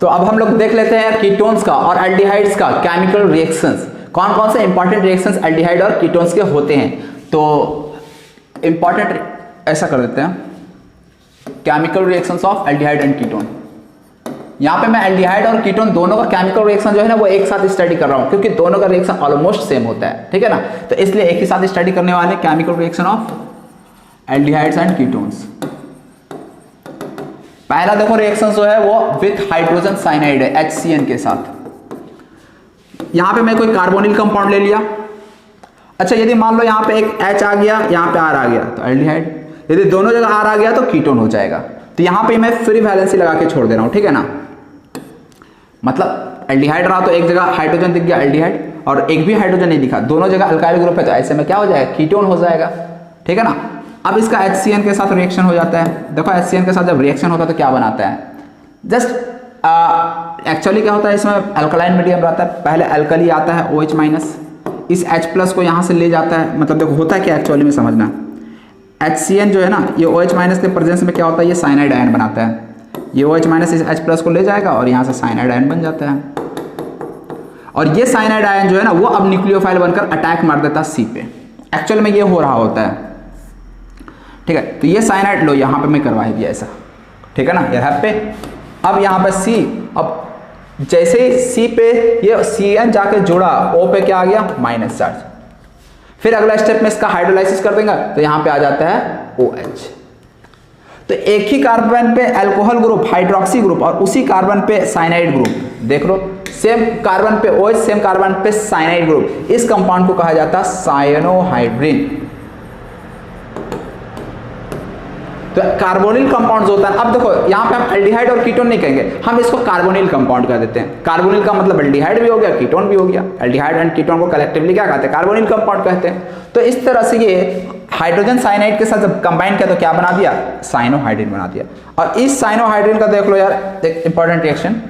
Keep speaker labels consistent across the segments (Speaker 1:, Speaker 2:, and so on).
Speaker 1: तो अब हम लोग देख लेते हैं कीटोन्स का और एल्डिहाइड्स का केमिकल रिएक्शंस, कौन कौन से इंपॉर्टेंट रिएक्शंस एल्डिहाइड और कीटोन्स के होते हैं। तो इंपॉर्टेंट ऐसा कर देते हैं, chemical reactions of aldehyde and ketone. यहाँ पे मैं एल्डिहाइड और कीटोन दोनों का केमिकल रिएक्शन जो है ना वो एक साथ स्टडी कर रहा हूँ, क्योंकि दोनों का रिएक्शन ऑलमोस्ट सेम होता है, ठीक है ना। तो इसलिए एक ही साथ स्टडी करने वाले chemical reaction of aldehydes and ketones. पहला देखो रिएक्शन जो है वो विथ हाइड्रोजन साइनाइड है HCN के साथ। यहां पे मैं कोई कार्बोनिल कंपाउंड ले लिया। अच्छा, यदि मान लो यहां पे एक H आ गया, यहां पे R आ गया तो एल्डिहाइड, यदि दोनों जगह R आ गया तो कीटोन हो जाएगा। तो यहां पे मैं फ्री वैलेंसी लगा के छोड़ दे रहा हूं, ठीक है ना। मतलब एल्डिहाइड रहा तो एक जगह हाइड्रोजन दिख गया एल्डिहाइड, और एक भी हाइड्रोजन नहीं दिखा, दोनों जगह अल्काइल ग्रुप है, तो ऐसे में क्या हो जाएगा, कीटोन हो जाएगा, ठीक है ना। अब इसका HCN के साथ रिएक्शन हो जाता है। देखो HCN के साथ जब रिएक्शन होता है तो क्या बनाता है, जस्ट एक्चुअली क्या होता है, इसमें अल्कलाइन मीडियम रहता है, पहले अल्कली आता है OH माइनस, इस H+ को यहाँ से ले जाता है। मतलब देखो होता है क्या एक्चुअली में समझना, HCN जो है ना ये OH माइनस के प्रेजेंस में क्या होता है, ये साइनाइड आयन बनाता है। ये OH माइनस इस H+ को ले जाएगा और यहाँ से साइनाइड आयन बन जाता है, और ये साइनाइड आयन जो है ना वो अब न्यूक्लियोफाइल बनकर अटैक मार देता है C पे। एक्चुअल में ये हो रहा होता है, ठीक है। तो ये साइनाइड लो यहाँ पे मैं करवा ही दिया ऐसा, ठीक है ना, यहाँ पे। अब यहाँ पे C, अब जैसे ही C पे ये CN जाके जुड़ा, O पे क्या आ गया, माइनस चार्ज। फिर अगला स्टेप में इसका हाइड्रोलाइसिस कर देंगे तो यहाँ पे आ जाता है OH। तो एक ही कार्बन पे अल्कोहल ग्रुप, हाइड्रोक्सी ग्रुप, और उसी कार्बन पे साइनाइड ग्रुप, देख लो सेम कार्बन पे OH, सेम कार्बन पे साइनाइड ग्रुप, इस कंपाउंड को कहा जाता है साइनोहाइड्रिन। तो कार्बोनिल कंपाउंड होता है, अब देखो यहाँ पे हम एल्डिहाइड और कीटोन नहीं कहेंगे, हम इसको कार्बोनिल कंपाउंड कह देते हैं। कार्बोनिल का मतलब एल्डिहाइड भी हो गया, कीटोन भी हो गया। एल्डिहाइड एंड कीटोन को कलेक्टिवली क्या कहते हैं, कार्बोनिल कंपाउंड कहते हैं। तो इस तरह से ये हाइड्रोजन साइनाइड के साथ जब कंबाइन किया तो क्या बना दिया, साइनोहाइड्रिन बना दिया। और इस साइनोहाइड्रिन का देख लो यार, एक इंपॉर्टेंट रिएक्शन,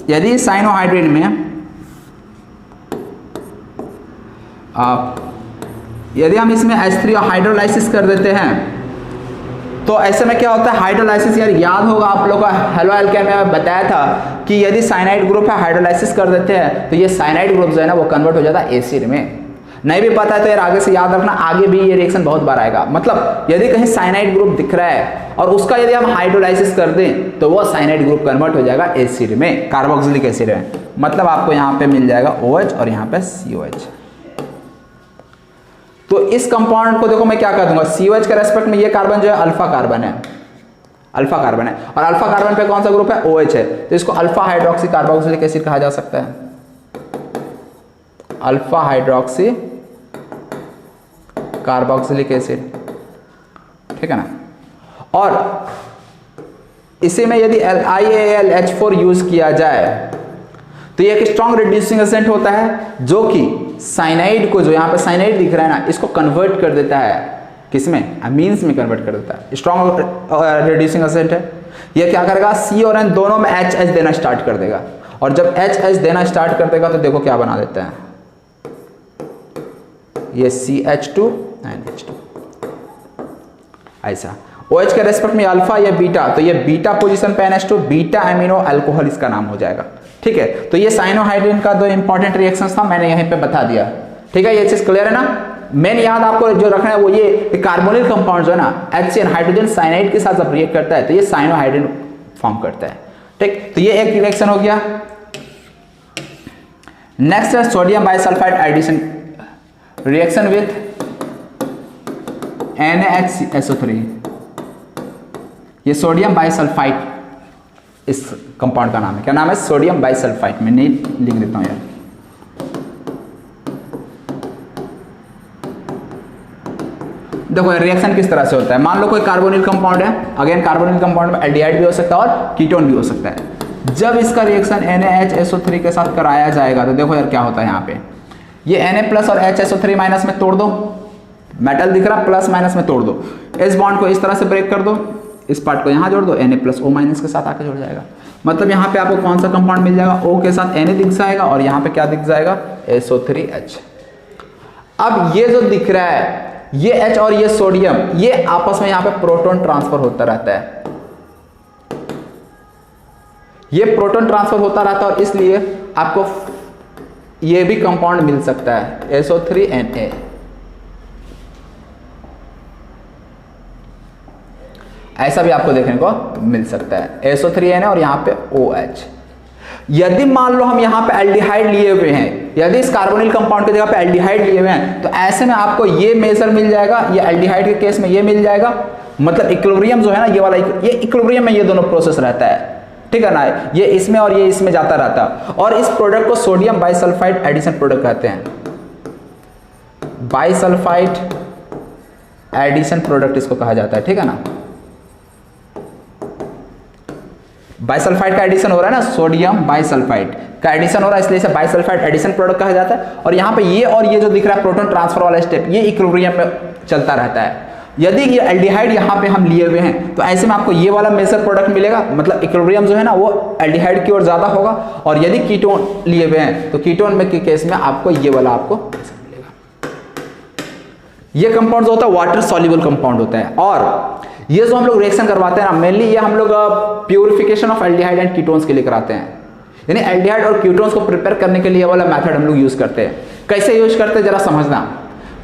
Speaker 1: यदि साइनोहाइड्रिन में यदि हम इसमें H3 हाइड्रोलाइसिस कर देते हैं तो ऐसे में क्या होता है, हाइड्रोलाइसिस, यार याद होगा आप लोग का हेलो एल्केन में बताया था कि यदि साइनाइड ग्रुप है हाइड्रोलाइसिस कर देते हैं तो ये साइनाइड ग्रुप जो है ना वो कन्वर्ट हो जाता है एसिड में। नहीं भी पता है तो यार आगे से याद रखना, आगे भी ये रिएक्शन बहुत बार आएगा। मतलब यदि कहीं साइनाइड ग्रुप दिख रहा है और उसका यदि हम हाइड्रोलाइसिस कर दें तो वो साइनाइड ग्रुप कन्वर्ट हो जाएगा एसिड में, कार्बोक्सिलिक एसिड में। मतलब आपको यहाँ पे मिल जाएगा OH और यहाँ पे COH। तो इस कंपाउंड को देखो मैं क्या कर दूंगा, COH के रेस्पेक्ट में ये कार्बन जो है अल्फा कार्बन है, अल्फा कार्बन है, और अल्फा कार्बन पे कौन सा ग्रुप है, OH है, तो इसको अल्फा हाइड्रोक्सी कार्बोक्सिलिक एसिड कहा जा सकता है, अल्फा हाइड्रोक्सी कार्बोक्सिलिक एसिड, ठीक है ना। और इसी में यदि LiAlH4 यूज किया जाए तो ये एक स्ट्रॉन्ग रिड्यूसिंग एजेंट होता है जो कि साइनाइड को, जो यहाँ पे साइनाइड दिख रहा है ना, इसको कन्वर्ट कर देता है किसमें, अमीन्स में कन्वर्ट कर देता है। स्ट्रॉन्ग रिड्यूसिंग एजेंट है। ये क्या करेगा, C और N दोनों में HH देना स्टार्ट कर देगा, और जब HH देना स्टार्ट कर देगा तो देखो क्या बना देता है, ये CH2 NH2 ऐसा। OH के रेस्पेक्ट में अल्फा या बीटा, तो ये बीटा पोजीशन पे NH2, बीटा एमिनो अल्कोहल इसका नाम हो जाएगा, ठीक है। तो ये साइनोहाइड्रिन का दो इंपॉर्टेंट रिएक्शंस था, मैंने यहीं पे बता दिया, ठीक है। ये चीज क्लियर है ना। मेन याद आपको जो रखना है वो ये कार्बोनिल कंपाउंड जो है ना, HCN हाइड्रोजन साइनाइड के साथ जब रिएक्ट करता है तो ये साइनोहाइड्रिन फॉर्म करता है, ठीक। तो ये एक रिएक्शन हो गया। नेक्स्ट है sodium bisulphide addition reaction with NaHSO3। ये सोडियम बाइसल्फाइड इस कंपाउंड का नाम है, क्या नाम है, सोडियम बाइसल्फाइड। मैं नहीं लिख देता हूं यार, देखो रिएक्शन किस तरह से होता है। मान लो कोई कार्बोनिल कंपाउंड है, अगेन कार्बोनिल कंपाउंड में एल्डिहाइड भी हो सकता है और कीटोन भी हो सकता है। जब इसका रिएक्शन NaHSO3 के साथ कराया जाएगा तो देखो यार क्या होता है, यहाँ पे ये Na+ और HSO3 माइनस में तोड़ दो, मेटल दिख रहा प्लस माइनस में तोड़ दो, इस बॉन्ड को इस तरह से ब्रेक कर दो, इस पार्ट को यहाँ जोड़ दो, Na+O- के साथ आके जुड़ जाएगा। मतलब यहाँ पे आपको कौन सा कंपाउंड मिल जाएगा, O के साथ Na दिख जाएगा और यहाँ पे क्या दिख जाएगा, SO3H। अब ये जो दिख रहा है ये H और ये सोडियम, ये आपस में यहाँ पे प्रोटॉन ट्रांसफर होता रहता है, ये प्रोटॉन ट्रांसफर होता रहता है और इसलिए आपको ये भी कंपाउंड मिल सकता है SO3Na। ऐसा भी आपको देखने को मिल सकता है SO3Na और यहाँ पे OH। यदि मान लो हम यहाँ पे एल्डिहाइड लिए हुए हैं, यदि इस कार्बोनिल कंपाउंड की जगह पे एल्डिहाइड लिए हुए हैं, तो ऐसे में आपको ये मेजर मिल जाएगा, ये एल्डिहाइड के केस में ये मिल जाएगा। मतलब इक्विलिब्रियम जो है ना, ये वाला ये इक्विलिब्रियम में ये दोनों प्रोसेस रहता है, ठीक है ना, ये इसमें और ये इसमें जाता रहता है। और इस प्रोडक्ट को सोडियम बाइसल्फाइड एडिशन प्रोडक्ट कहते हैं, बाइसल्फाइड एडिशन प्रोडक्ट इसको कहा जाता है, ठीक है ना। बाइसल्फाइड का एडिशन हो रहा है ना, सोडियम बाइसल्फाइड का एडिशन हो रहा है, इसलिए इसे बाइसल्फाइड एडिशन प्रोडक्ट कहा जाता है। और यहाँ पे ये और ये जो दिख रहा है प्रोटॉन ट्रांसफर वाला स्टेप, ये इक्विलिब्रियम में चलता रहता है। यदि ये एल्डिहाइड यहाँ पे हम लिए हुए हैं, तो ऐसे में आपको ये वाला मेजर प्रोडक्ट मिलेगा, मतलब इक्विलिब्रियम जो है ना वो एल्डिहाइड की ओर ज्यादा होगा। और यदि कीटोन लिए हुए हैं, तो कीटोन में के केस में आपको ये वाला आपको मिलेगा। ये कंपाउंड जो होता है वाटर सॉल्युबल कंपाउंड होता है। और ये जो हम लोग रिएक्शन करवाते हैं ना, मेनली ये हम लोग purification of aldehyde and ketones के लिए कराते हैं। यानी एल्डिहाइड और कीटोन्स को प्रिपेयर करने के लिए वाला मेथड हम लोग यूज करते हैं। कैसे यूज करते हैं जरा समझना।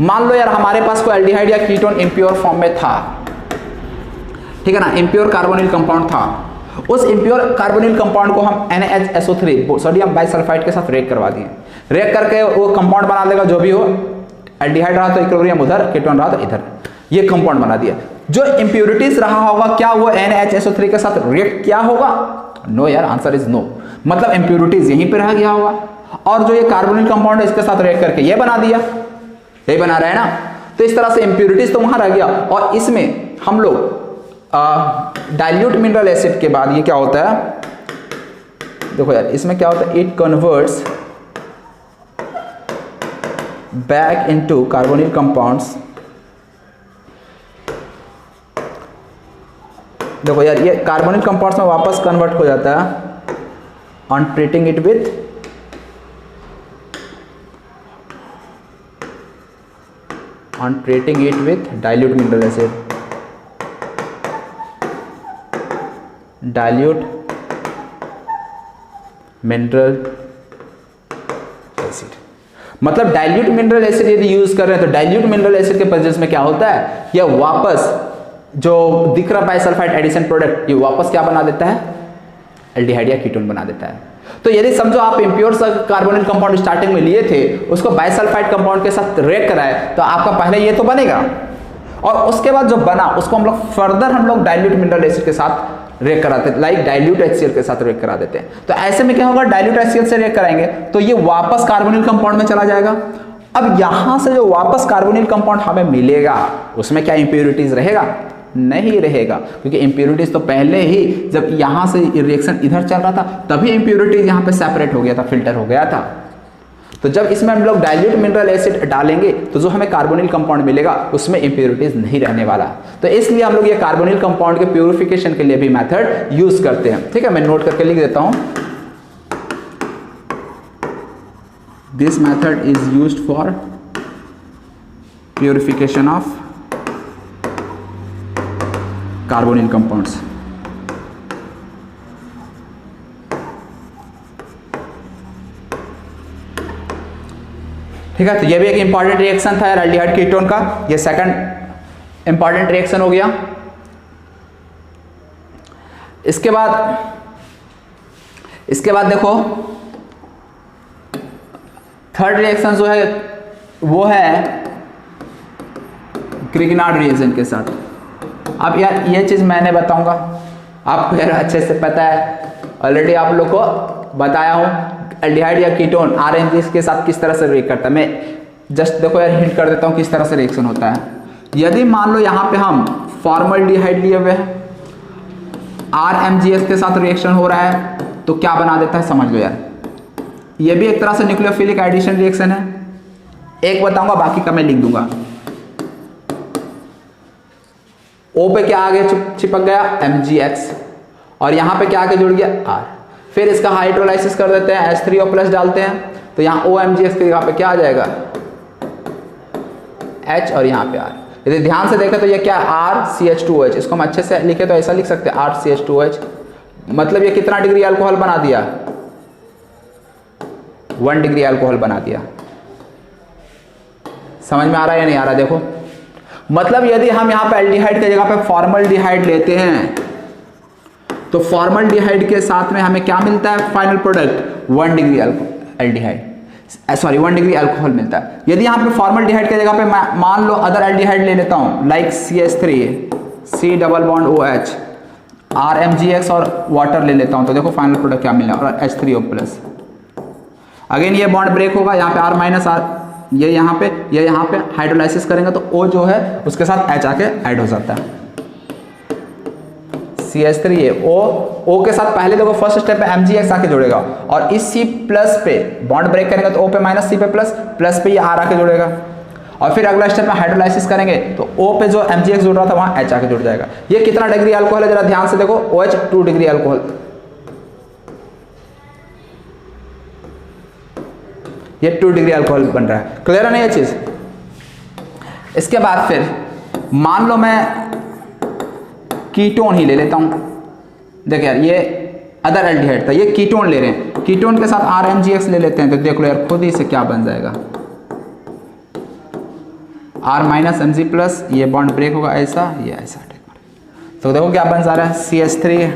Speaker 1: मान लो यार हमारे पास कोई एल्डिहाइड या कीटोन इम्प्योर फॉर्म में था, ठीक है ना, इम्प्योर कार्बोनिल कंपाउंड था। उस इम्प्योर कार्बोनिल कंपाउंड को हम NaHSO3 सोडियम बाइसल्फाइड के साथ रिएक्ट करवा दिए। रिएक्ट करके वो कंपाउंड बना देगा, जो भी हो, एल्डिहाइड रहा तो इक्विलिब्रियम उधर, कीटोन रहा तो इधर, ये कंपाउंड बना दिया। जो इंप्योरिटीज रहा होगा, क्या वो NaHSO3 के साथ रिएक्ट किया होगा? नो यार, आंसर इज नो। मतलब इंप्योरिटीज यहीं पे रह गया होगा। और जो ये कार्बोनिल कंपाउंड है इसके साथ रिएक्ट करके ये बना दिया, यही बना रहा है ना। तो इस तरह से इंप्योरिटीज तो वहां रह गया। और इसमें हम लोग डाइल्यूट मिनरल एसिड के बाद ये क्या होता है, देखो यार इसमें क्या होता है, it converts back into carbonyl compounds. देखो यार ये कार्बोनिल कंपाउंड्स में वापस कन्वर्ट हो जाता है on treating it with dilute mineral acid, dilute mineral acid. मतलब डाइल्यूट मिनरल एसिड यदि यूज कर रहे हैं, तो डाइल्यूट मिनरल एसिड के प्रेजेंस में क्या होता है, यह वापस जो दिख रहा बाइसल्फाइड एडिशन प्रोडक्ट, ये वापस क्या बना देता है, एल्डिहाइड या कीटोन बना देता है। तो यदि समझो आप इंप्योर कार्बोनिल कंपाउंड स्टार्टिंग में लिए थे, उसको बाइसल्फाइड कंपाउंड के साथ रिएक्ट कराए, तो आपका पहले ये तो बनेगा, और उसके बाद जो बना उसको हम लोग फर्दर हम लोग डाइल्यूट मिनरल एसिड के साथ रिएक्ट कराते हैं, लाइक डाइल्यूट HCl के साथ रिएक्ट करा देते हैं। तो ऐसे में क्या होगा, डाइल्यूट HCl से रिएक्ट कराएंगे तो ये वापस कार्बोनिल कंपाउंड में चला जाएगा। अब यहां से जो वापस कार्बोनिल कंपाउंड हमें मिलेगा, उसमें क्या इंप्योरिटीज रहेगा? नहीं रहेगा, क्योंकि इंप्योरिटीज तो पहले ही जब यहां से रिएक्शन इधर चल रहा था, तभी इंप्योरिटीज यहां पे सेपरेट हो गया था, फिल्टर हो गया था। तो जब इसमें हम लोग डाइल्यूट मिनरल एसिड डालेंगे, तो जो हमें कार्बोनिल कंपाउंड मिलेगा उसमें इंप्योरिटीज नहीं रहने वाला। तो इसलिए हम लोग ये कार्बोनिल कंपाउंड के प्यूरिफिकेशन के लिए भी मेथड यूज करते हैं। ठीक है, मैं नोट करके लिख देता हूं, this method is used for purification of carbonyl compounds. ठीक है, तो ये भी एक इंपॉर्टेंट रिएक्शन था यार एल्डिहाइड कीटोन का, ये सेकंड इंपॉर्टेंट रिएक्शन हो गया। इसके बाद देखो थर्ड रिएक्शन जो है वो है ग्रिग्नार्ड रिएजेंट के साथ। अब यार ये चीज मैंने बताऊंगा, आपको यार अच्छे से पता है, ऑलरेडी आप लोग को बताया हूं एल्डिहाइड या कीटोन आरएनजी के साथ किस तरह से रिएक्ट करता है। मैं जस्ट देखो यार हिंट कर देता हूं किस तरह से रिएक्शन होता है। यदि मान लो यहां पे हम फॉर्मल्डिहाइड लिए हुए हैं, RMgS के साथ रिएक्शन हो रहा है, तो क्या बना देता है समझ लो यार। ये भी एक तरह से न्यूक्लियोफिलिक एडिशन रिएक्शन है। एक बताऊंगा, बाकी का मैं लिख दूंगा। O पे क्या आगे चिपक गया, MgX, और यहां पे क्या आगे जुड़ गया, R। फिर इसका हाइड्रोलाइसिस कर देते हैं, H3O+ डालते हैं, तो यहाँ OMgS के यहाँ पे क्या आ जाएगा, H, और यहाँ पे R। यदि ध्यान से देखें तो ये क्या, RCH2OH, इसको हम अच्छे से लिखे तो ऐसा लिख सकते हैं, RCH2OH मतलब ये कितना डिग्री अल्कोहल बना दिया, 1 डिग्री अल्कोहल बना दिया। समझ में आ रहा है या नहीं आ रहा? देखो मतलब यदि हम यहाँ पे एल्डिहाइड की जगह पे फॉर्मल्डिहाइड लेते हैं तो फॉर्मल्डिहाइड के साथ में हमें क्या मिलता है final product, 1 degree aldehyde, sorry 1 degree alcohol मिलता है। यदि यहाँ पे फॉर्मल्डिहाइड की जगह पे मान लो अदर एल्डिहाइड ले लेता हूँ like CH3 C double bond OH RMgX और वाटर ले लेता हूँ तो देखो फाइनल प्रोडक्ट क्या मिला, और H3O+। अगेन ये बॉन्ड ब्रेक होगा, यहाँ पे R माइनस R, ये यहाँ पे हाइड्रोलाइसिस करेंगे तो O जो है उसके साथ H आके ऐड हो जाता है। CH3 ये O के साथ पहले देखो फर्स्ट स्टेप पे MgX आके जुड़ेगा और इस C प्लस पे बॉन्ड ब्रेक करेंगे तो O पे माइनस C पे प्लस पे ये R आके जुड़ेगा और फिर अगला स्टेप में हाइड्रोलाइसिस करेंगे तो O पे जो MgX जुड़ रहा था वहां H आके जुड़ जाएगा। ये कितना डिग्री अल्कोहल है जरा ध्यान से देखो, OH 2 डिग्री अल्कोहल, ये 2 डिग्री अल्कोहल बन रहा है। क्लियर है ना ये चीज? इसके बाद फिर मान लो मैं कीटोन ही ले लेता हूं, देख यार ये अदर एल्डिहाइड था, ये कीटोन ले रहे हैं, कीटोन के साथ RMgX ले लेते हैं तो देख लो यार खुद ही से क्या बन जाएगा, R माइनस Mg+, ये बॉन्ड ब्रेक होगा ऐसा, ये ऐसा। तो देखो क्या बन जा रहा है, CH3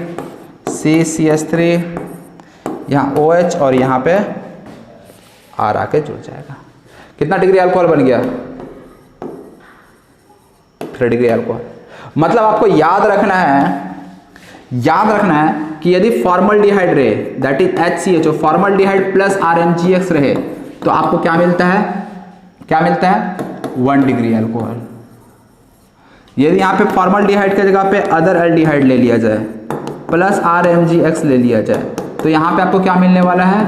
Speaker 1: CH3 यहाँ OH और यहाँ पे R आके जुड़ जाएगा। कितना डिग्री अल्कोहल बन गया, 3 डिग्री अल्कोहल। मतलब आपको याद रखना है कि यदि फॉर्मल्डिहाइड रहे that is HCHO, formaldehyde plus RMgX रहे तो आपको क्या मिलता है 1 डिग्री अल्कोहल। यदि यहाँ पे फॉर्मल्डिहाइड की जगह पे अदर एल्डिहाइड ले लिया जाए प्लस RMgX ले लिया जाए तो यहाँ पे आपको क्या मिलने वाला है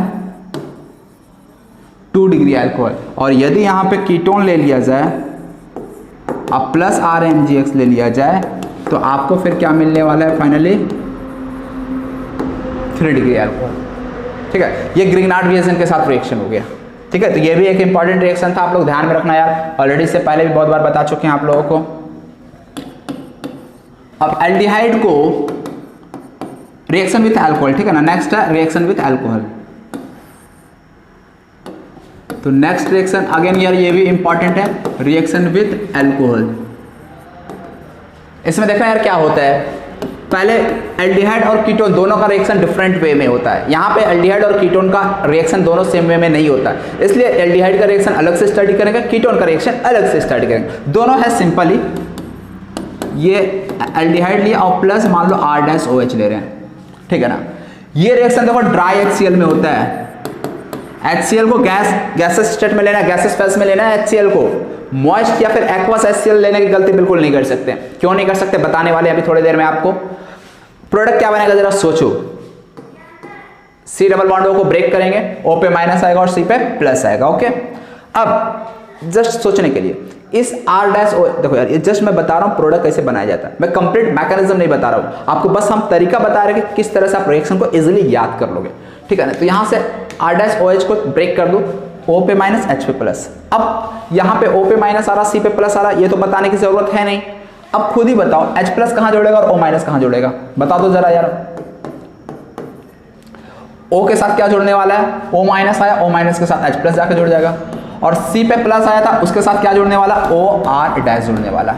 Speaker 1: 2 डिग्री अल्कोहल। और यदि यहाँ पे कीटोन ले लिया जाए अब प्लस RMgX ले लिया जाए तो आपको फिर क्या मिलने वाला है फाइनली 3 डिग्री अल्कोहल। ठीक है, ये ग्रिग्नार्ड रिएक्शन के साथ रिएक्शन हो गया। ठीक है, तो ये भी एक इंपॉर्टेंट रिएक्शन था, आप लोग ध्यान में रखना यार, ऑलरेडी इससे पहले भी बहुत बार बता चुके हैं आप लोगों को। अब एल्डिहाइड को रिएक्शन विथ अल्कोहल, ठीक है ना, नेक्स्ट है रिएक्शन विथ अल्कोहल। तो नेक्स्ट रिएक्शन अगेन यार ये भी इंपॉर्टेंट है, रिएक्शन विथ अल्कोहल। इसमें देखना यार क्या होता है, पहले एल्डिहाइड और कीटोन दोनों का रिएक्शन डिफरेंट वे में होता है। यहाँ पे एल्डिहाइड और कीटोन का रिएक्शन दोनों सेम वे में नहीं होता है, इसलिए एल्डिहाइड का रिएक्शन अलग से स्टडी करेंगे, कीटोन का रिएक्शन अलग से स्टडी करेंगे। दोनों है सिंपली, ये एल्डिहाइड लिया और प्लस मान लो R-OH ले रहे हैं, ठीक है ना। ये रिएक्शन देखो ड्राई HCl में होता है। HCl को गैसेस स्टेट में लेना है, गैसेस फेज में लेना है HCl को। मॉइस्ट या फिर एक्वस HCl लेने की गलती बिल्कुल नहीं कर सकते। क्यों नहीं कर सकते बताने वाले अभी थोड़ी देर में आपको। प्रोडक्ट क्या बनेगा जरा सोचो, C डबल बॉन्ड O को ब्रेक करेंगे, O पे माइनस आएगा और C पे प्लस आएगा। ओके, अब जस्ट सोचने के लिए इस R-OH देखो यार, ये जस्ट मैं बता रहा हूँ प्रोडक्ट कैसे बनाया जाता है, मैं कंप्लीट मैकेनिज्म नहीं बता रहा हूँ आपको, बस हम तरीका बता रहे हैं कि किस तरह से आप रिएक्शन को इजीली याद कर लोगे। ठीक है ना, तो यहाँ से R-OH को ब्रेक कर दूं, O पे माइनस H पे प्लस। अब यहाँ पे O पे माइनस आ रहा, C पे प्लस आ रहा, ये तो बताने की जरूरत है नहीं। अब खुद ही बताओ H प्लस कहाँ जोड़ेगा और O माइनस कहाँ जोड़ेगा, बता दो जरा यार। O के साथ क्या जुड़ने वाला है, O माइनस आया, O माइनस के साथ H प्लस जाकर जुड़ जाएगा, और C पे प्लस आया था उसके साथ क्या जुड़ने वाला, OR- जुड़ने वाला।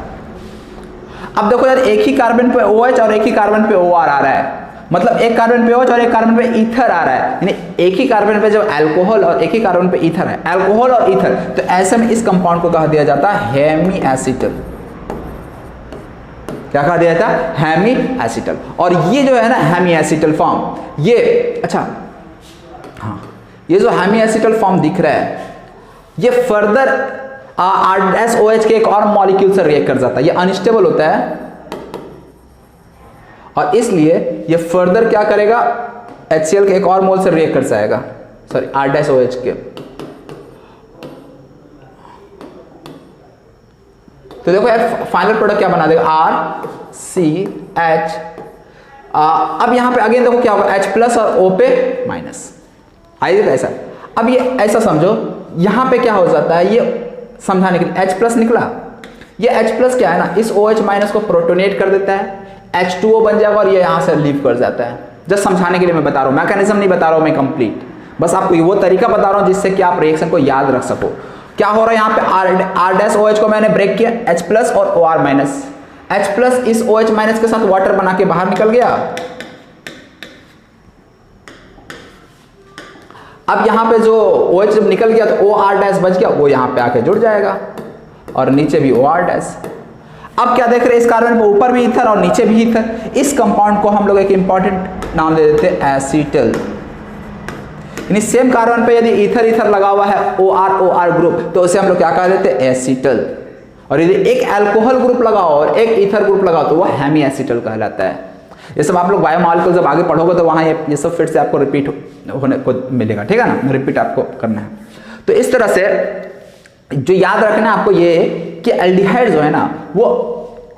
Speaker 1: अब देखो यार एक ही कार्बन पे OH और एक ही कार्बन पे OR आ रहा है, मतलब एक कार्बन पे OH और एक कार्बन पे ईथर आ रहा है, यानी एक ही कार्बन पे जब अल्कोहल और एक ही कार्बन पे ईथर है, अल्कोहल और ईथर, तो ऐसे में इस कंपाउंड को कहा दिया जाता है हेमी एसिटल। क्या कहा दिया जाता है, हेमी एसिटल। और ये जो है ना हेमी एसिटल फॉर्म, ये अच्छा हाँ, ये जो हेमी एसिटल फॉर्म दिख रहा है ये फर्दर R-OH के एक और मॉलिक्यूल से रिएक्ट कर जाता है, ये अनस्टेबल होता है और इसलिए ये फर्दर क्या करेगा, HCl के एक और मोल से रिएक्ट कर जाएगा, सॉरी R-OH के। तो देखो यार फाइनल प्रोडक्ट क्या बना देगा, RCH। अब यहां पे अगेन देखो क्या होगा, H प्लस और O पे माइनस आइए ऐसा। अब ये ऐसा समझो, यहां पे क्या हो जाता है, ये समझाने के लिए H प्लस निकला, ये H प्लस क्या है ना, इस OH माइनस को प्रोटोनेट कर देता है, H2O बन जाएगा और ये यहां से लीव कर जाता है, जस्ट समझाने के लिए मैं बता रहा हूँ, मैकेनिज्म नहीं बता रहा हूँ मैं कंप्लीट, बस आपको वो तरीका बता रहा हूँ जिससे कि आप रिएक्शन को याद रख सको। क्या हो रहा है यहाँ पे, आर डैश ओ एच को मैंने ब्रेक किया, H प्लस और O R minus, H plus इस OH माइनस के साथ वाटर बना के बाहर निकल गया। अब यहाँ पे जो OH जब निकल गया तो OR डैश बच गया, वो यहाँ पे आके जुड़ जाएगा और नीचे भी OR डैश। अब क्या देख रहे हैं, इस कार्बन में ऊपर भी ईथर और नीचे भी ईथर। इस कंपाउंड को हम लोग एक इंपॉर्टेंट नाम दे देते हैं एसीटल। यानी सेम कार्बन पे यदि ईथर ईथर लगा हुआ है OR ग्रुप तो उसे हम लोग क्या कह देते हैं, एसीटल। और यदि एक अल्कोहल ग्रुप लगाओ और एक ईथर ग्रुप लगाओ तो वह हेमी एसीटल कहलाता है। ये सब आप लोग बायोमॉलिक्यूल जब आगे पढ़ोगे तो वहाँ ये सब फिर से आपको रिपीट होने को मिलेगा, ठीक है ना, रिपीट आपको करना है। तो इस तरह से जो याद रखना है आपको ये कि एल्डिहाइड जो है ना वो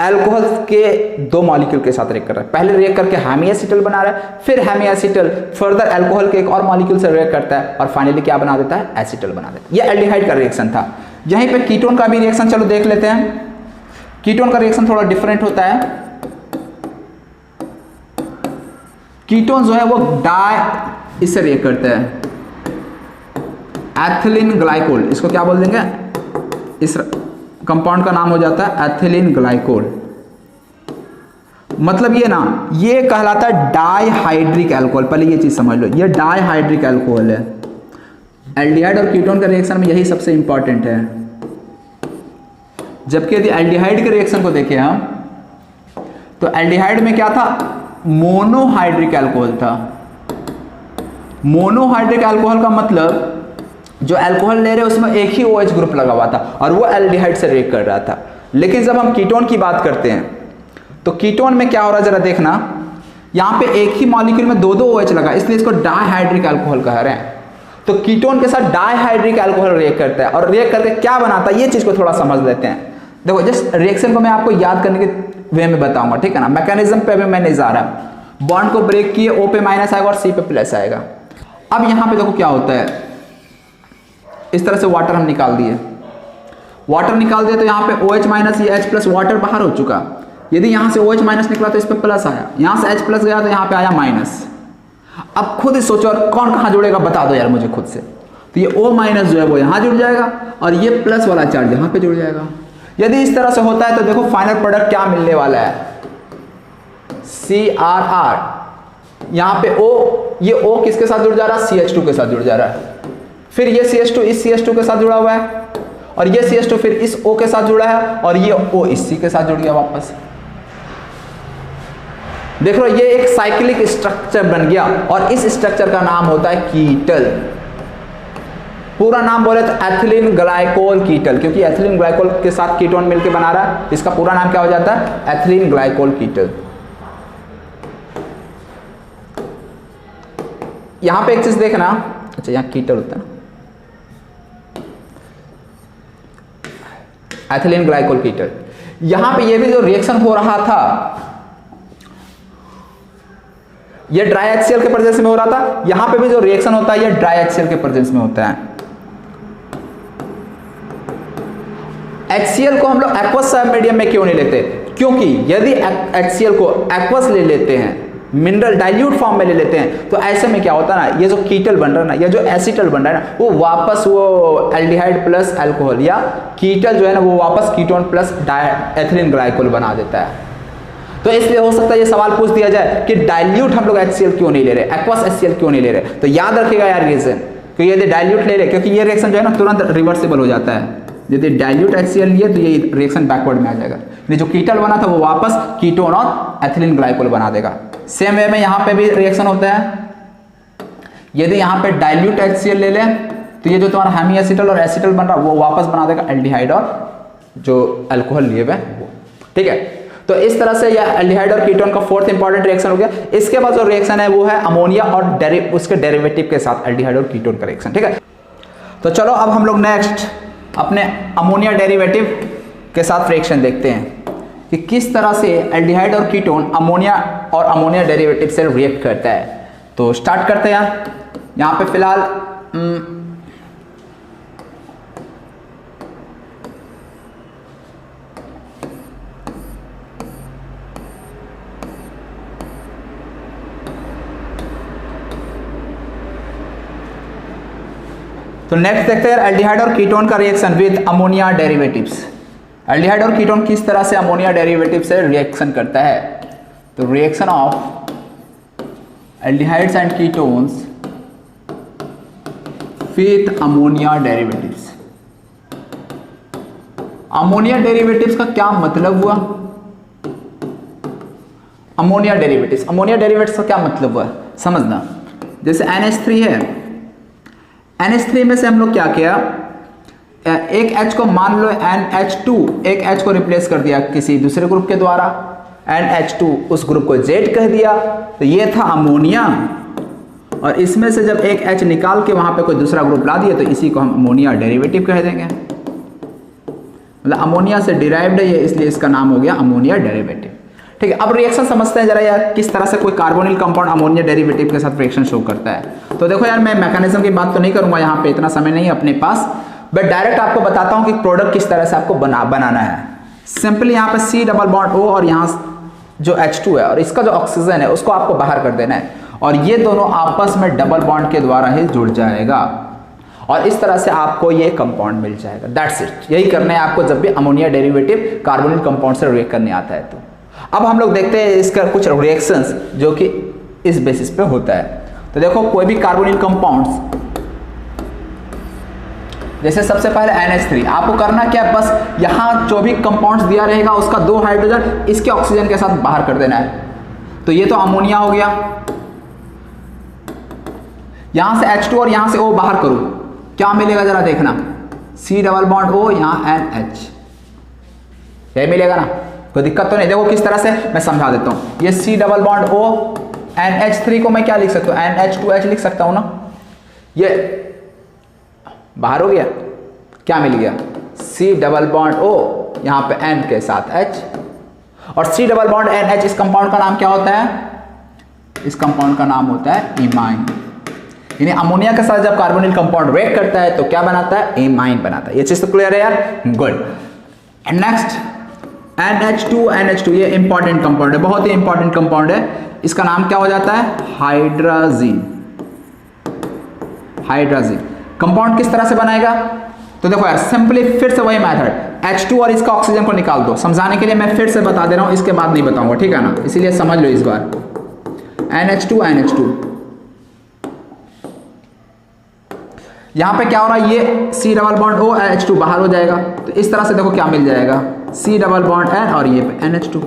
Speaker 1: अल्कोहल के 2 मॉलिक्यूल के साथ रिएक्ट कर रहा है। पहले रिएक्ट करके हेमी एसीटल बना रहा है, फिर हेमी एसीटल फर्दर अल्कोहल के एक और मॉलिक्यूल से रिएक्ट करता है और फाइनली क्या बना देता है, एसीटल बना देता है। ये एल्डिहाइड का रिएक्शन था। यहीं पे कीटोन का भी रिएक्शन चलो देख लेते हैं। कीटोन का रिएक्शन थोड़ा डिफरेंट होता है। कीटोन जो है वो डाई इससे रिएक्ट करते हैं, एथिलीन ग्लाइकोल, इसको क्या बोल देंगे, इस कंपाउंड का नाम हो जाता है एथिलीन ग्लाइकोल। मतलब ये ना, ये कहलाता है डाइहाइड्रिक अल्कोहल। पहले ये चीज समझ लो, ये डाइहाइड्रिक अल्कोहल है। एल्डिहाइड और कीटोन के रिएक्शन में यही सबसे इंपॉर्टेंट है। जबकि यदि एल्डिहाइड के रिएक्शन को देखें हम तो एल्डिहाइड में क्या था, मोनोहाइड्रिक अल्कोहल था। मोनोहाइड्रिक अल्कोहल का मतलब जो अल्कोहल ले रहे उसमें एक ही OH ग्रुप लगा हुआ था और वो एल्डिहाइड से रिएक्ट कर रहा था। लेकिन जब हम कीटोन की बात करते हैं तो कीटोन में क्या हो रहा है जरा देखना, यहाँ पे एक ही मॉलिक्यूल में 2-2 OH लगा, इसलिए इसको डाइहाइड्रिक अल्कोहल कह रहे हैं। तो कीटोन के साथ डाइहाइड्रिक अल्कोहल रिएक्ट करता है और रिएक्ट करके क्या बनाता है ये चीज को थोड़ा समझ लेते हैं। देखो जस्ट रिएक्शन को मैं आपको याद करने के वे में बताऊंगा, ठीक है ना, मैकेनिज्म पे भी मैं नहीं जा रहा। बॉन्ड को ब्रेक किए, O पे माइनस आएगा और C पे प्लस आएगा। अब यहाँ पे देखो क्या होता है, इस तरह से वाटर हम निकाल दिए, वाटर निकाल दिए तो यहाँ पे OH माइनस, ये H प्लस वाटर बाहर हो चुका। यदि यहाँ से OH माइनस निकला तो इस पे प्लस आया, यहाँ से H प्लस गया तो यहाँ पे आया माइनस। अब खुद ही सोचो और कौन कहाँ जुड़ेगा बता दो यार मुझे खुद से। तो ये O माइनस जो है वो यहाँ जुड़ जाएगा और ये प्लस वाला चार्ज यहाँ पे जुड़ जाएगा। यदि इस तरह से होता है तो देखो फाइनल प्रोडक्ट क्या मिलने वाला है, CRR। यहाँ पे O, ये O किसके साथ जुड़ जा रहा है, CH2 के साथ जुड़ जा रहा है। फिर ये CH2 इस CH2 के साथ जुड़ा हुआ है और ये CH2 फिर इस O के साथ जुड़ा है और ये O इस C के साथ जुड़ गया वापस। देख लो ये एक साइक्लिक स्ट्रक्चर बन गया और इस स्ट्रक्चर का नाम होता है कीटल। पूरा नाम बोले तो एथिलीन ग्लाइकोल कीटल, क्योंकि एथिलीन ग्लाइकोल के साथ कीटोन मिलकर बना रहा है, इसका पूरा नाम क्या हो जाता है, एथिलीन ग्लाइकोल कीटल। यहां पे एक चीज देखना, अच्छा यहां कीटल होता है, एथिलीन ग्लाइकोल कीटल। यहां पे ये भी जो रिएक्शन हो रहा था ये ड्राई HCl के प्रेजेंस में हो रहा था, यहां पे भी जो रिएक्शन होता है ये ड्राई HCl के प्रेजेंस में होता है। HCl को हम लोग एक्वस मीडियम में क्यों नहीं लेते, क्योंकि यदि HCl को एक्वस ले लेते हैं, मिनरल डाइल्यूट फॉर्म में ले लेते हैं, तो ऐसे में क्या होता है ना, ये जो कीटल बन रहा है ना, ये जो एसीटल बन रहा है ना, वो वापस वो एल्डिहाइड प्लस अल्कोहल या कीटल जो है ना वो वापस कीटोन प्लस एथिलीन ग्लाइकोल बना देता है। तो इसलिए हो सकता है ये सवाल पूछ दिया जाए कि डाइल्यूट हम लोग HCl क्यों नहीं ले रहे, एक्वस HCl क्यों नहीं ले रहे। तो याद रखिएगा यार रीजन, कि यदि डाइल्यूट ले ले, क्योंकि ये रिएक्शन जो है ना तुरंत रिवर्सिबल हो जाता है। यदि डाइल्यूट HCl लिए तो ये रिएक्शन बैकवर्ड में आ जाएगा, यानी जो कीटल बना था वो वापस कीटोन और एथिलीन ग्लाइकोल बना देगा। सेम वे में यहाँ पे भी रिएक्शन होता है। यदि यहाँ पे डाइल्यूट HCl ले ले तो ये जो तुम्हारा हेमी एसिटल और एसिटल बन रहा है वो वापस बना देगा एल्डिहाइड और जो अल्कोहल लिए हुए वो, ठीक है। तो इस तरह से यह एल्डिहाइड और कीटोन का फोर्थ इंपॉर्टेंट रिएक्शन हो गया। इसके बाद जो रिएक्शन है वो है अमोनिया और उसके डेरिवेटिव के साथ एल्डिहाइड और कीटोन का रिएक्शन, ठीक है। तो चलो अब हम लोग नेक्स्ट अपने अमोनिया डेरिवेटिव के साथ रिएक्शन देखते हैं कि किस तरह से एल्डिहाइड और कीटोन अमोनिया और अमोनिया डेरिवेटिव से रिएक्ट करता है। तो स्टार्ट करते हैं। यहाँ पे फिलहाल तो नेक्स्ट देखते हैं एल्डिहाइड और कीटोन का reaction with ammonia derivatives. Aldehyde और कीटोन किस तरह से अमोनिया डेरिवेटिव से रिएक्शन करता है। तो reaction of aldehydes and ketones with ammonia derivatives. Ammonia derivatives का क्या मतलब हुआ? अमोनिया डेरिवेटिव्स का क्या मतलब हुआ समझना। जैसे NH3 है, NH3 में से हम लोग क्या किया, एक H को मान लो NH2, एक H को रिप्लेस कर दिया किसी दूसरे ग्रुप के द्वारा, NH2 उस ग्रुप को Z कह दिया, तो ये था अमोनिया। और इसमें से जब एक H निकाल के वहां पे कोई दूसरा ग्रुप ला दिया तो इसी को हम अमोनिया डेरिवेटिव कह देंगे। मतलब अमोनिया से डिराइव्ड है ये, इसलिए इसका नाम हो गया अमोनिया डेरिवेटिव। ठीक है, अब रिएक्शन समझते हैं जरा यार, किस तरह से कोई कार्बोनिल कंपाउंड अमोनिया डेरिवेटिव के साथ रिएक्शन शो करता है। तो देखो यार, मैं मैकेनिज्म की बात तो नहीं करूंगा, यहाँ पे इतना समय नहीं है अपने पास, बट डायरेक्ट आपको बताता हूँ कि प्रोडक्ट किस तरह से आपको बनाना है। सिंपली यहाँ पे C डबल बॉन्ड O और यहाँ जो H2 है और इसका जो ऑक्सीजन है उसको आपको बाहर कर देना है, और ये दोनों आपस में डबल बॉन्ड के द्वारा ही जुड़ जाएगा, और इस तरह से आपको ये कंपाउंड मिल जाएगा। दैट्स इट, यही करना है आपको जब भी अमोनिया डेरिवेटिव कार्बोनिल कंपाउंड से रिएक्ट करने आता है। तो अब हम लोग देखते हैं इसका कुछ रिएक्शंस जो कि इस बेसिस पे होता है। तो देखो, कोई भी कार्बोनिल कंपाउंड्स, जैसे सबसे पहले NH3, आपको करना क्या है, बस यहाँ जो भी कंपाउंड्स दिया रहेगा उसका 2 हाइड्रोजन इसके ऑक्सीजन के साथ बाहर कर देना है। तो ये तो अमोनिया हो गया, यहां से H2 और यहां से O बाहर करो, क्या मिलेगा जरा देखना, C डबल बॉन्ड O, यहाँ NH, यही मिलेगा ना, कोई दिक्कत तो नहीं। देखो किस तरह से मैं समझा देता हूं। ये C double bond O, NH3 को मैं क्या लिख सकता हूं, NH2H लिख सकता हूं ना। ये बाहर हो गया, क्या मिल गया, C डबल बॉन्ड O, यहाँ पे N के साथ H, और C डबल बॉन्ड NH, इस कंपाउंड का नाम क्या होता है, इस कंपाउंड का नाम होता है इमाइन। यानी अमोनिया के साथ जब कार्बोनिल कंपाउंड रिएक्ट करता है तो क्या बनाता है, इमाइन बनाता है। ये चीज तो क्लियर है यार, गुड। नेक्स्ट NH2, ये इंपॉर्टेंट कंपाउंड है, बहुत ही इंपॉर्टेंट कंपाउंड है। इसका नाम क्या हो जाता है, हाइड्राजीन। कंपाउंड किस तरह से बनाएगा, तो देखो यार, सिंपली फिर से वही मेथड, H2 और इसका ऑक्सीजन को निकाल दो। समझाने के लिए मैं फिर से बता दे रहा हूं, इसके बाद नहीं बताऊंगा, ठीक है ना, इसीलिए समझ लो इस बार। NH2, यहां पे क्या हो रहा है, ये C double bond O, H2 बाहर हो जाएगा, तो इस तरह से देखो क्या मिल जाएगा, C डबल बॉन्ड N और ये NH2।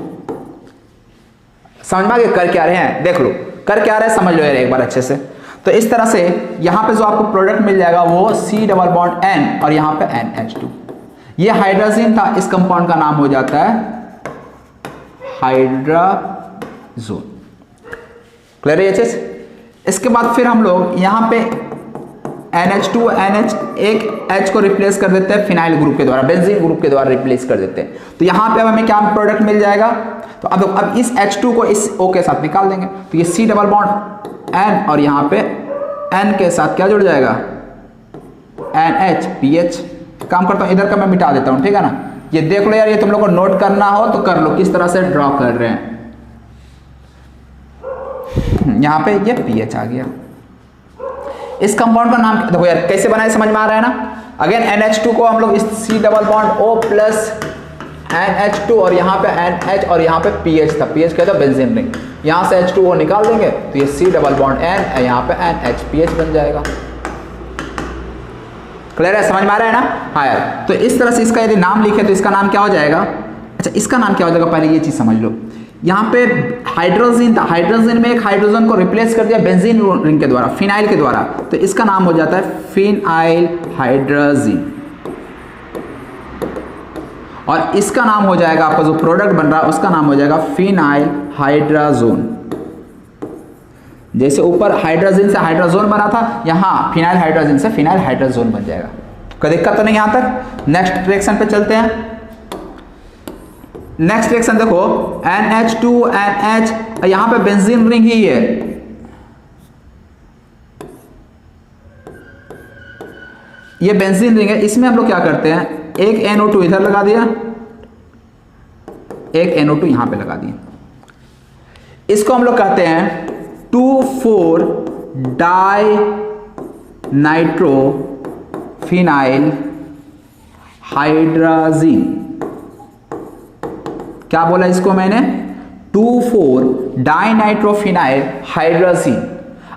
Speaker 1: समझ में आ गया कर क्या रहे हैं, देख लो कर क्या रहे हैं, समझ लो यार एक बार अच्छे से। तो इस तरह से यहां पे जो आपको प्रोडक्ट मिल जाएगा वो C डबल बॉन्ड N और यहां पे NH2। ये हाइड्रोजन था, इस कंपाउंड का नाम हो जाता है हाइड्राजोन। क्लियर है ये चीज। इसके बाद फिर हम लोग यहां पे NH2, NH, एक H को रिप्लेस कर देते हैं फिनाइल ग्रुप के द्वारा, बेंजीन ग्रुप के द्वारा रिप्लेस कर देते हैं। तो यहाँ पे अब हमें क्या प्रोडक्ट मिल जाएगा, तो अब इस H2 को इस O के साथ निकाल देंगे, तो ये C डबल बॉन्ड N और यहाँ पे N के साथ क्या जुड़ जाएगा, NH, PH। काम करता हूँ, इधर का मैं मिटा देता हूँ, ठीक है ना। ये देख लो यार, ये तुम लोग को नोट करना हो तो कर लो, किस तरह से ड्रॉ कर रहे हैं। यहाँ पे ये PH आ गया। इस कंपाउंड का नाम देखो यार कैसे बनाए, समझ में आ रहा है ना। अगेन NH2 को हम लोग इस C double bond O plus NH2 और यहाँ पे NH और यहाँ पे PH था, PH क्या था, बेंजीन रिंग। यहाँ से H2O निकाल देंगे तो ये C डबल बॉन्ड N, यहाँ पे NH, PH बन जाएगा। क्लियर है, समझ में आ रहा है ना। हाँ यार, तो इस तरह से इसका यदि नाम लिखे तो इसका नाम क्या हो जाएगा, अच्छा इसका नाम क्या हो जाएगा, पहले ये चीज समझ लो। यहाँ पे हाइड्रोजन था, हाइड्रोजन में एक हाइड्रोजन को रिप्लेस कर दिया बेंजीन रिंग के द्वारा, फिनाइल के द्वारा, तो इसका नाम हो जाता है फिनाइल हाइड्रोजीन। और इसका नाम हो जाएगा, आपका जो प्रोडक्ट बन रहा है उसका नाम हो जाएगा फिनाइल हाइड्राजोन। जैसे ऊपर हाइड्रोजन से हाइड्राजोन बना था, यहाँ फिनाइल हाइड्रोजन से फिनाइल हाइड्राजोन बन जाएगा। कोई दिक्कत तो नहीं यहाँ तक। नेक्स्ट रिएक्शन पे चलते हैं। नेक्स्ट रिएक्शन देखो, NH2, NH, यहां पे बेंजीन रिंग ही है, ये बेंजीन रिंग है। इसमें हम लोग क्या करते हैं, एक NO2 इधर लगा दिया, एक NO2 यहां पे लगा दिया। इसको हम लोग कहते हैं 2,4 डाई नाइट्रो फिनाइल हाइड्राजीन। क्या बोला इसको मैंने? 2,4 डाइनाइट्रोफिनाइल हाइड्राजीन।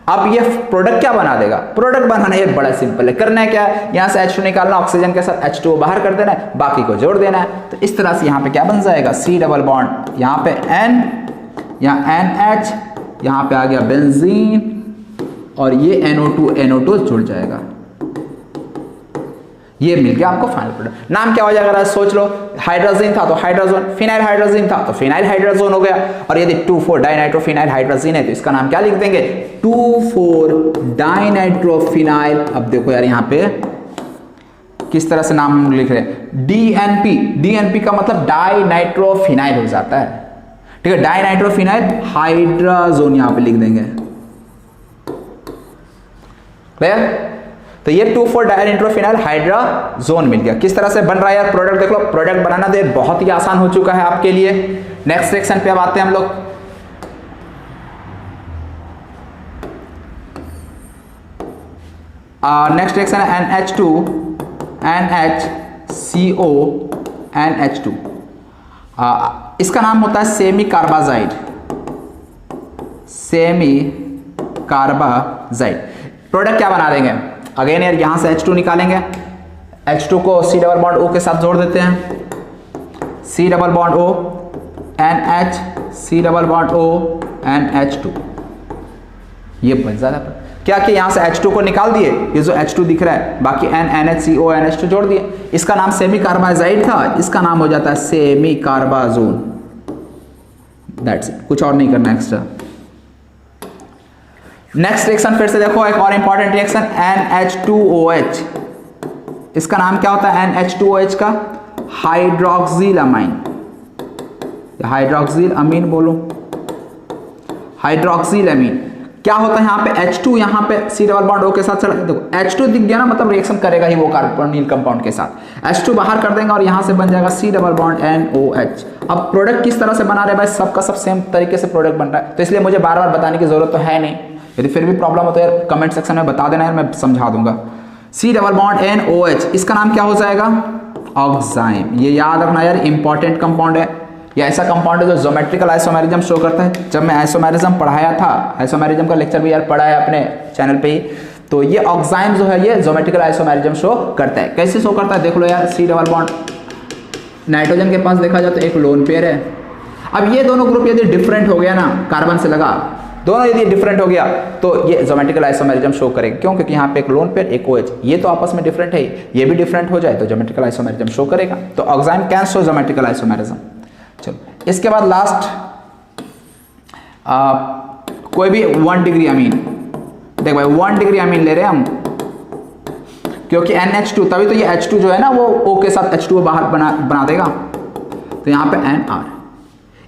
Speaker 1: अब ये प्रोडक्ट क्या बना देगा? प्रोडक्ट बनाना ये बड़ा सिंपल है। करना है क्या? यहां से H2 निकालना, ऑक्सीजन के साथ H2 बाहर कर देना है, बाकी को जोड़ देना है। तो इस तरह से यहां पे क्या बन जाएगा? C डबल बॉन्ड, यहां पे N, यहां NH, यहां पे आ गया बेंजीन, और ये NO2 जुड़ जाएगा। ये मिल गया आपको फाइनल प्रोडक्ट। नाम क्या हो जाएगा? अगर सोच लो, हाइड्रोजन था तो हाइड्रोजन, फिनाइल हाइड्रोजन था तो फिनाइल हाइड्रोजन हो गया, और यदि 2,4 डाइनाइट्रोफिनाइल हाइड्रोजन है तो इसका नाम क्या लिख देंगे? 2,4 डाइनाइट्रोफिनाइल। अब देखो यार यहाँ पे किस तरह से नाम लिख रहे हैं, DNP। DNP का मतलब डाइनाइट्रोफिनाइल हो जाता है, ठीक है। डाइनाइट्रोफिनाइल हाइड्रोजन यहां पे लिख देंगे, क्लियर? तो ये 2,4 डाइनाइट्रोफिनाइल हाइड्रोजन मिल गया। किस तरह से बन रहा है यार प्रोडक्ट? देख लो, प्रोडक्ट बनाना तो बहुत ही आसान हो चुका है आपके लिए। नेक्स्ट सेक्शन पे अब आते हैं हम लोग। नेक्स्ट सेक्शन है NH2 NHCO NH2। इसका नाम होता है semi carbazide. Semi carbazide product क्या बना देंगे? अगेन यार यहां से H2 निकालेंगे, H2 को C डबल बॉन्ड O के साथ जोड़ देते हैं, C double bond O NH, C double bond O NH2। ये बन जाता है क्या कि यहां से H2 को निकाल दिए, ये जो H2 दिख रहा है, बाकी NHCO NH2 जोड़ दिए। इसका नाम सेमी कार्बाजाइड था, इसका नाम हो जाता है सेमी कार्बाजोन। दैट्स इट, कुछ और नहीं करना एक्स्ट्रा। नेक्स्ट रिएक्शन फिर से देखो, एक और इंपॉर्टेंट रिएक्शन NH2OH। इसका नाम क्या होता है NH2OH का? हाइड्रोक्सिल अमीन। हाइड्रोक्सिल अमीन बोलो, हाइड्रोक्सिल अमीन। क्या होता है यहाँ पे? H2 यहाँ पे C डबल बॉन्ड O के साथ चला, देखो H2 दिख गया ना, मतलब रिएक्शन करेगा ही वो कार्बोनिल कंपाउंड के साथ। H2 बाहर कर देंगे और यहाँ से बन जाएगा C डबल बॉन्ड NOH। अब प्रोडक्ट किस तरह से बना रहे हैं भाई? सबका सब सेम तरीके से प्रोडक्ट बन रहा है, तो इसलिए मुझे बार बार बताने की जरूरत तो है नहीं। यदि फिर भी प्रॉब्लम हो तो यार कमेंट सेक्शन में बता देना यार, मैं समझा दूंगा। C डबल बॉन्ड NOH, इसका नाम क्या हो जाएगा? ऑक्साइम। ये याद रखना यार, इंपॉर्टेंट कंपाउंड है। ये ऐसा कंपाउंड है जो ज्योमेट्रिकल आइसोमेरिज्म शो करता है। जब मैं आइसोमेरिज्म पढ़ाया था, आइसोमेरिज्म का लेक्चर भी यार पढ़ा है अपने चैनल पे ही, तो ये ऑक्साइम जो है ये ज्योमेट्रिकल आइसोमेरिज्म शो करता है। कैसे शो करता है देख लो यार। C डबल बॉन्ड नाइट्रोजन के पास देखा जाए तो एक लोन पेयर है। अब ये दोनों ग्रुप यदि डिफरेंट हो गया ना, कार्बन से लगा, दोनों यदि डिफरेंट हो गया तो ये ज्योमेट्रिकल आइसोमेरिज्म शो करेगा। क्यों? क्योंकि यहाँ पे एक लोन पेयर एक OH, ये तो आपस में डिफरेंट है, ये भी डिफरेंट हो जाए तो ज्योमेट्रिकल आइसोमेरिज्म शो करेगा। तो oxime can show geometrical isomerism. चलो इसके बाद लास्ट कोई भी 1 डिग्री अमीन। देख भाई 1 डिग्री अमीन ले रहे हैं हम, क्योंकि NH2, तभी तो ये H2 जो है ना वो O के साथ H2 बाहर बना देगा। तो यहाँ पे NR,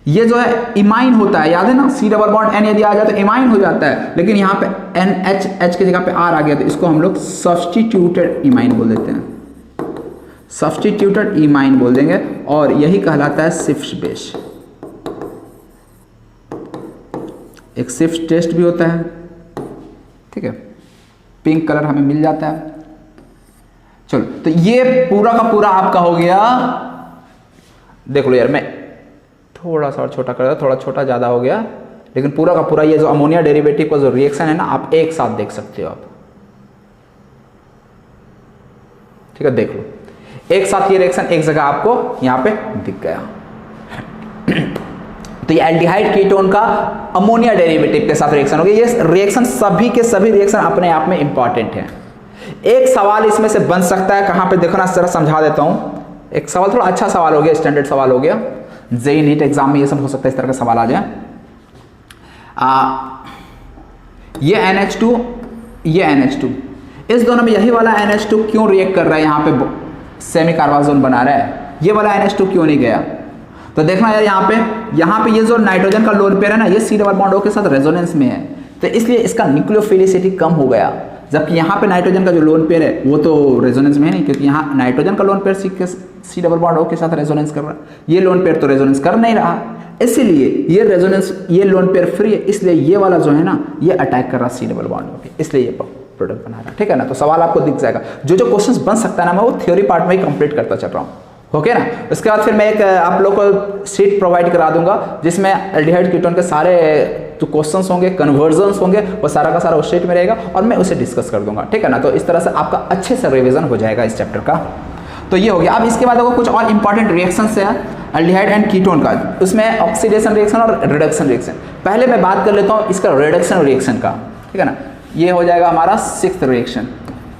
Speaker 1: ये जो है इमाइन होता है, याद है ना? C डबल बॉन्ड N यदि आ जाए तो इमाइन हो जाता है, लेकिन यहाँ पे NH, H की जगह पे R आ गया तो इसको हम लोग सब्स्टिट्यूटेड इमाइन बोल देते हैं। सब्स्टिट्यूटेड इमाइन बोल देंगे, और यही कहलाता है सिफ्स बेस। एक सिफ्स टेस्ट भी होता है, ठीक है, पिंक कलर हमें मिल जाता है। चलो तो ये पूरा का पूरा आपका हो गया। देख लो यार, मैं थोड़ा सा और छोटा कर दिया, थोड़ा छोटा ज़्यादा हो गया, लेकिन पूरा का पूरा ये जो अमोनिया डेरिवेटिव का जो रिएक्शन है ना, आप एक साथ देख सकते हो आप, ठीक है। देख लो एक साथ ये रिएक्शन एक जगह आपको यहाँ पे दिख गया। तो ये एल्डिहाइड कीटोन का अमोनिया डेरिवेटिव के साथ रिएक्शन हो गया। ये रिएक्शन सभी के सभी रिएक्शन अपने आप में इंपॉर्टेंट है। एक सवाल इसमें से बन सकता है, कहाँ पे देखना, जरा समझा देता हूँ। एक सवाल थोड़ा अच्छा सवाल हो गया, स्टैंडर्ड सवाल हो गया, जेईई नीट एग्जाम में ये सब हो सकता है, इस तरह का सवाल आ जाए। ये NH2, ये NH2, इस दोनों में यही वाला NH2 क्यों रिएक्ट कर रहा है, यहाँ पे सेमी कार्बाजोन बना रहा है, ये वाला NH2 क्यों नहीं गया? तो देखना यार यहाँ पे ये जो नाइट्रोजन का लोन पेयर है ना, ये C डबल बॉन्ड O के साथ रेजोनेंस में है, तो इसलिए इसका न्यूक्लियोफिलिसिटी कम हो गया। जबकि यहाँ पे नाइट्रोजन का जो लोन पेयर है वो तो रेजोनेंस में है नहीं, क्योंकि यहाँ नाइट्रोजन का lone pair C double bond O के साथ रेजोनेंस कर रहा है, ये लोन पेयर तो रेजोनेंस कर नहीं रहा, इसलिए ये रेजोनेंस, ये लोन पेयर फ्री है, इसलिए ये वाला जो है ना ये अटैक कर रहा है C डबल बॉन्ड O पे, इसलिए ये प्रोडक्ट बना रहा है, ठीक है ना। तो सवाल आपको दिख जाएगा, जो जो क्वेश्चंस बन सकता है ना मैं वो थ्योरी पार्ट में ही कंप्लीट करता चल रहा हूँ, ओके ना। उसके बाद फिर मैं एक आप लोग को शीट प्रोवाइड करा दूंगा जिसमें एल्डिहाइड कीटोन के सारे जो क्वेश्चंस होंगे, कन्वर्जन्स होंगे, वो सारा का सारा उस शीट में रहेगा और मैं उसे डिस्कस कर दूंगा, ठीक है ना। तो इस तरह से आपका अच्छे से रिवीजन हो जाएगा इस चैप्टर का। तो ये हो गया। अब इसके बाद देखो कुछ और इंपॉर्टेंट रिएक्शंस है एल्डिहाइड एंड कीटोन का, उसमें ऑक्सीडेशन रिएक्शन और रिडक्शन रिएक्शन। पहले मैं बात कर लेता हूँ इसका रिडक्शन रिएक्शन का, ठीक है ना। ये हो जाएगा हमारा 6th reaction,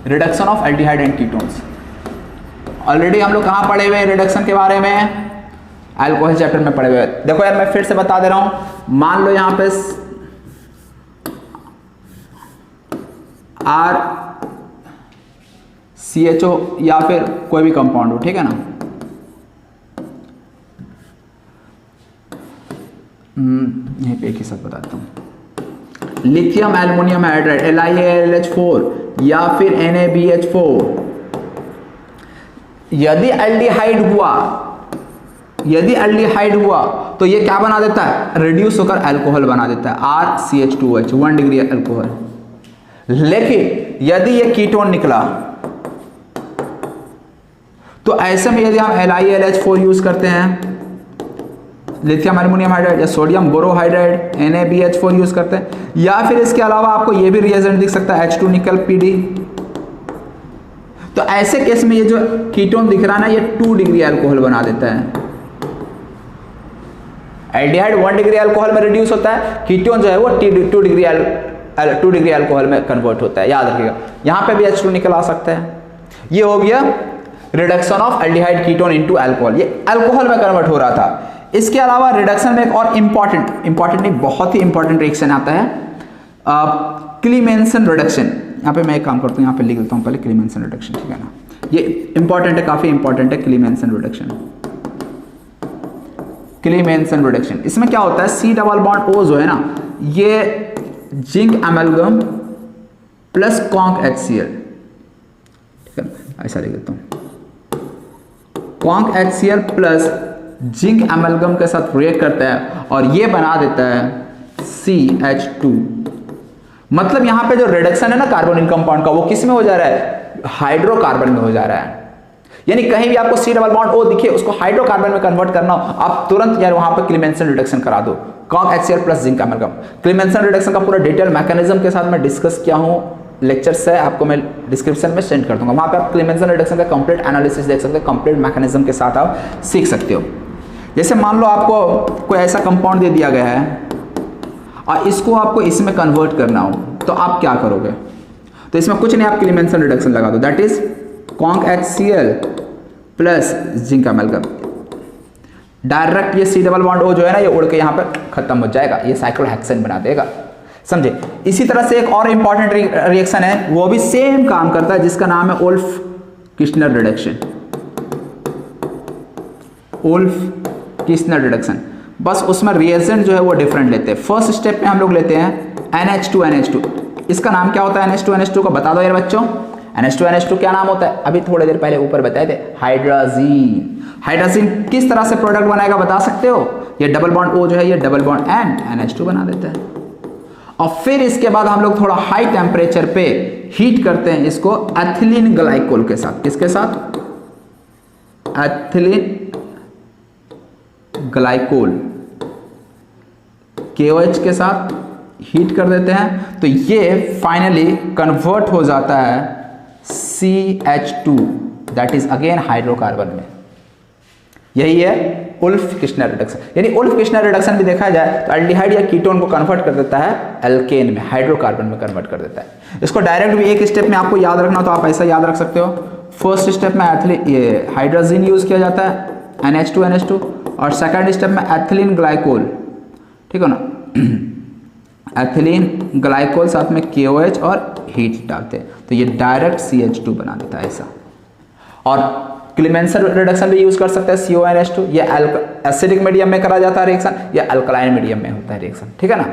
Speaker 1: reduction of aldehyde and ketones. Already हम लोग कहाँ पढ़े हुए हैं रिडक्शन के बारे में, अल्कोहल चैप्टर में पढ़े हुए। देखो यार मैं फिर से बता दे रहा हूँ, मान लो यहाँ पे RCHO या फिर कोई भी कंपाउंड हो, ठीक है ना। यहीं पे एक ही साथ बताता हूँ, लिथियम एल्युमिनियम हाइड्राइड LiAlH4 या फिर NaBH4, यदि एल्डिहाइड हुआ तो ये क्या बना देता है, रिड्यूस होकर अल्कोहल बना देता है, RCH2H 1 डिग्री अल्कोहल। लेकिन यदि ये कीटोन निकला तो ऐसे में यदि हम LiAlH4 यूज करते हैं, लिथियम एल्युमिनियम हाइड्राइड या सोडियम बोरोहाइड्राइड NaBH4 यूज करते हैं, या फिर इसके अलावा आपको ये भी रिएजेंट दिख सकता है H2 निकल PD। तो ऐसे केस में ये जो कीटोन दिख रहा है ना, ये 2 डिग्री अल्कोहल बना देता है। एल्डिहाइड 1 डिग्री अल्कोहल में रिड्यूस होता है, कीटोन जो है वो 2 डिग्री अल्कोहल में कन्वर्ट होता है, याद रखिएगा। यहां पे भी H2 निकल आ सकता है। ये हो गया reduction of aldehyde ketone into alcohol, ये अल्कोहल में कन्वर्ट हो रहा था। इसके अलावा रिडक्शन में एक और इंपॉर्टेंट नहीं, बहुत ही इंपॉर्टेंट रिएक्शन आता है, क्लीमेंसन रिडक्शन। यहाँ पे मैं एक काम करता हूँ, यहाँ पे लिख देता हूँ पहले क्लीमेंसन रिडक्शन, ठीक है ना। ये इंपॉर्टेंट है, काफी इंपॉर्टेंट है क्लीमेंसन रिडक्शन। क्लीमेंसन रिडक्शन, इसमें क्या होता है, C डबल बॉन्ड O जो है ना, ये zinc amalgam plus conc HCl, ठीक है ना, ऐसा लिख देता हूँ, conc HCl plus zinc amalgam के साथ रिएक्ट करता है और ये बना देता है CH2। मतलब यहां पे जो रिडक्शन है ना कार्बोनिल कंपाउंड का, वो किस में हो जा रहा है, हाइड्रोकार्बन में हो जा रहा है। यानी कहीं भी आपको C डबल बॉन्ड O दिखे, उसको हाइड्रोकार्बन में कन्वर्ट करना हो, आप तुरंत यार वहां पे क्लीमेंसन रिडक्शन करा दो, conc HCl plus zinc amalgam. Clemmensen reduction का पूरा डिटेल मैकेनिज्म के साथ मैं डिस्कस किया हूं, लेक्चर्स है, आपको मैं डिस्क्रिप्शन में सेंड कर दूंगा, वहां पे आप क्लीमेंसन रिडक्शन का कंप्लीट एनालिसिस देख सकते हैं, कंप्लीट मैकेनिज्म के साथ आप सीख सकते हो। जैसे मान लो आपको कोई ऐसा कंपाउंड दे दिया गया है और इसको आपको इसमें कन्वर्ट करना हो, तो आप क्या करोगे, तो इसमें कुछ नहीं, आप क्लीमेंसन रिडक्शन लगा दो, that is conc HCl plus zinc amalgam. Direct ये C डबल बॉन्ड O जो है ना, ये उड़ के यहाँ पर खत्म हो जाएगा, ये साइक्लोहेक्सेन बना देगा, समझे। इसी तरह से एक और इंपॉर्टेंट रिएक्शन है, वो भी सेम काम करता है, जिसका नाम है Wolff Kishner reduction. Wolff Kishner reduction, बस उसमें रिएजेंट जो है वो डिफरेंट लेते हैं। फर्स्ट स्टेप में हम लोग लेते हैं NH2NH2। इसका नाम क्या होता है NH2NH2 का, बता दो यार बच्चों, NH2NH2 क्या नाम होता है, अभी थोड़ी देर पहले ऊपर बताए थे, हाइड्राजीन। हाइड्राजीन किस तरह से प्रोडक्ट बनाएगा बता सकते हो, ये डबल बॉन्ड O जो है, ये डबल बॉन्ड NH2 बना देता है। और फिर इसके बाद हम लोग थोड़ा हाई टेम्परेचर पे हीट करते हैं इसको एथिलीन ग्लाइकोल के साथ। किसके साथ, एथिलीन ग्लाइकोल KOH के साथ हीट कर देते हैं, तो ये फाइनली कन्वर्ट हो जाता है CH2, that is again hydrocarbon में। यही है वुल्फ किर्चनर रिडक्शन। यानी वुल्फ किर्चनर रिडक्शन भी देखा जाए तो एल्डिहाइड या कीटोन को कन्वर्ट कर देता है एल्केन में, हाइड्रोकार्बन में कन्वर्ट कर देता है। इसको डायरेक्ट भी एक स्टेप में आपको याद रखना, तो आप ऐसा याद रख सकते हो, फर्स्ट स्टेप में ये हाइड्रोजीन यूज किया जाता है NH2NH2, और सेकंड स्टेप में एथिलीन ग्लाइकोल, ठीक है ना, एथिलीन ग्लाइकोल साथ में KOH और हीट डालते हैं, तो ये डायरेक्ट CH2 बना देता है ऐसा। और क्लीमेंसन रिडक्शन भी यूज कर सकते हैं CONH2, ये एसिडिक मीडियम में करा जाता है रिएक्शन, या अल्कलाइन मीडियम में होता है रिएक्शन, ठीक है ना,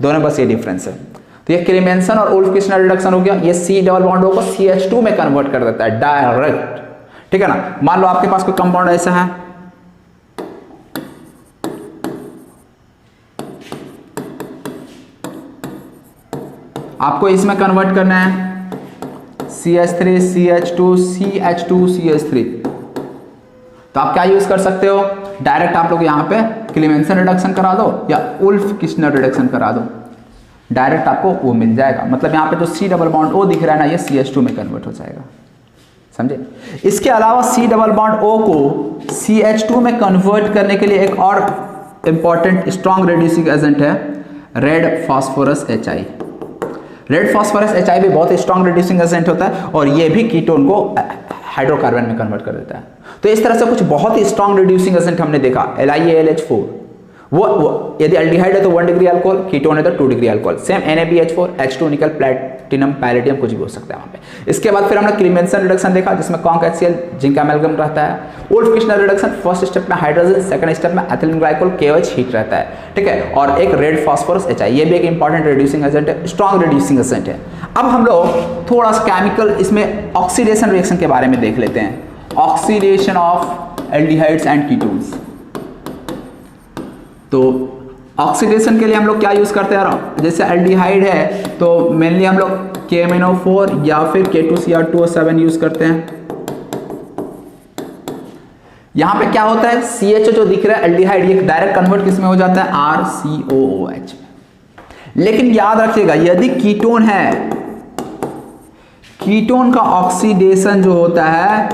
Speaker 1: दोनों बस ये डिफरेंस है। तो ये क्लीमेंसन और वुल्फ किर्चनर रिडक्शन हो गया, ये C डबल बॉन्ड O को CH2 में कन्वर्ट कर देता है डायरेक्ट, ठीक है ना। मान लो आपके पास कोई कंपाउंड ऐसा है, आपको इसमें कन्वर्ट करना है, CH3 CH2 CH2 CH3। तो आप क्या यूज कर सकते हो, डायरेक्ट आप लोग यहाँ पे क्लीमेंसन रिडक्शन करा दो या उल्फ किश्नर रिडक्शन करा दो, डायरेक्ट आपको वो मिल जाएगा। मतलब यहाँ पे जो C डबल बॉन्ड O दिख रहा है ना, ये CH2 में कन्वर्ट हो जाएगा, समझे। इसके अलावा C डबल बॉन्ड O को CH2 में कन्वर्ट करने के लिए एक और इंपॉर्टेंट स्ट्रॉन्ग रिड्यूसिंग एजेंट है red phosphorus HI। Red phosphorus HI भी बहुत स्ट्रॉन्ग रिड्यूसिंग एजेंट होता है और ये भी कीटोन को हाइड्रोकार्बन में कन्वर्ट कर देता है। तो इस तरह से कुछ बहुत ही स्ट्रॉन्ग रिड्यूसिंग एजेंट हमने देखा। LiAlH4 वो यदि एल्डिहाइड है तो 1 डिग्री अल्कोहल, कीटोन है तो 2 degree alcohol, same NaBH4 H2 निकल प्लैटिनम पैलेडियम कुछ भी हो सकता है वहाँ पे। इसके बाद फिर हमने क्लीमेंसन रिडक्शन देखा जिसमें कॉन्क HCl जिंक एमैल्गम रहता है। Wolff Kishner reduction first step में हाइड्रोजन, सेकंड स्टेप में एथिलीन ग्लाइकोल KOH हीट रहता है, ठीक है। और एक रेड फास्फोरस HI, ये भी एक इंपॉर्टेंट रिड्यूसिंग एजेंट है, स्ट्रॉन्ग रिड्यूसिंग एजेंट है। अब हम लोग थोड़ा सा केमिकल इसमें ऑक्सीडेशन रिएक्शन के बारे में देख लेते हैं, oxidation of aldehydes and ketones. तो ऑक्सीडेशन के लिए हम लोग क्या यूज करते हैं, जैसे एल्डिहाइड है तो मेनली हम लोग KMnO4 या फिर K2Cr2O7 यूज करते हैं। यहां पे क्या होता है, CH जो दिख रहा है एल्डिहाइड, ये डायरेक्ट कन्वर्ट किस में हो जाता है, RCOOH। लेकिन याद रखिएगा यदि कीटोन है, कीटोन का ऑक्सीडेशन जो होता है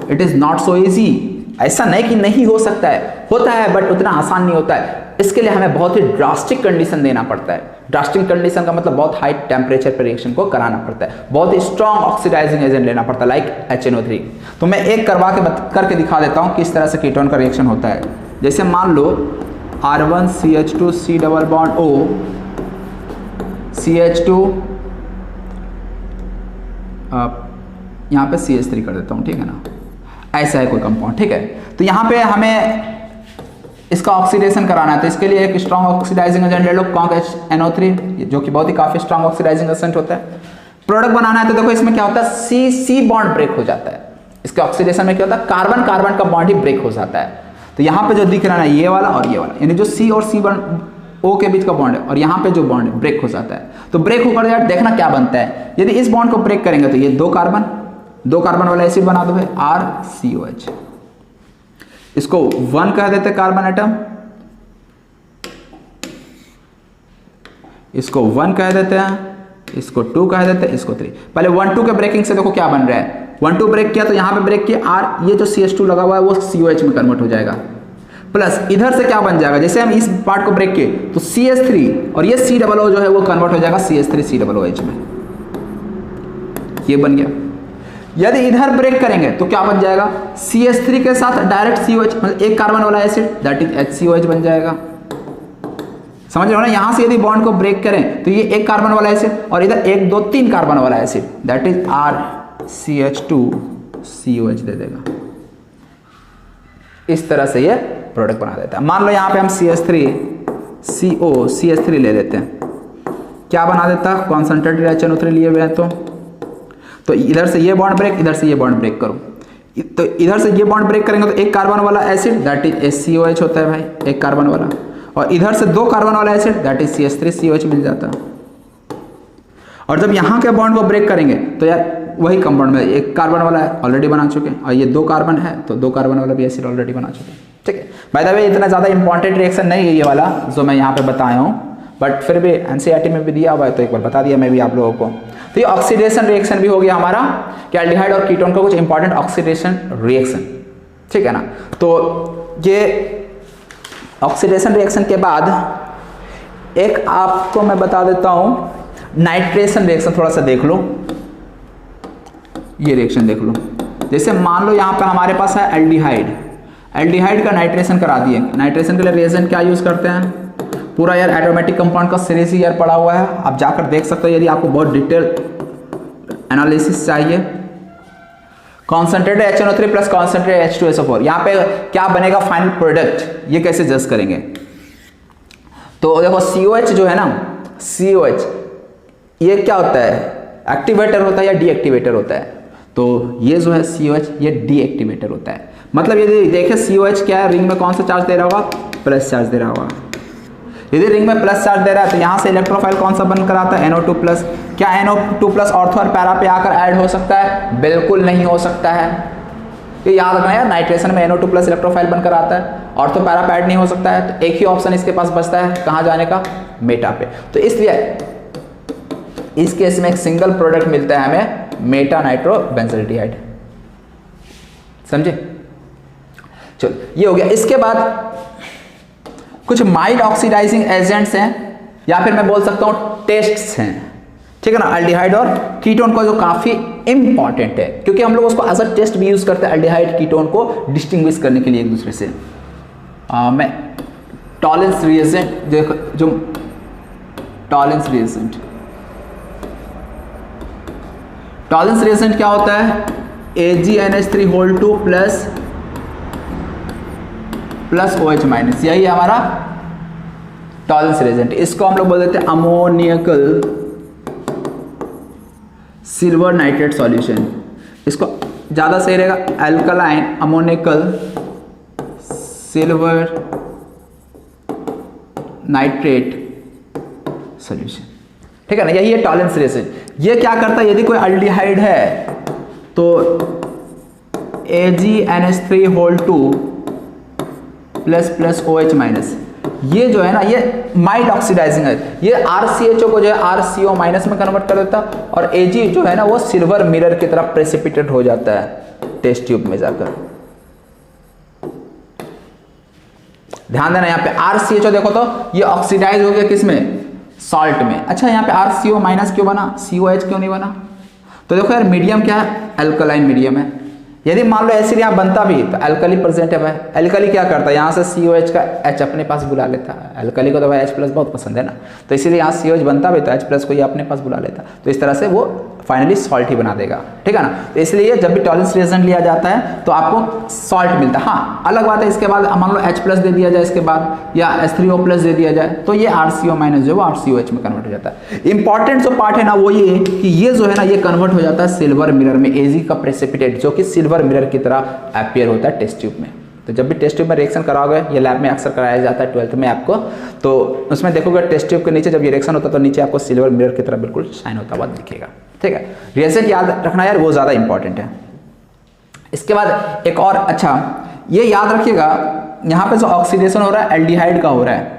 Speaker 1: it is not so easy. ऐसा नहीं कि नहीं हो सकता है, होता है बट उतना आसान नहीं होता है। इसके लिए हमें बहुत ही ड्रास्टिक कंडीशन देना पड़ता है। ड्रास्टिक कंडीशन का मतलब बहुत हाई टेम्परेचर पर रिएक्शन को कराना पड़ता है, बहुत ही स्ट्रॉन्ग ऑक्सीडाइजिंग एजेंट लेना पड़ता है लाइक HNO3। तो मैं एक करके दिखा देता हूं किस तरह से कीटोन का रिएक्शन होता है। जैसे मान लो R1CH2 C double bond O CH2 यहाँ पे CH3 कर देता हूँ, ठीक है ना, ऐसा है कोई कंपाउंड, ठीक है। तो यहाँ पे हमें इसका ऑक्सीडेशन कराना है तो इसके लिए एक स्ट्रॉन्ग ऑक्सीडाइजिंग एजेंट ले लो कॉन्क NO3 जो कि बहुत ही काफी स्ट्रॉन्ग ऑक्सीडाइजिंग एजेंट होता है। प्रोडक्ट बनाना है तो देखो इसमें क्या होता है, C बॉन्ड ब्रेक हो जाता है। इसके ऑक्सीडेशन में क्या होता है, कार्बन कार्बन का बॉन्ड ही ब्रेक हो जाता है। तो यहाँ पे जो दिख रहा है ये वाला और ये वाला, यानी जो C और C O के बीच का बॉन्ड है और यहाँ पे जो बॉन्ड है ब्रेक हो जाता है। तो ब्रेक होकर यार देखना क्या बनता है, यदि इस बॉन्ड को ब्रेक करेंगे तो ये दो कार्बन वाला एसिड बना दो है RCOH। इसको 1 कह देते कार्बन एटम, इसको 1 कह देते हैं, इसको 2 कह देते हैं, इसको 3। पहले 1-2 के ब्रेकिंग से देखो क्या बन रहा है, 1-2 ब्रेक किया तो यहां पे ब्रेक किया R, ये जो CH2 लगा हुआ है वो COH में कन्वर्ट हो जाएगा। प्लस इधर से क्या बन जाएगा, जैसे हम इस पार्ट को ब्रेक किए तो CH3 और ये COO जो है वो कन्वर्ट हो जाएगा CH3COOH में, ये बन गया। यदि इधर ब्रेक करेंगे तो क्या बन जाएगा, CH3 के साथ डायरेक्ट COH, मतलब एक कार्बन वाला एसिड दैट इज HCOH बन जाएगा। समझ रहे हो ना, यहां से यदि बॉन्ड को ब्रेक करें तो ये एक कार्बन वाला एसिड और इधर 1 2 3 कार्बन वाला एसिड दैट इज RCH2COH दे देगा। इस तरह से ये प्रोडक्ट बना देता है। मान लो यहां पे हम CH3 ले लेते हैं, क्या बना देता है, कॉन्सेंट्रेटेड HNO3 लिए हुए हैं तो इधर से ये बॉन्ड ब्रेक, इधर से ये बॉन्ड ब्रेक करो, तो इधर से ये बॉन्ड ब्रेक करेंगे तो एक कार्बन वाला एसिड दैट इज HCOH होता है भाई, एक कार्बन वाला, और इधर से 2 कार्बन वाला एसिड दैट इज CH3COH मिल जाता है। और जब यहाँ के बॉन्ड को ब्रेक करेंगे तो यार वही कंपाउंड में एक कार्बन वाला ऑलरेडी बना चुके हैं और ये 2 कार्बन है तो 2 कार्बन वाला भी एसिड ऑलरेडी बना चुके हैं, ठीक है। बाय द वे इतना ज़्यादा इंपॉर्टेंट रिएक्शन नहीं है ये वाला जो मैं यहाँ पे बताया हूँ, बट फिर भी NCERT में भी दिया हुआ है तो एक बार बता दिया मैं भी आप लोगों को। तो ये ऑक्सीडेशन रिएक्शन भी हो गया हमारा कि एल्डिहाइड और कीटोन का कुछ इंपॉर्टेंट ऑक्सीडेशन रिएक्शन, ठीक है ना। तो ये ऑक्सीडेशन रिएक्शन के बाद एक आपको मैं बता देता हूं नाइट्रेशन रिएक्शन, थोड़ा सा देख लो, ये रिएक्शन देख लो। जैसे मान लो यहां पे हमारे पास है एल्डिहाइड का नाइट्रेशन करा दिए। नाइट्रेशन के लिए रिएजेंट क्या यूज करते हैं, पूरा यार एरोमेटिक कंपाउंड का सीरीज ही यार पड़ा हुआ है, आप जाकर देख सकते हो यदि आपको बहुत डिटेल एनालिसिस चाहिए। Concentrated HNO3 plus concentrated H2SO4, यहाँ पे क्या बनेगा फाइनल प्रोडक्ट, ये कैसे जज करेंगे। तो देखो COH जो है ना, COH ये क्या होता है, एक्टिवेटर होता है या डीएक्टिवेटर होता है। तो ये जो है COH ये डीएक्टिवेटर होता है। मतलब यदि देखें COH क्या है, रिंग में कौन सा चार्ज दे रहा होगा, प्लस चार्ज दे रहा होगा। यदि रिंग में प्लस चार्ज दे रहा है तो यहाँ से इलेक्ट्रोफाइल कौन सा बनकर आता है, NO2 प्लस। क्या NO2 प्लस ऑर्थो और पैरा पे आकर ऐड हो सकता है? बिल्कुल नहीं हो सकता है। ये याद रखना यार, नाइट्रेशन में NO2 प्लस इलेक्ट्रोफाइल बनकर आता है, ऑर्थो पैरा पे ऐड नहीं हो सकता है। तो एक ही ऑप्शन इसके पास बचता है, कहाँ जाने का? मेटा पे। तो इसलिए इस केस में एक सिंगल प्रोडक्ट मिलता है हमें, मेटा नाइट्रो बेंजल्डिहाइड। समझे? चलो ये हो गया। इसके बाद कुछ माइल्ड ऑक्सीडाइजिंग एजेंट्स हैं, या फिर मैं बोल सकता हूं टेस्ट्स हैं, ठीक है ना, अल्डिहाइड और कीटोन को, जो काफी इंपॉर्टेंट है, क्योंकि हम लोग उसको एज अ टेस्ट भी यूज करते हैं अल्डिहाइड कीटोन को डिस्टिंग्विश करने के लिए एक दूसरे से। मैं टॉलेंस रिएजेंट, जो टॉलेंस रिएजेंट, टॉलेंस रिएजेंट क्या होता है? AgNH3 प्लस OH माइनस, यही है हमारा टॉलेंस रिएजेंट। इसको हम लोग बोल देते हैं अमोनियकल सिल्वर नाइट्रेट सॉल्यूशन। इसको ज़्यादा सही रहेगा अल्कलाइन अमोनियकल सिल्वर नाइट्रेट सॉल्यूशन, ठीक है ना, यही है टॉलेंस रिएजेंट। ये क्या करता है? यदि कोई अल्डिहाइड है तो AgNH3 प्लस OH माइनस, ये जो है ना, ये माइल्ड ऑक्सीडाइजिंग है। ये RCHO को जो है RCO माइनस में कन्वर्ट कर देता, और Ag जो है ना वो सिल्वर मिरर की तरह प्रेसिपिटेट हो जाता है टेस्ट ट्यूब में जाकर। ध्यान देना, यहाँ पे RCHO देखो तो ये ऑक्सीडाइज हो गया किसमें? सॉल्ट में। अच्छा, यहाँ पे RCO माइनस क्यों बना, COH क्यों नहीं बना? तो देखो यार, मीडियम क्या है? अल्कलाइन मीडियम है। यदि मान लो एसिड यहाँ बनता भी तो अल्कली प्रेजेंट है भाई। अल्कली क्या करता है? यहाँ से COH का H अपने पास बुला लेता है। अल्कली को तो भाई H प्लस बहुत पसंद है ना, तो इसीलिए यहाँ COH बनता भी तो H प्लस को ये अपने पास बुला लेता, तो इस तरह से वो फाइनली सॉल्ट ही बना देगा, ठीक है ना। तो इसलिए जब भी टॉलेंस रिएजेंट लिया जाता है तो आपको सॉल्ट मिलता है। हाँ, अलग बात है, इसके बाद मान लो H प्लस दे दिया जाए इसके बाद, या H3O प्लस दे दिया जाए, तो ये RCO माइनस जो है वो RCOH में कन्वर्ट हो जाता है। इंपॉर्टेंट जो पार्ट है ना वो ये कि ये जो है ना ये कन्वर्ट हो जाता है सिल्वर मिरर में, Ag का प्रेसिपिटेट, जो कि सिल्वर मिरर की तरह अपीयर होता है टेस्ट ट्यूब में। तो जब भी टेस्ट ट्यूब में रिएक्शन कराओगे, ये लैब में अक्सर कराया जाता है 12th में आपको, तो उसमें देखोगे टेस्ट ट्यूब के नीचे जब ये रिएक्शन होता है तो नीचे आपको सिल्वर मिरर की तरह बिल्कुल शाइन होता हुआ दिखेगा, ठीक है। रिएजेंट याद रखना यार, वो ज़्यादा इंपॉर्टेंट है। इसके बाद एक और, अच्छा ये याद रखिएगा, यहाँ पे जो ऑक्सीडेशन हो रहा है एल्डिहाइड का हो रहा है।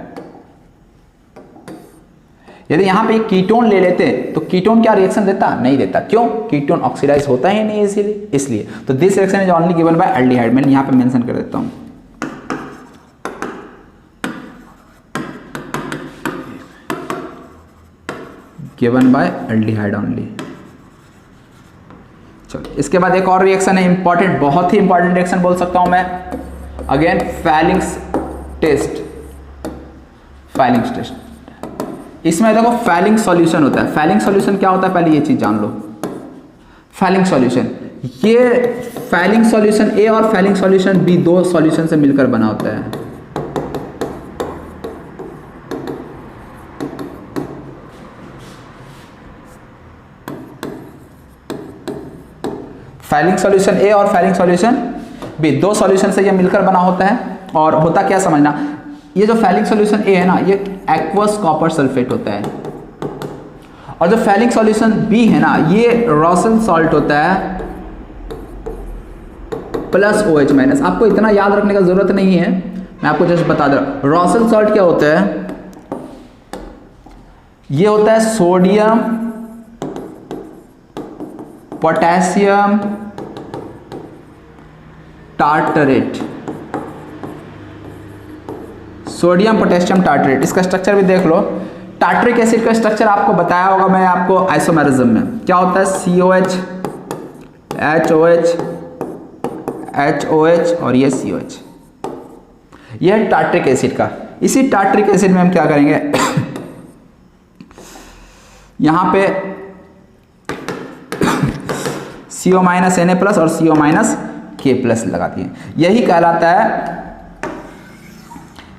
Speaker 1: यदि यहाँ पे कीटोन ले लेते तो कीटोन क्या रिएक्शन देता? नहीं देता। क्यों? कीटोन ऑक्सीडाइज होता ही नहीं इसलिए। तो this reaction is only given by aldehyde. मैंने यहाँ पे मेंशन कर देता हूँ, गिवन बाय एल्डिहाइड ओनली। चलो, इसके बाद एक और रिएक्शन है इंपॉर्टेंट, बहुत ही इंपॉर्टेंट रिएक्शन बोल सकता हूं मैं, again Fehling's test. Fehling's test, इसमें देखो फैलिंग सॉल्यूशन होता है। फैलिंग सॉल्यूशन क्या होता है पहले ये चीज जान लो। फैलिंग सॉल्यूशन, ये फैलिंग सॉल्यूशन ए और फैलिंग सॉल्यूशन बी दो सॉल्यूशन से मिलकर बना होता है। फैलिंग सॉल्यूशन ए और फैलिंग सॉल्यूशन बी, दो सॉल्यूशन से ये मिलकर बना होता है। और होता क्या समझना, ये जो फैलिंग सॉल्यूशन ए है ना, ये एक्वस कॉपर सल्फेट होता है, और जो फैलिंग सॉल्यूशन बी है ना, ये रॉसल सॉल्ट होता है प्लस OH माइनस। आपको इतना याद रखने का जरूरत नहीं है, मैं आपको जस्ट बता दे रहा हूं। रॉसल सॉल्ट क्या होता है? ये होता है sodium potassium tartrate. Sodium potassium tartrate, इसका स्ट्रक्चर भी देख लो। टार्टरिक एसिड का स्ट्रक्चर आपको बताया होगा मैं आपको आइसोमेरिज्म में। क्या होता है? COH HOH HOH और ये COH, ये है टार्टरिक एसिड का। इसी टार्टरिक एसिड में हम क्या करेंगे यहां पे CO माइनस Na प्लस और CO माइनस K प्लस लगा दिए। यही कहलाता है,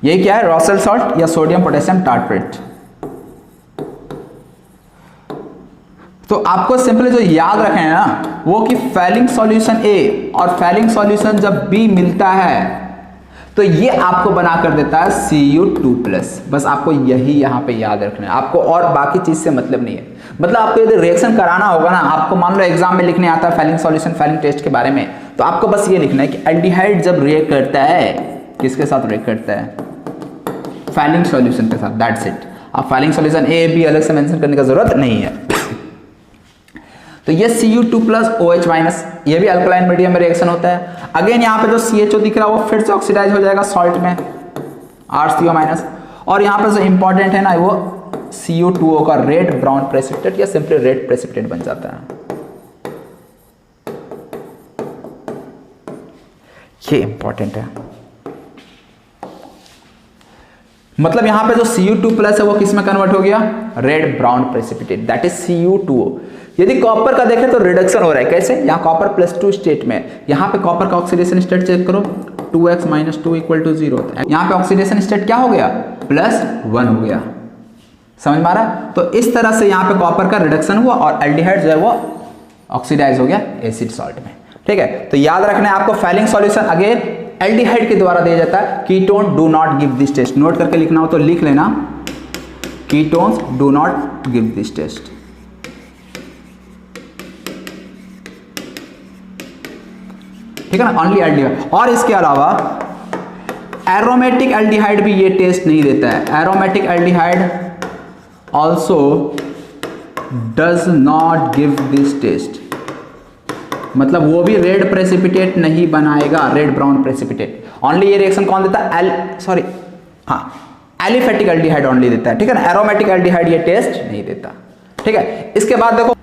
Speaker 1: यही क्या है? रॉसल सॉल्ट या सोडियम पोटेशियम टार्टरेट। तो आपको सिंपली जो याद रखना है ना वो कि फैलिंग सॉल्यूशन ए और फैलिंग सॉल्यूशन जब बी मिलता है तो ये आपको बना कर देता है Cu2+। बस आपको यही यहाँ पे याद रखना है, आपको और बाकी चीज से मतलब नहीं है। मतलब आपको यदि रिएक्शन कराना होगा ना, आपको मान लो एग्जाम में लिखने आता है फैलिंग सॉल्यूशन फैलिंग टेस्ट के बारे में, तो आपको बस ये लिखना है कि एल्डिहाइड जब रिएक्ट करता है, किसके साथ रिएक्ट करता है, फैलिंग सॉल्यूशन के साथ, दैट्स इट। आप फैलिंग सॉल्यूशन ए बी अलग से मेंशन करने की जरूरत नहीं है। तो ये Cu2+ OH-, ये भी अल्कलाइन मीडियम में रिएक्शन होता है। अगेन यहाँ पे जो CHO दिख रहा है वो फिर से ऑक्सीडाइज हो जाएगा सॉल्ट में, RCO-। और यहाँ पे जो इंपॉर्टेंट है ना, वो Cu2O का रेड ब्राउन प्रेसिपिटेट या सिंपली रेड प्रेसिपिटेट बन जाता है। ये इंपॉर्टेंट है। मतलब यहां पे जो Cu2+ है वो किस में कन्वर्ट हो गया, red brown precipitate, that is Cu2O। यदि कॉपर का देखें तो रिडक्शन हो रहा है, कैसे, यहाँ कॉपर +2 स्टेट में, यहाँ पे कॉपर का ऑक्सीडेशन स्टेट चेक करो, 2x - 2 = 0 होता है। यहाँ पे ऑक्सीडेशन स्टेट क्या हो गया, +1 हो गया। समझ में आ रहा है? तो इस तरह से यहाँ पे कॉपर का रिडक्शन हुआ और एल्डिहाइड जो है वो ऑक्सीडाइज हो गया एसिड सॉल्ट में। ठीक है, तो याद रखना है आपको, फैलिंग सॉल्यूशन अगेन एल्डिहाइड के द्वारा दिया जाता है। Ketone do not give this test, note करके लिखना हो तो लिख लेना, ketones do not give this test. ठीक है ना, ओनली एल्डिहाइड। और इसके अलावा एरोमेटिक एल्डिहाइड भी ये टेस्ट नहीं देता है। Aromatic aldehyde also does not give this test, मतलब वो भी रेड प्रेसिपिटेट नहीं बनाएगा, रेड ब्राउन प्रेसिपिटेट। ओनली ये रिएक्शन कौन देता है, एलिफेटिक एल्डिहाइड ओनली देता है। ठीक है ना, एरोमेटिक एल्डिहाइड ये टेस्ट नहीं देता। ठीक है, इसके बाद देखो,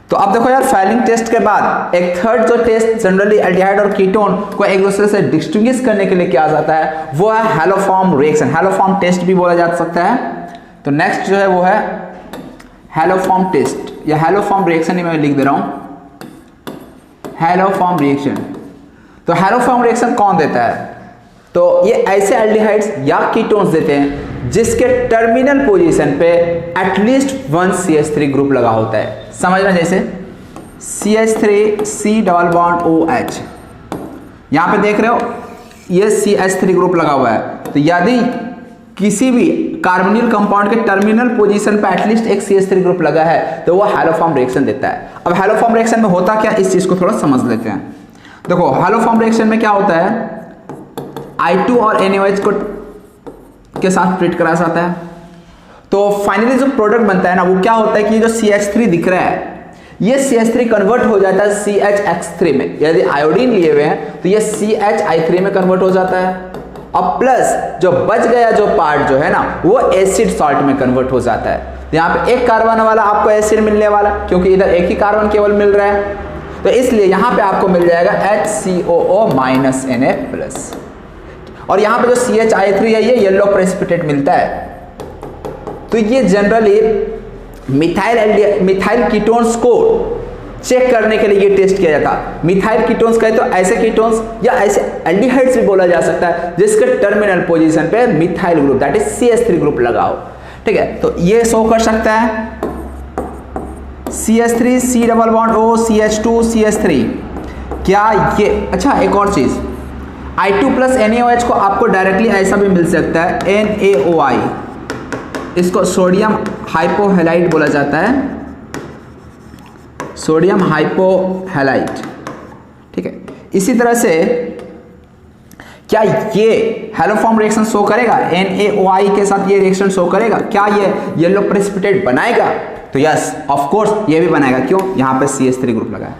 Speaker 1: तो अब देखो यार, फैलिंग टेस्ट के बाद एक थर्ड जो टेस्ट जनरली एल्डिहाइड और कीटोन को एक दूसरे से डिस्टिंग्विश करने के लिए किया जाता है, वो है हैलोफॉर्म रिएक्शन। हैलोफॉर्म टेस्ट भी बोला जा सकता है। तो नेक्स्ट जो है वो है हैलोफॉर्म टेस्ट या हैलोफॉर्म रिएक्शन, ही मैं लिख दे रहा हूं, हैलोफॉर्म रिएक्शन। तो हैलोफॉर्म रिएक्शन कौन देता है, तो ये ऐसे एल्डिहाइड्स या कीटोन्स देते हैं जिसके टर्मिनल पोजीशन पे एटलीस्ट 1 CH3 ग्रुप लगा होता है। समझना, जैसे CH3 C⋅OH, यहां पे देख रहे हो ये CH3 ग्रुप लगा हुआ है। तो यदि किसी भी कार्बोनिल कंपाउंड के टर्मिनल पोजीशन पे एटलीस्ट एक CH3 ग्रुप लगा है तो वो हैलोफॉर्म रिएक्शन देता है। अब हैलोफॉर्म रिएक्शन में होता क्या, इस चीज को थोड़ा समझ लेते हैं। देखो, हैलोफॉर्म रिएक्शन में क्या होता है, I2 और NaOH को के साथ स्प्लिट करा जाता है। तो फाइनली जो प्रोडक्ट बनता है ना, वो क्या होता है कि जो CH3 दिख रहा है, ये CH3 कन्वर्ट हो जाता है CHX3 में। यदि आयोडीन लिए हुए हैं तो ये CHI3 में कन्वर्ट हो जाता है, और प्लस जो बच गया जो पार्ट जो है ना, वो एसिड सॉल्ट में कन्वर्ट हो जाता है। तो यहाँ पे एक कार्बन वाला आपको एसिड मिलने वाला, क्योंकि इधर एक ही कार्बन केवल मिल रहा है, तो इसलिए यहाँ पे आपको मिल जाएगा HCOO - Na+। और यहाँ पे जो CHI3 है, ये येलो प्रेसिपिटेट मिलता है। तो ये जनरली मिथाइल कीटोन्स को चेक करने के लिए ये टेस्ट किया जाता है। मिथाइल कीटोन्स कहे तो ऐसे कीटोन्स या ऐसे एल्डिहाइड्स भी बोला जा सकता है जिसके टर्मिनल पोजीशन पे methyl group that is CH3 group लगा हो। ठीक है, तो ये शो कर सकता है CH3 C⋅O CH2 CH3। क्या ये, अच्छा एक और चीज, I2 + NaOH को आपको डायरेक्टली ऐसा भी मिल सकता है NaOI, इसको सोडियम हाइपोहैलाइड बोला जाता है, सोडियम हाइपोहैलाइड। ठीक है, इसी तरह से क्या ये हैलोफॉर्म रिएक्शन शो करेगा, NaOI के साथ ये रिएक्शन शो करेगा, क्या ये येलो प्रेसिपिटेट बनाएगा, तो यस ऑफ कोर्स ये भी बनाएगा। क्यों, यहाँ पे CH3 ग्रुप लगा है।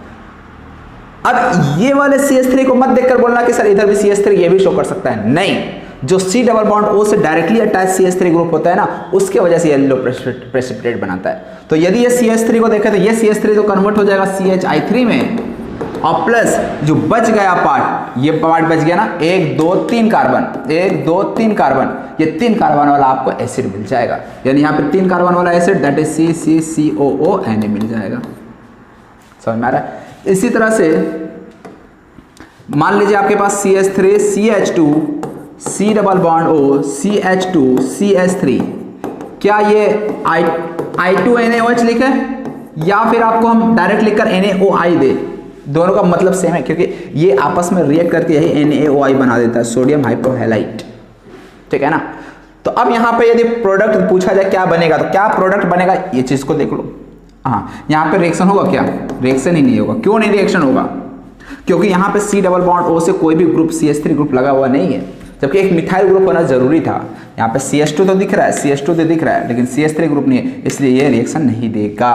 Speaker 1: अब ये वाले CH3 को मत देखकर बोलना कि सर इधर भी CH3 ये भी शो कर सकता है, नहीं, जो C⋅O से डायरेक्टली अटैच CH3 ग्रुप होता है ना, उसके वजह से येलो प्रेसिपिटेट बनाता है। तो यदि ये CH3 को देखें तो ये CH3 तो कन्वर्ट हो जाएगा CHI3 में, और प्लस जो बच गया पार्ट, ये पार्ट बच गया ना, 1 2 3 कार्बन, 1 2 3 कार्बन, ये 3 कार्बन वाला आपको एसिड मिल जाएगा। यानी यहाँ पे 3 कार्बन वाला acid that is CCCOO Na मिल जाएगा। समझ में आ रहा है? इसी तरह से मान लीजिए आपके पास CH3 CH2 C⋅O CH2 CH3, क्या ये I2 NaOH लिखे, या फिर आपको हम डायरेक्ट लिखकर NaOI दे, दोनों का मतलब सेम है, क्योंकि ये आपस में रिएक्ट करके यही NaOI बना देता है, सोडियम हाइपोहैलाइड, ठीक है ना। तो अब यहाँ पे यदि प्रोडक्ट पूछा जाए क्या बनेगा, तो क्या प्रोडक्ट बनेगा, ये चीज को देख लो। हाँ, यहाँ पे रिएक्शन होगा क्या, रिएक्शन ही नहीं होगा। क्यों नहीं रिएक्शन होगा, क्योंकि यहाँ पे C डबल बॉन्ड O से कोई भी ग्रुप CH3 ग्रुप लगा हुआ नहीं है, जबकि एक मिथाइल ग्रुप होना जरूरी था। यहाँ पे CH2 तो दिख रहा है, CH2 तो दिख रहा है, लेकिन CH3 ग्रुप नहीं है, इसलिए ये रिएक्शन नहीं देगा।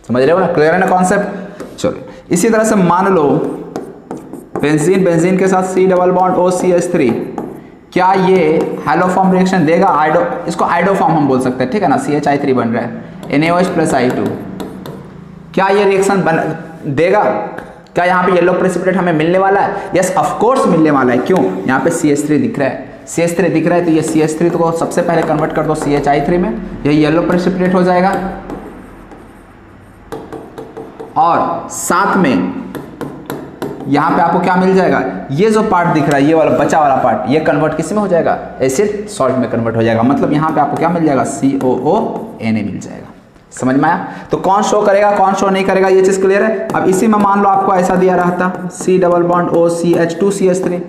Speaker 1: समझ रहे हो ना, क्लियर है ना कॉन्सेप्ट। चलो इसी तरह से मान लो बेंजीन, बेंजीन के साथ C double bond O CH3, क्या ये हैलोफॉर्म रिएक्शन देगा, इसको आइडोफॉर्म हम बोल सकते हैं, ठीक है ना। CH3 बन रहा है NaOH प्लस I2, क्या ये रिएक्शन देगा, क्या यहाँ पे येलो प्रेसिपिटेट हमें मिलने वाला है? यस ऑफ कोर्स मिलने वाला है। क्यों, यहाँ पे CH3 दिख रहा है, CH3 दिख रहा है, तो ये CH3 को सबसे पहले कन्वर्ट कर दो CHI3 में, ये येलो प्रेसिपिटेट हो जाएगा। और साथ में यहाँ पे आपको क्या मिल जाएगा, ये जो पार्ट दिख रहा है, ये वाला बचा वाला पार्ट, ये कन्वर्ट किस में हो जाएगा, एसिड सॉल्ट में कन्वर्ट हो जाएगा। मतलब यहाँ पे आपको क्या मिल जाएगा, COONA मिल जाएगा। समझ में आया। तो कौन शो करेगा कौन शो नहीं करेगा, ये चीज क्लियर है। अब इसी में मान लो आपको ऐसा दिया रहता C double bond O CH2 CH3,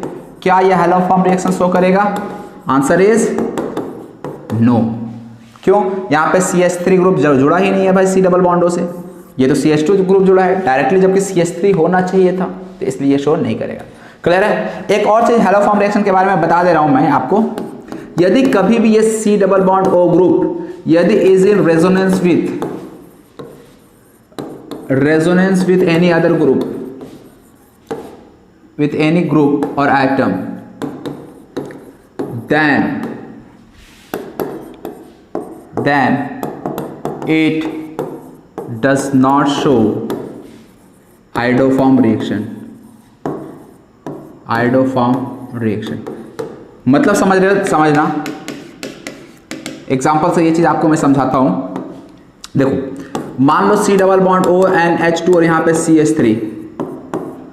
Speaker 1: क्या ये हैलोफॉर्म रिएक्शन शो करेगा? Answer is no. क्यों, यहाँ पे CH3 ग्रुप जुड़ा ही नहीं है भाई C डबल बॉन्ड O से, ये तो CH2 ग्रुप जुड़ा है डायरेक्टली, जबकि CH3 होना चाहिए था, तो इसलिए ये शो नहीं करेगा। क्लियर है। एक और चीज हैलोफॉर्म रिएक्शन के बारे में बता दे रहा हूं मैं आपको, यदि कभी भी ये C double bond O group यदि is in resonance with any other group, with any group or atom, then it does not show iodoform reaction. मतलब समझना एग्जाम्पल से ये चीज आपको मैं समझाता हूं। देखो मान लो C double bond O and H2 और यहाँ पे CH3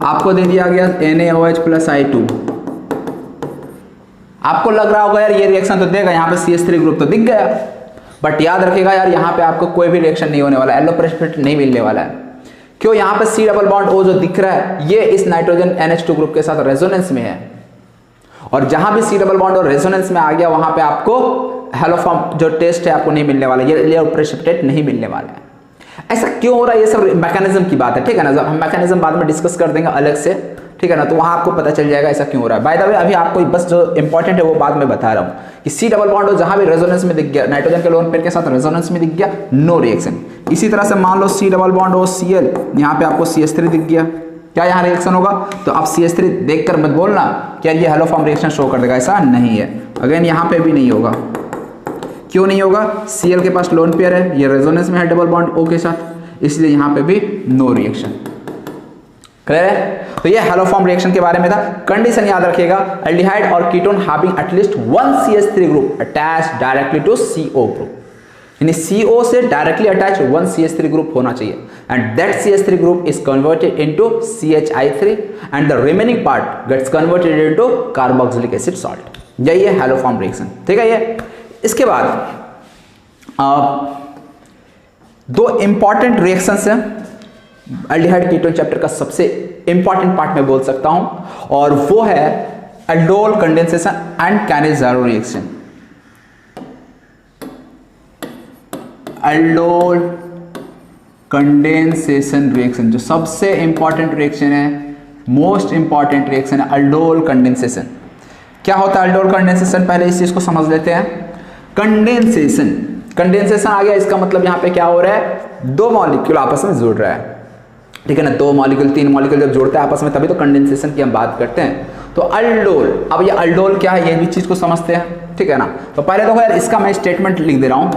Speaker 1: आपको दे दिया गया NaOH प्लस I2। आपको लग रहा होगा यार ये रिएक्शन तो देगा, यहाँ पे CH3 ग्रुप तो दिख गया, बट याद रखिएगा यार यहाँ पे आपको कोई भी रिएक्शन नहीं होने वाला, येलो प्रेसिपिटेट नहीं मिलने वाला है। क्यों, यहाँ पे C डबल बॉन्ड O जो दिख रहा है ये इस नाइट्रोजन NH2 ग्रुप के साथ रेजोनेंस में है, और जहां भी C डबल बॉन्ड और रेजोनेंस में आ गया वहां पे आपको हैलोफॉर्म जो टेस्ट है आपको नहीं मिलने वाला, ये प्रेसिपिटेट नहीं मिलने वाला है। ऐसा क्यों हो रहा है, ये सब मैकेनिज्म की बात है, ठीक है ना। जब हम मैकेनिज्म बाद में डिस्कस कर देंगे अलग से, ठीक है ना, तो वहां आपको पता चल जाएगा ऐसा क्यों हो रहा है। बाय द वे अभी आपको बस जो इंपॉर्टेंट है वो बात में बता रहा हूं कि C डबल बॉन्ड जहां भी रेजोनेंस में दिख गया, नाइट्रोजन के लोन पेयर के साथ रेजोनेंस में दिख गया, नो रिएक्शन। इसी तरह से मान लो C double bond O Cl, यहाँ पे आपको CH3 दिख गया, क्या यहाँ रिएक्शन होगा? तो आप CH3 देखकर मत बोलना क्या ये हैलोफॉर्म रिएक्शन शो कर देगा, ऐसा नहीं है। अगेन यहाँ पे भी नहीं होगा। क्यों नहीं होगा? Cl के पास लोन पेयर है, ये रेजोनेंस में है डबल बॉन्ड O के साथ, इसलिए यहाँ पे भी नो रिएक्शन। क्लियर है। तो ये हैलोफॉर्म रिएक्शन के बारे में था। कंडीशन याद रखिएगा, एल्डिहाइड और ketone having at least one CH3 group attached directly to CO group, यानी CO से directly attach one CH3 group होना चाहिए, and that CH3 group is converted into CHI3 and the remaining part gets converted into carboxylic acid salt। यही है haloform reaction, ठीक है। ये इसके बाद दो इंपॉर्टेंट रिएक्शंस हैं एल्डिहाइड कीटोन चैप्टर का सबसे इंपॉर्टेंट पार्ट मैं बोल सकता हूं, और वो है aldol condensation and Cannizzaro reaction. Aldol condensation reaction जो सबसे इंपॉर्टेंट रिएक्शन है, मोस्ट इंपॉर्टेंट रिएक्शन है एल्डोल कंडेंसेशन। क्या होता है एल्डोल कंडेंसेशन, पहले इस चीज को समझ लेते हैं। कंडेंसेशन आ गया, इसका मतलब यहाँ पे क्या हो रहा है, दो मॉलिक्यूल आपस में जुड़ रहा है, ठीक है ना। दो मॉलिक्यूल तीन मॉलिक्यूल जब जुड़ते हैं आपस में तभी तो कंडेंसेशन की हम बात करते हैं। तो अल्डोल, अब ये अल्डोल क्या है ये भी चीज को समझते हैं, ठीक है ना। तो पहले तो यार इसका मैं स्टेटमेंट लिख दे रहा हूं,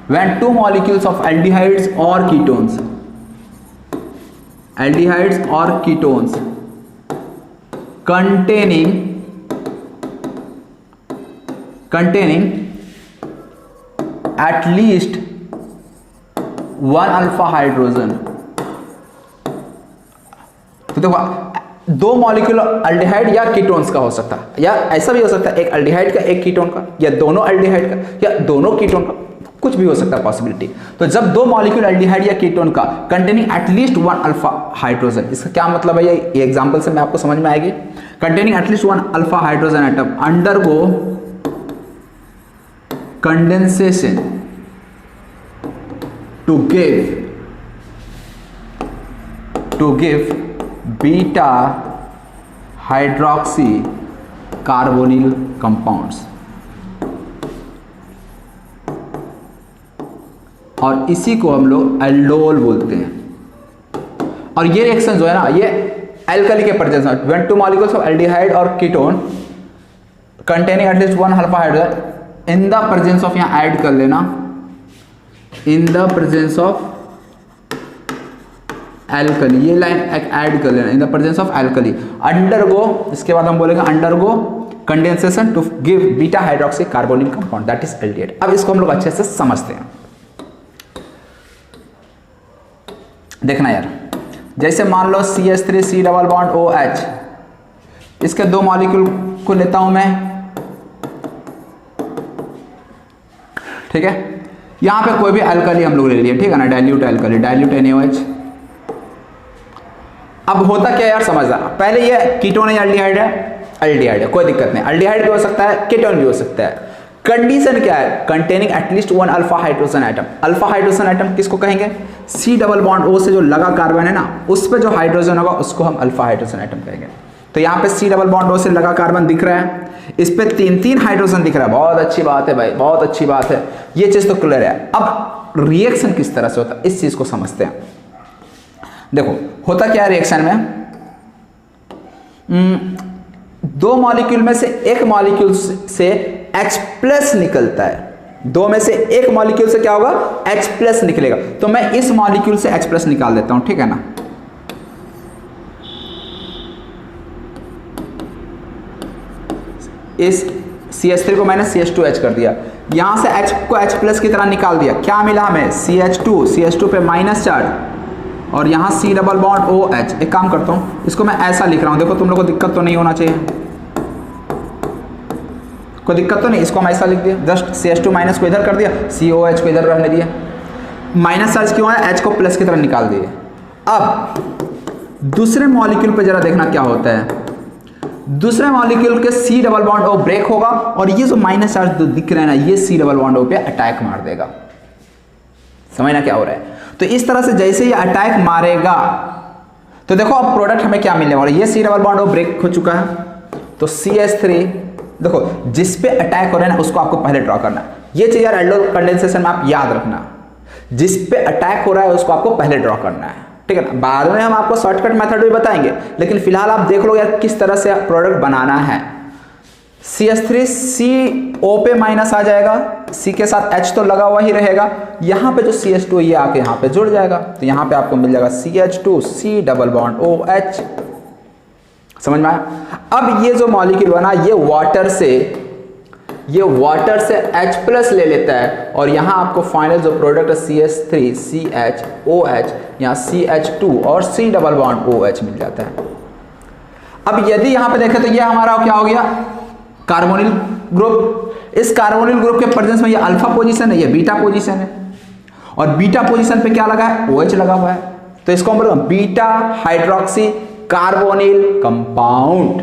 Speaker 1: when two molecules of aldehydes or ketones containing at least one alpha hydrogen, तो देखो दो मॉलिक्यूल अल्डिहाइड या कीटोन्स का हो सकता है, या ऐसा भी हो सकता है एक अल्डिहाइड का एक कीटोन का, या दोनों अल्डिहाइड का या दोनों कीटोन का, कुछ भी हो सकता है पॉसिबिलिटी। तो जब दो मॉलिक्यूल एल्डिहाइड या कीटोन का containing at least one alpha hydrogen, इसका क्या मतलब है, ये एग्जांपल से मैं आपको समझ में आएगी। Containing at least one alpha hydrogen atom undergo condensation to give beta hydroxy carbonyl compounds, और इसी को हम लोग एल्डोल बोलते हैं। और ये रिएक्शन जो है ना, ये एल्कली के प्रेजेंस में when two molecules of aldehyde और ketone containing at least one alpha hydrogen in the presence of, यहां ऐड कर लेना, in the presence of alkali, ये लाइन ऐड कर लेना, in the presence of alkali undergo, इसके बाद हम बोलेंगे undergo condensation to give beta hydroxy carbonyl compound that is aldehyde. अब इसको हम लोग अच्छे से समझते हैं। देखना यार, जैसे मान लो CH3 डबल बॉन्ड OH, इसके दो मॉलिक्यूल को लेता हूं मैं, ठीक है। यहां पे कोई भी अल्कली हम लोग ले लिए, ठीक है ना, डाइल्यूट अल्कली, डाइल्यूट NaOH। अब होता क्या यार, समझना पहले, ये कीटोन है या एल्डिहाइड है, एल्डिहाइड है, कोई दिक्कत नहीं, एल्डिहाइड भी हो सकता है, कीटोन भी हो सकता है। कंडीशन क्या है, containing at least one alpha hydrogen atom. Alpha hydrogen atom किसको कहेंगे, C डबल बॉन्ड O से जो लगा कार्बन है ना, उस पे जो हाइड्रोजन होगा उसको हम अल्फा हाइड्रोजन एटम कहेंगे। तो यहाँ पे C डबल बॉन्ड O से लगा कार्बन दिख रहा है, इस पे तीन हाइड्रोजन दिख रहा है, बहुत अच्छी बात है भाई, बहुत अच्छी बात है, ये चीज तो क्लियर है। अब रिएक्शन किस तरह से होता है, इस चीज को समझते हैं। देखो होता क्या है रिएक्शन में, दो मॉलिक्यूल में से एक मॉलिक्यूल से H प्लस निकलता है, दो में से एक मॉलिक्यूल से क्या होगा, H प्लस निकलेगा। तो मैं इस मॉलिक्यूल से H प्लस निकाल देता हूं, ठीक है ना। इस CH3 को मैंने CH2H कर दिया, यहां से H को H प्लस की तरह निकाल दिया, क्या मिला हमें, CH2 पे माइनस चार्ज, और यहां C डबल बॉन्ड OH। एक काम करता हूं, इसको मैं ऐसा लिख रहा हूं, देखो तुम लोग को दिक्कत तो नहीं होना चाहिए, कोई दिक्कत तो नहीं, इसको हम ऐसा लिख दिया, जस्ट CH2 माइनस को इधर कर दिया, COH को इधर रहने दिया, माइनस चार्ज क्यों है, H को प्लस की तरह निकाल दिए। अब दूसरे मॉलिक्यूल पे जरा देखना क्या होता है, दूसरे मॉलिक्यूल के C double bond O break होगा, और ये जो माइनस चार्ज जो दिख रहा है ना, ये C डबल बॉन्ड O पे अटैक मार देगा। समझना क्या हो रहा है, तो इस तरह से जैसे ये अटैक मारेगा, तो देखो अब प्रोडक्ट हमें क्या मिलने वाला है, ये C double bond O break हो चुका है, तो CH3, देखो जिस पे अटैक हो रहा है ना उसको आपको पहले ड्रॉ करना है। ये चीज यार एल्डोल कंडेंसेशन में आप याद रखना, जिस पे अटैक हो रहा है उसको आपको पहले ड्रॉ करना है, ठीक है ना। बाद में हम आपको शॉर्टकट मेथड भी बताएंगे, लेकिन फिलहाल आप देख लो यार किस तरह से प्रोडक्ट बनाना है। CH3 CO पे माइनस आ जाएगा, C के साथ H तो लगा हुआ ही रहेगा, यहाँ पे जो CH2 ये आके यहाँ पे जुड़ जाएगा, तो यहाँ पे आपको मिल जाएगा CH2 C double bond OH। समझ में आया। अब ये जो मॉलिक्यूल बना, ये वाटर से H प्लस ले लेता है, और यहाँ आपको फाइनल जो प्रोडक्ट है CH3 CHOH, यहाँ CH2 और C डबल बॉन्ड OH मिल जाता है। अब यदि यहाँ पे देखें तो ये हमारा क्या हो गया, कार्बोनिल ग्रुप। इस कार्बोनिल ग्रुप के प्रेजेंस में ये अल्फा पोजीशन है, ये बीटा पोजीशन है, और बीटा पोजीशन पे क्या लगा है, OH लगा हुआ है, तो इसको हम बोलेंगे बीटा हाइड्रोक्सी कार्बोनिल कंपाउंड।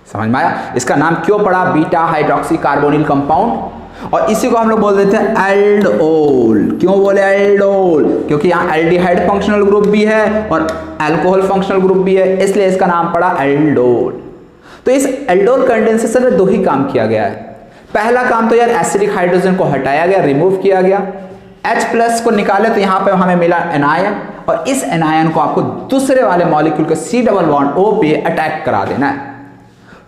Speaker 1: समझ में आया, इसका नाम क्यों पड़ा, बीटा हाइड्रोक्सी कार्बोनिल कंपाउंड, और इसी को हम लोग बोल देते हैं एल्डोल। क्यों बोले एल्डोल, क्योंकि यहाँ एल्डिहाइड फंक्शनल ग्रुप भी है और अल्कोहल फंक्शनल ग्रुप भी है, इसलिए इसका नाम पड़ा एल्डोल। तो इस एल्डोल कंडेंसेशन में दो ही काम किया गया है। पहला काम तो यार एसिडिक हाइड्रोजन को हटाया गया, रिमूव किया गया, H प्लस को निकाले तो यहाँ पे हमें मिला एनायन, और इस एनायन को आपको दूसरे वाले मॉलिक्यूल के C डबल बॉन्ड O पे अटैक करा देना है।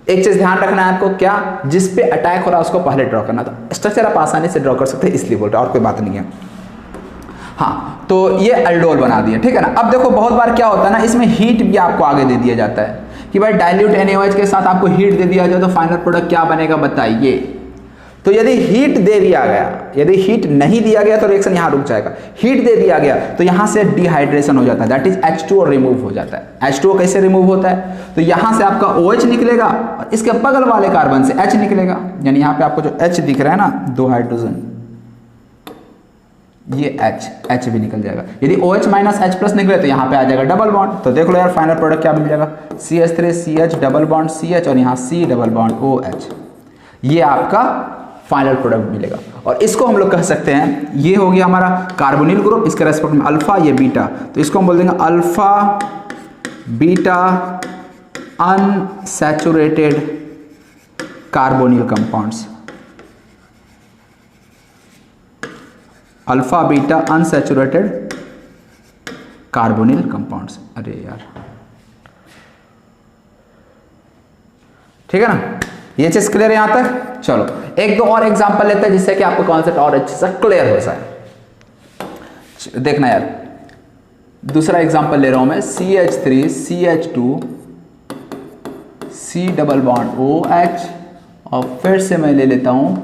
Speaker 1: एक चीज ध्यान रखना है आपको, क्या, जिस पे अटैक हो रहा है उसको पहले ड्रॉ करना। तो स्ट्रक्चर आप आसानी से ड्रॉ कर सकते हैं, इसलिए बोल रहे, और कोई बात नहीं है। हाँ, तो ये एल्डोल बना दिया, ठीक है ना। अब देखो बहुत बार क्या होता है ना, इसमें हीट भी आपको आगे दे दिया जाता है कि भाई डाइल्यूट NaOH के साथ आपको हीट दे दिया जाए तो फाइनल प्रोडक्ट क्या बनेगा बताइए। तो यदि हीट दे दिया गया, यदि हीट नहीं दिया गया तो रिएक्शन यहाँ रुक जाएगा। हीट दे दिया गया तो यहाँ से डिहाइड्रेशन हो जाता है, दैट इज H2O रिमूव हो जाता है। H2O कैसे रिमूव होता है, तो यहाँ से आपका OH निकलेगा और इसके बगल वाले कार्बन से H निकलेगा, यानी यहाँ पे आपको जो H दिख रहा है ना, दो हाइड्रोजन, ये H भी निकल जाएगा। यदि OH माइनस H प्लस निकले तो यहाँ पे आ जाएगा डबल बॉन्ड। तो देख लो यार फाइनल प्रोडक्ट क्या मिल जाएगा, CH3 CH double bond CH और यहाँ C डबल बॉन्ड OH। ये आपका फाइनल प्रोडक्ट मिलेगा। और इसको हम लोग कह सकते हैं, ये हो गया हमारा कार्बोनिल ग्रुप, इसके रेस्पेक्ट में अल्फा, ये बीटा, तो इसको हम बोल देंगे alpha beta unsaturated carbonyl compounds. Alpha beta unsaturated carbonyl compounds. अरे यार ठीक है ना, ये चीज क्लियर है यहां तक। चलो एक दो और एग्जांपल लेते हैं जिससे कि आपको कॉन्सेप्ट और अच्छे से क्लियर हो जाए। देखना यार, दूसरा एग्जांपल ले रहा हूं मैं, CH3 CH2 C double bond OH और फिर से मैं ले लेता हूं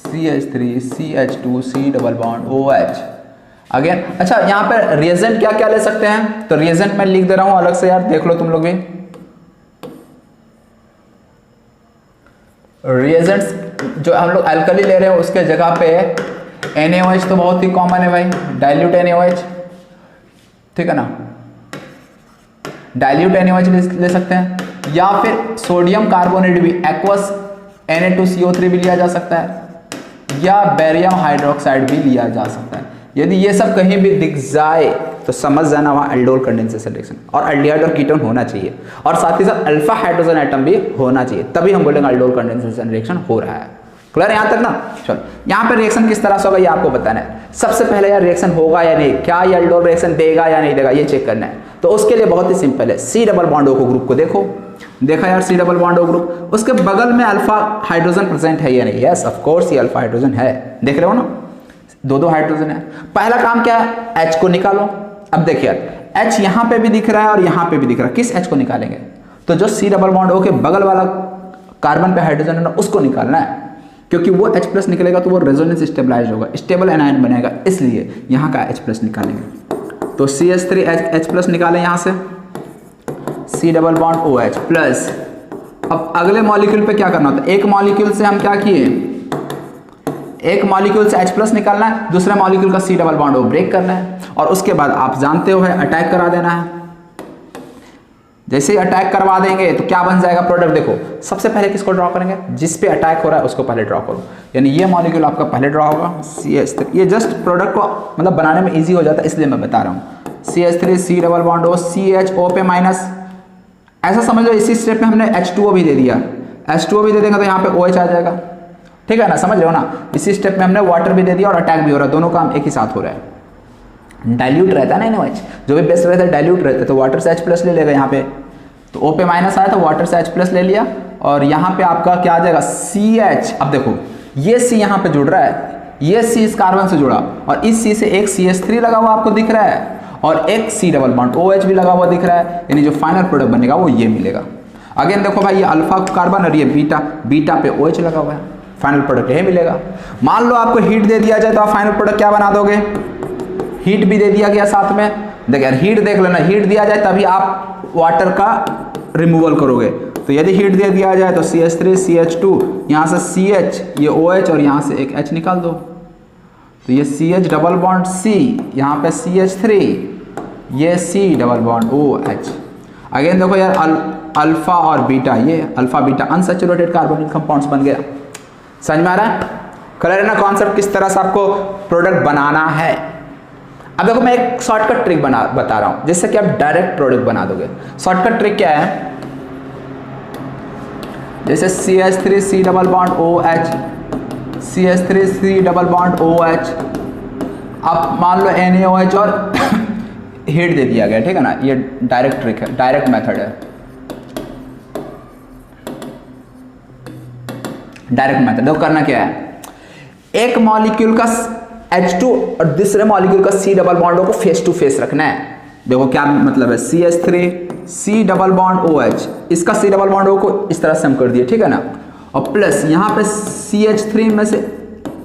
Speaker 1: CH3 CH2 C double bond OH again. अच्छा यहाँ पर रिएजेंट क्या क्या ले सकते हैं, तो रिएजेंट मैं लिख दे रहा हूं अलग से यार, देख लो तुम लोग भी। रिएजेंट्स जो हम लोग अल्कली ले रहे हैं उसके जगह पे NaOH तो बहुत ही कॉमन है भाई, डाइल्यूट NaOH, ठीक है ना, डाइल्यूट NaOH ले सकते हैं, या फिर सोडियम कार्बोनेट भी एक्वस Na2CO3 भी लिया जा सकता है, या बेरियम हाइड्रोक्साइड भी लिया जा सकता है। यदि ये सब कहीं भी दिख जाए तो समझ जाना वहाँ एल्डोल कंडेंसेशन रिएक्शन, और एल्डिहाइड और कीटोन होना चाहिए, और साथ ही साथ अल्फा हाइड्रोजन एटम भी होना चाहिए, तभी हम बोलेंगे एल्डोल कंडेंसेशन रिएक्शन हो रहा है। क्लियर यहाँ तक ना। चलो यहाँ पे रिएक्शन किस तरह से होगा ये आपको बताना है। सबसे पहले यार रिएक्शन होगा या नहीं, क्या ये एल्डोल रिएक्शन देगा या नहीं देगा ये चेक करना है। तो उसके लिए बहुत ही सिंपल है, C double bond O group को देखो, देखा यार C double bond O group, उसके बगल में अल्फा हाइड्रोजन प्रेजेंट है या नहीं, यस ऑफ कोर्स ये अल्फा हाइड्रोजन है, देख रहे हो ना, दो हाइड्रोजन है। पहला काम क्या है, H को निकालो। अब देखिए यार H यहाँ पे भी दिख रहा है और यहाँ पे भी दिख रहा है, किस H को निकालेंगे, तो जो C डबल बॉन्ड O के बगल वाला कार्बन पे हाइड्रोजन है ना उसको निकालना है, क्योंकि वो H प्लस निकलेगा तो वो रेजोनेंस स्टेबलाइज होगा, स्टेबल एनायन बनेगा, इसलिए यहाँ का H प्लस निकालेंगे। तो CH3 H प्लस निकालें यहाँ से, C double bond OH plus. अब अगले मॉलिक्यूल पे क्या करना होता है, एक मॉलिक्यूल से हम क्या किए, एक मॉलिक्यूल से H प्लस निकालना है, दूसरे मॉलिक्यूल का C double bond O break करना है, और उसके बाद आप जानते हो है अटैक करा देना है। जैसे ही अटैक करवा देंगे तो क्या बन जाएगा प्रोडक्ट, देखो सबसे पहले किसको ड्रॉ करेंगे, जिस पे अटैक हो रहा है उसको पहले ड्रॉ करो, यानी ये मॉलिक्यूल आपका पहले ड्रॉ होगा CH3। ये जस्ट प्रोडक्ट को मतलब बनाने में इजी हो जाता है इसलिए मैं बता रहा हूँ। CH3 C double bond O CHO पे माइनस, ऐसा समझ लो इसी स्टेप में हमने H2O भी दे दिया, H2O भी दे देंगे तो यहाँ पे OH आ जाएगा, ठीक है ना, समझ रहे हो ना। इसी स्टेप में हमने वाटर भी दे दिया और अटैक भी हो रहा है, दोनों काम एक ही साथ हो रहा है। डाइल्यूट रहता है ना NaOH, जो भी बेस्ट रहता है डाइल्यूट रहता है, तो वाटर से H प्लस ले लेगा यहाँ पे, तो O पे माइनस आया तो वाटर से H प्लस ले लिया, और यहाँ पे आपका क्या आ जाएगा CH। अब देखो ये C यहाँ पे जुड़ रहा है, ये C इस कार्बन से जुड़ा, और इस C से एक CH3 लगा हुआ आपको दिख रहा है, और एक C डबल बॉन्ड OH भी लगा हुआ दिख रहा है, यानी जो फाइनल प्रोडक्ट बनेगा वो ये मिलेगा। अगेन देखो भाई ये अल्फा कार्बन और ये बीटा, बीटा पे OH लगा हुआ है, फाइनल प्रोडक्ट यही मिलेगा। मान लो आपको हीट दे दिया जाए तो आप फाइनल प्रोडक्ट क्या बना दोगे, हीट भी दे दिया गया साथ में, देख यार हीट देख लेना, हीट दिया जाए तभी आप वाटर का रिमूवल करोगे। तो यदि हीट दे दिया जाए तो CH3 CH2 यहाँ से CH, ये OH और यहाँ से एक H निकाल दो, तो ये CH डबल बॉन्ड C, यहाँ पे CH3, ये C double bond OH। Again देखो यार अल्फा और बीटा, ये alpha beta unsaturated carbonyl compounds बन गया। समझ में आ रहा है, क्लियर है ना कॉन्सेप्ट, किस तरह से आपको प्रोडक्ट बनाना है। अब देखो मैं एक शॉर्टकट ट्रिक बता रहा हूं जिससे कि आप डायरेक्ट प्रोडक्ट बना दोगे। शॉर्टकट ट्रिक क्या है, जैसे CH3 C double bond OH, CH3 C double bond OH, अब मान लो NaOH और हीट दे दिया गया, ठीक है ना, ये डायरेक्ट ट्रिक है, डायरेक्ट मेथड है, डायरेक्ट मेथड। देखो करना क्या है, एक मॉलिक्यूल का H2 और दूसरे मॉलिक्यूल का C डबल बॉन्ड को फेस टू फेस रखना है। देखो क्या मतलब है, CH3 C double bond OH, इसका C डबल बॉन्ड O को इस तरह से हम कर दिए, ठीक है ना, और प्लस यहाँ पे CH3 में से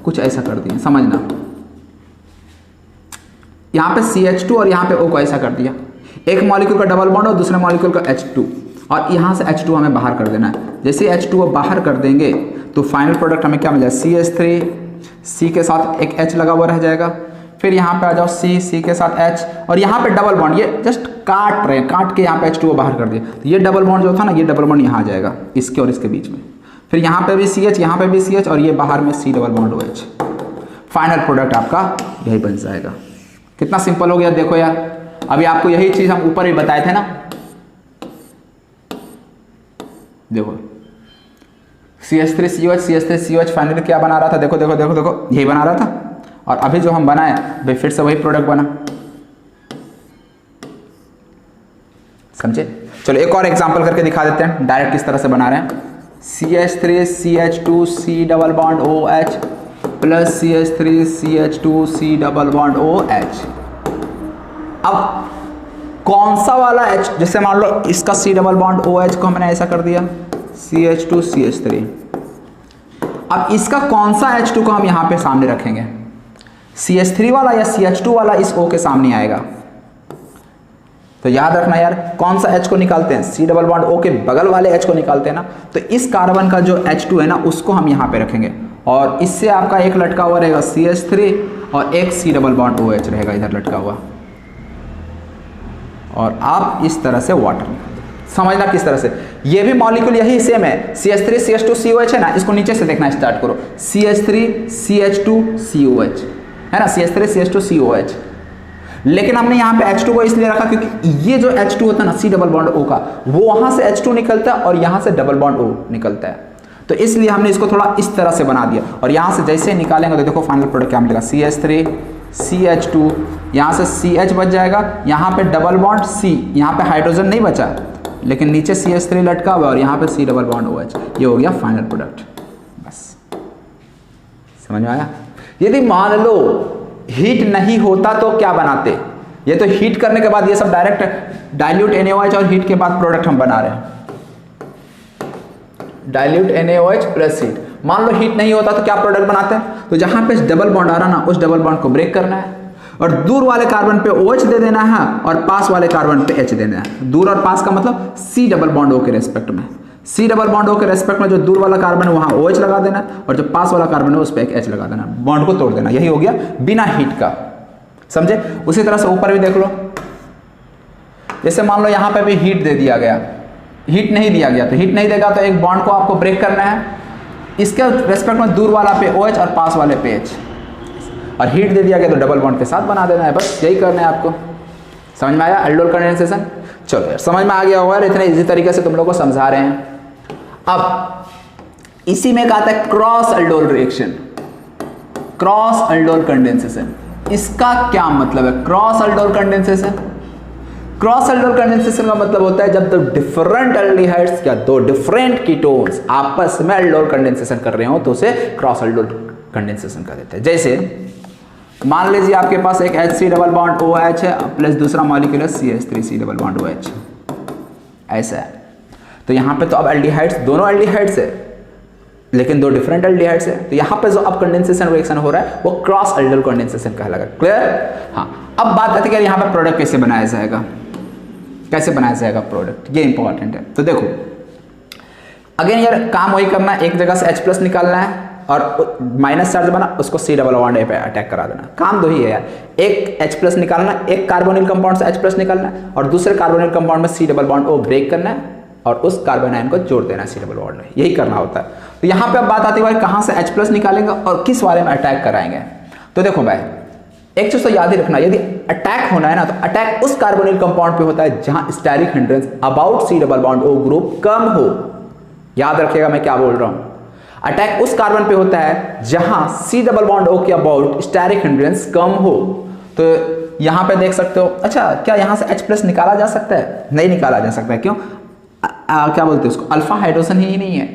Speaker 1: कुछ ऐसा कर दिया, समझना, यहाँ पे CH2 और यहाँ पे O को ऐसा कर दिया। एक मॉलिक्यूल का डबल बॉन्ड और दूसरे मॉलिक्यूल का H2, और यहाँ से H2 हमें बाहर कर देना है। जैसे H2 बाहर कर देंगे तो फाइनल प्रोडक्ट हमें क्या मिल जाए, CH3 C के साथ एक H लगा हुआ रह जाएगा। फिर यहाँ पे आ जाओ C के साथ H, और यहाँ पे डबल बॉन्ड, ये जस्ट काट रहे हैं, काट के यहाँ पे H2O बाहर कर दिया, तो ये डबल बॉन्ड जो था ना, ये डबल बॉन्ड यहाँ आ जाएगा इसके और इसके बीच में। फिर यहाँ पे भी CH, यहाँ पे भी CH, और ये बाहर में C double bond OH। Final product आपका यही बन जाएगा। कितना सिंपल हो गया देखो यार। अभी आपको यही चीज हम ऊपर भी बताए थे ना, देखो CH3COH CH3COH फाइनली क्या बना रहा था, देखो देखो देखो देखो, यही बना रहा था। और अभी जो हम बनाए भाई फिर से वही प्रोडक्ट बना, समझे। चलो एक और एग्जांपल करके दिखा देते हैं डायरेक्ट किस तरह से बना रहे हैं। CH3CH2 C double bond OH plus CH3CH2 C double bond OH। अब कौन सा वाला H, जैसे मान लो इसका C डबल बॉन्ड OH को हमने ऐसा कर दिया CH2 CH3। अब इसका कौन सा H2 को हम यहाँ पे सामने रखेंगे, CH3 वाला या CH2 वाला इस O के सामने आएगा। तो याद रखना यार, कौन सा H को निकालते हैं, C डबल बॉन्ड O के बगल वाले H को निकालते हैं ना, तो इस कार्बन का जो H2 है ना उसको हम यहाँ पे रखेंगे, और इससे आपका एक लटका हुआ रहेगा CH3 और एक C डबल बॉन्ड OH रहेगा इधर लटका हुआ, और आप इस तरह से वाटर समझना किस तरह से। ये भी मॉलिक्यूल यही सेम है, CH3 CH2 COH है ना, इसको नीचे से देखना स्टार्ट करो, CH3 CH2 COH है ना, CH3 CH2 COH। लेकिन हमने यहाँ पे H2 को इसलिए रखा क्योंकि ये जो H2 होता है ना C डबल बॉन्ड O का, वो वहां से H2 निकलता है और यहाँ से डबल बॉन्ड O निकलता है, तो इसलिए हमने इसको थोड़ा इस तरह से बना दिया। और यहाँ से जैसे निकालेंगे तो देखो फाइनल प्रोडक्ट क्या मिलेगा, CH3 CH2, यहाँ से CH बच जाएगा, यहाँ पे डबल बॉन्ड C, यहाँ पे हाइड्रोजन नहीं बचा लेकिन नीचे CH3 लटका हुआ और यहाँ पे C डबल बॉन्ड OH। ये हो गया फाइनल प्रोडक्ट। बस समझ में आया। यदि मान लो हीट नहीं होता तो क्या बनाते, ये तो हीट करने के बाद ये सब डायरेक्ट डाइल्यूट NaOH और हीट के बाद प्रोडक्ट हम बना रहे हैं, डाइल्यूट NaOH प्लस हीट। मान लो हीट नहीं होता तो क्या प्रोडक्ट बनाते हैं, तो जहां पे डबल बॉन्ड आ रहा ना उस डबल बॉन्ड को ब्रेक करना है और दूर वाले कार्बन पे OH दे देना है और पास वाले कार्बन पे H देना है। दूर और पास का मतलब C डबल बॉन्ड O के रेस्पेक्ट में, C डबल बॉन्ड O के रेस्पेक्ट में जो दूर वाला कार्बन है वहां OH लगा देना और जो पास वाला कार्बन है उस पर एक H लगा देना, बॉन्ड को तोड़ देना। यही हो गया बिना हीट का, समझे। उसी तरह से ऊपर भी देख लो, जैसे मान लो यहाँ पे भी हीट दे दिया गया, हीट नहीं दिया गया, तो हीट नहीं देगा तो एक बॉन्ड को आपको ब्रेक करना है, इसके रेस्पेक्ट में दूर वाला पे OH और पास वाले पे H, और हीट दे दिया गया तो डबल बॉन्ड के साथ बना देना है। बस यही करना है आपको। समझ में आया एल्डोल कंडेंसेशन। चलो यार समझ में आ गया होगा, इतने इजी तरीके से तुम लोगों को समझा रहे हैं। अब इसी में एक आता है cross aldol reaction, cross aldol condensation. इसका क्या मतलब है cross aldol condensation? Cross aldol condensation का मतलब होता है जब दो डिफरेंट एल्डिहाइड्स या दो डिफरेंट कीटोन्स आपस में एल्डोल कंडेंसेशन कर रहे हो तो उसे क्रॉस एल्डोल कंडेंसेशन कर देते हैं। जैसे मान लीजिए आपके पास एक HC डबल बॉन्ड OH है प्लस दूसरा मॉलिक्यूल है CH3C डबल बॉन्ड OH, ऐसा है। तो यहाँ पे तो अब एल्डिहाइड्स, दोनों एल्डिहाइड्स है लेकिन दो डिफरेंट एल्डिहाइड्स है, तो यहाँ पे जो अब कंडेंसेशन रिएक्शन हो रहा है वो क्रॉस एल्डोल कंडेंसेशन कहलाएगा। क्लियर? हाँ। अब बात आती है कि यहाँ पे प्रोडक्ट कैसे बनाया जाएगा, कैसे बनाया जाएगा प्रोडक्ट, ये इंपॉर्टेंट है। तो देखो अगेन यार काम वही करना है, एक जगह से H+ निकालना है और माइनस चार्ज बना उसको C डबल बॉन्ड पे अटैक करा देना। काम दो ही है यार, एक H+ निकालना, एक कार्बोनिल कंपाउंड से H+ निकालना है और दूसरे कार्बोनिल कंपाउंड में C double bond O break करना है और उस कार्बन आयन को जोड़ देना है C डबल बॉन्ड में। यही करना होता है। तो यहाँ पे अब बात आती है भाई कहाँ से H+ निकालेंगे और किस वाले में अटैक कराएंगे। तो देखो भाई एक चीज तो याद ही रखना, यदि अटैक होना है ना तो अटैक उस कार्बोनिल कंपाउंड पे होता है जहां steric hindrance about C double bond O group कम हो। याद रखिएगा मैं क्या बोल रहा हूं, अटैक उस कार्बन पे होता है जहां C डबल बॉन्ड O के अबाउट स्टेरिक हिंड्रेंस कम हो। तो यहां पे देख सकते हो, अच्छा क्या यहां से H+ निकाला जा सकता है? नहीं निकाला जा सकता है। क्यों? क्या बोलते हैं उसको, अल्फा हाइड्रोजन ही नहीं है।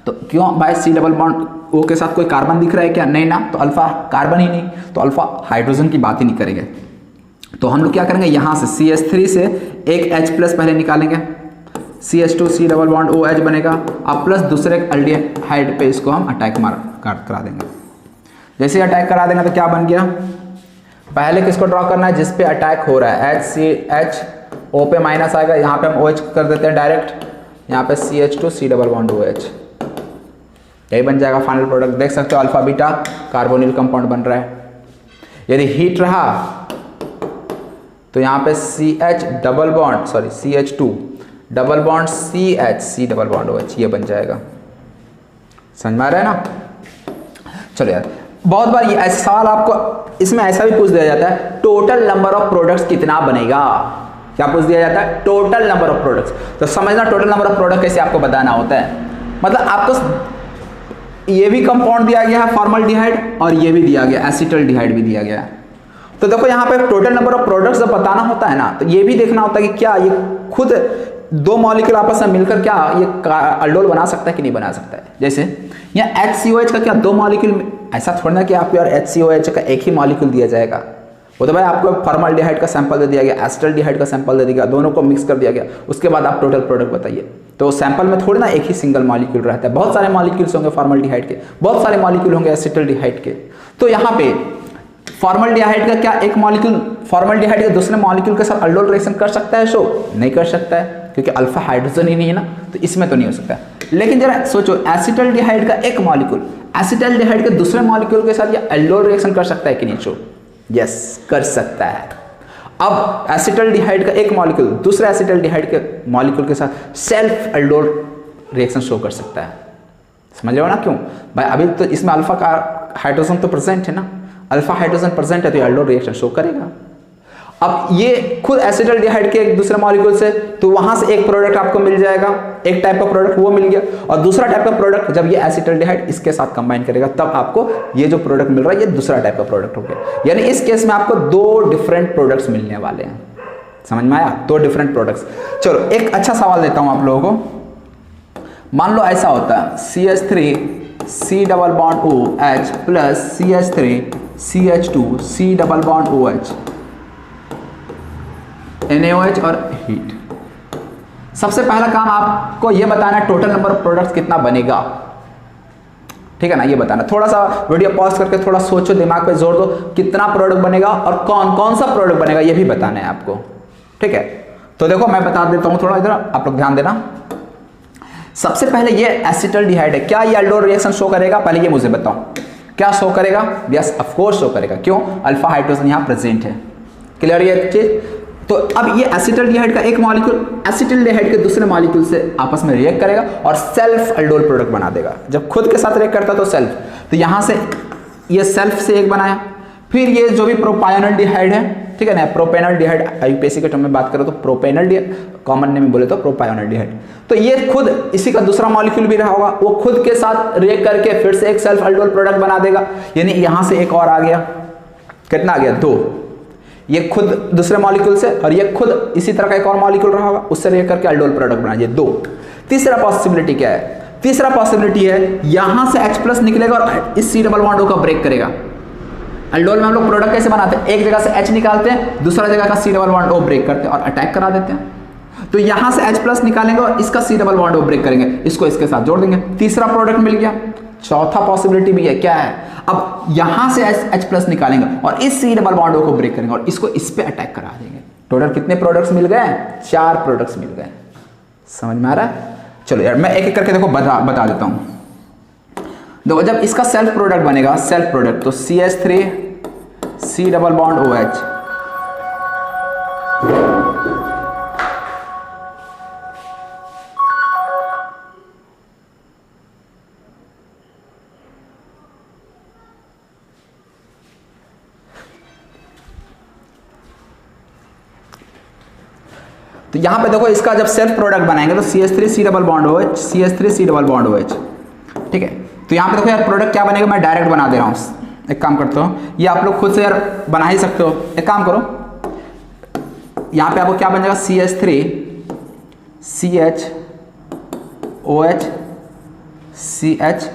Speaker 1: तो क्यों भाई C डबल बॉन्ड O के साथ कोई कार्बन दिख रहा है क्या? नहीं ना, तो अल्फा कार्बन ही नहीं, तो अल्फा हाइड्रोजन की बात ही नहीं करेंगे। तो हम लोग क्या करेंगे, यहां से CH3 से एक H+ पहले निकालेंगे, CH2 C double bond OH बनेगा, अब प्लस दूसरे एल्डिहाइड पे इसको हम अटैक करा देंगे। जैसे अटैक करा देंगे तो क्या बन गया, पहले किसको ड्रॉ करना है जिस पे अटैक हो रहा है, HO पे माइनस आएगा, यहाँ पे हम OH कर देते हैं डायरेक्ट, यहाँ पे CH2 C double bond OH। यही बन जाएगा फाइनल प्रोडक्ट। देख सकते हो अल्फा बीटा कार्बोनिल कंपाउंड बन रहा है। यदि हीट रहा तो यहाँ पे CH double bond sorry CH2 double bond CH C double bond OH ये बन जाएगा। समझ में आ रहा है ना? चलो यार, बहुत बार ये ऐसा सवाल आपको इसमें ऐसा भी पूछ दिया जाता है, टोटल नंबर ऑफ प्रोडक्ट्स कितना बनेगा। क्या पूछ दिया जाता है? Total number of products. तो समझना टोटल नंबर ऑफ प्रोडक्ट कैसे आपको बताना होता है। मतलब आपको ये भी कंपाउंड दिया गया है फॉर्मल्डिहाइड और ये भी दिया गया एसिटल्डिहाइड भी दिया गया है। तो देखो यहाँ पे टोटल नंबर ऑफ प्रोडक्ट्स जब बताना होता है ना, तो ये भी देखना होता है कि क्या ये खुद दो मॉलिक्यूल आपस में मिलकर क्या ये अल्डोल बना सकता है कि नहीं बना सकता है। जैसे यहाँ HCOH का क्या दो मॉलिक्यूल, ऐसा थोड़ा ना कि आपको यार HCOH का एक ही मॉलिक्यूल दिया जाएगा। वो तो भाई आपको फॉर्मल्डिहाइड का सैंपल दे दिया गया, एसिटल्डिहाइड का सैंपल दे दिया गया, दोनों को मिक्स कर दिया गया, उसके बाद आप टोटल प्रोडक्ट बताइए। तो सैंपल में थोड़ी ना एक ही सिंगल मॉलिक्यूल रहता है, बहुत सारे मॉलिक्यूल्स होंगे फॉर्मल्डिहाइड के, बहुत सारे मॉलिक्यूल होंगे एसिटल्डिहाइड के। तो यहाँ पे फॉर्मल्डिहाइड का क्या एक मॉलिक्यूल फॉर्मल्डिहाइड के दूसरे मॉलिक्यूल के साथ अल्डोल रिएक्शन कर सकता है? शो नहीं कर सकता है, क्योंकि अल्फा हाइड्रोजन ही नहीं है ना, तो इसमें तो नहीं हो सकता। लेकिन जरा सोचो एसिटल्डिहाइड का एक मॉलिक्यूल एसिटल्डिहाइड के दूसरे मॉलिक्यूल के साथ ये अल्डोल रिएक्शन कर सकता है कि नहीं? शो यस कर सकता है। अब एसिटल्डिहाइड का एक मॉलिक्यूल दूसरे एसिटल्डिहाइड के मॉलिक्यूल के साथ सेल्फ अल्डोल रिएक्शन शो कर सकता है। समझ रहे हो ना? क्यों भाई? अभी तो इसमें अल्फा का हाइड्रोजन तो प्रेजेंट है ना, अल्फा हाइड्रोजन प्रेजेंट है तो अल्डोल रिएक्शन शो करेगा। अब ये खुद एसिटल्डिहाइड के एक दूसरे मॉलिक्यूल से, तो वहां से एक प्रोडक्ट आपको मिल जाएगा, एक टाइप का प्रोडक्ट वो मिल गया, और दूसरा टाइप का प्रोडक्ट जब ये एसिटल्डिहाइड इसके साथ कंबाइन करेगा तब आपको ये जो प्रोडक्ट मिल रहा है ये दूसरा टाइप का प्रोडक्ट हो गया। यानी इस केस में आपको दो डिफरेंट प्रोडक्ट्स मिलने वाले हैं। समझ में आया? दो डिफरेंट प्रोडक्ट्स। चलो एक अच्छा सवाल देता हूं आप लोगों को। मान लो ऐसा होता है CH3 C double bond OH plus CH3 CH2 C double bond OH NaOH और हीट। सबसे पहला काम आपको यह बताना है टोटल नंबर ऑफ प्रोडक्ट्स कितना बनेगा। ठीक है ना? ये बताना। थोड़ा सा वीडियो पॉज करके थोड़ा सोचो, दिमाग पे जोर दो, कितना प्रोडक्ट बनेगा और कौन कौन सा प्रोडक्ट बनेगा ये भी बताना है आपको। ठीक है? तो देखो मैं बता देता हूं, थोड़ा इधर आप लोग ध्यान देना। सबसे पहले ये एसिटल्डिहाइड है, क्या ये अल्डोल रिएक्शन शो करेगा? पहले ये मुझे बताओ, क्या शो करेगा? यस ऑफ कोर्स शो करेगा। क्यों? अल्फा हाइड्रोजन यहां प्रेजेंट है। क्लियर ये चीज? तो अब ये एसिटल्डिहाइड का एक मॉलिक्यूल एसिटल्डिहाइड के दूसरे मॉलिक्यूल से आपस में रिएक्ट करेगा और सेल्फ अल्डोल प्रोडक्ट बना देगा। जब खुद के साथ रिएक्ट करता तो सेल्फ, तो यहां से ये सेल्फ से एक बनाया, फिर ये जो भी प्रोपायोनल्डिहाइड है, ठीक है ना, प्रोपेनल्डिहाइड यूपीएससी के टर्म में बात करो तो प्रोपेनल्डिहाइड, कॉमन नेम में बोले तो प्रोपायोनल्डिहाइड, तो ये खुद इसी का दूसरा मॉलिक्यूल भी रहा होगा, वो खुद के साथ रिएक्ट करके फिर से एक सेल्फ अल्डोल प्रोडक्ट बना देगा। यानी यहां से एक और आ गया, कितना आ गया? दो। ये खुद दूसरे मॉलिक्यूल से और ये खुद इसी तरह का एक और मॉलिक्यूल रहा होगा, उससे रिएक्ट करके अल्डोल प्रोडक्ट बना, ये दो। तीसरा पॉसिबिलिटी क्या है? तीसरा पॉसिबिलिटी है यहां से H+ निकलेगा और इस C डबल बॉन्ड का ब्रेक करेगा। अल्डोल में हम लोग प्रोडक्ट कैसे बनाते हैं? एक जगह से H निकालते हैं, दूसरा जगह का C double bond O break करते हैं और अटैक करा देते हैं। तो यहां से H+ निकालेंगे और इसका C double bond O break करेंगे, इसको इसके साथ जोड़ देंगे, तीसरा प्रोडक्ट मिल गया। चौथा पॉसिबिलिटी भी है, क्या है? अब यहां से H+ निकालेंगे और इस C डबल बॉन्ड O को ब्रेक करेंगे और इसको इस पे अटैक करा देंगे। टोटल कितने प्रोडक्ट्स मिल गए? 4 प्रोडक्ट्स मिल गए। समझ में आ रहा है? चलो यार मैं एक एक करके देखो बता देता हूं। देखो जब इसका सेल्फ प्रोडक्ट बनेगा, सेल्फ प्रोडक्ट, तो CH3 C double bond OH, तो यहां पे देखो इसका जब सेल्फ प्रोडक्ट बनाएंगे तो CH3 C double bond OH, CH3 C double bond OH। ठीक है? तो यहां पे देखो यार प्रोडक्ट क्या बनेगा, मैं डायरेक्ट बना दे रहा हूं। एक काम करता हूं, ये आप लोग खुद से यार बना ही सकते हो। एक काम करो, यहां पे आपको क्या बन जाएगा? CH3 CH OH CH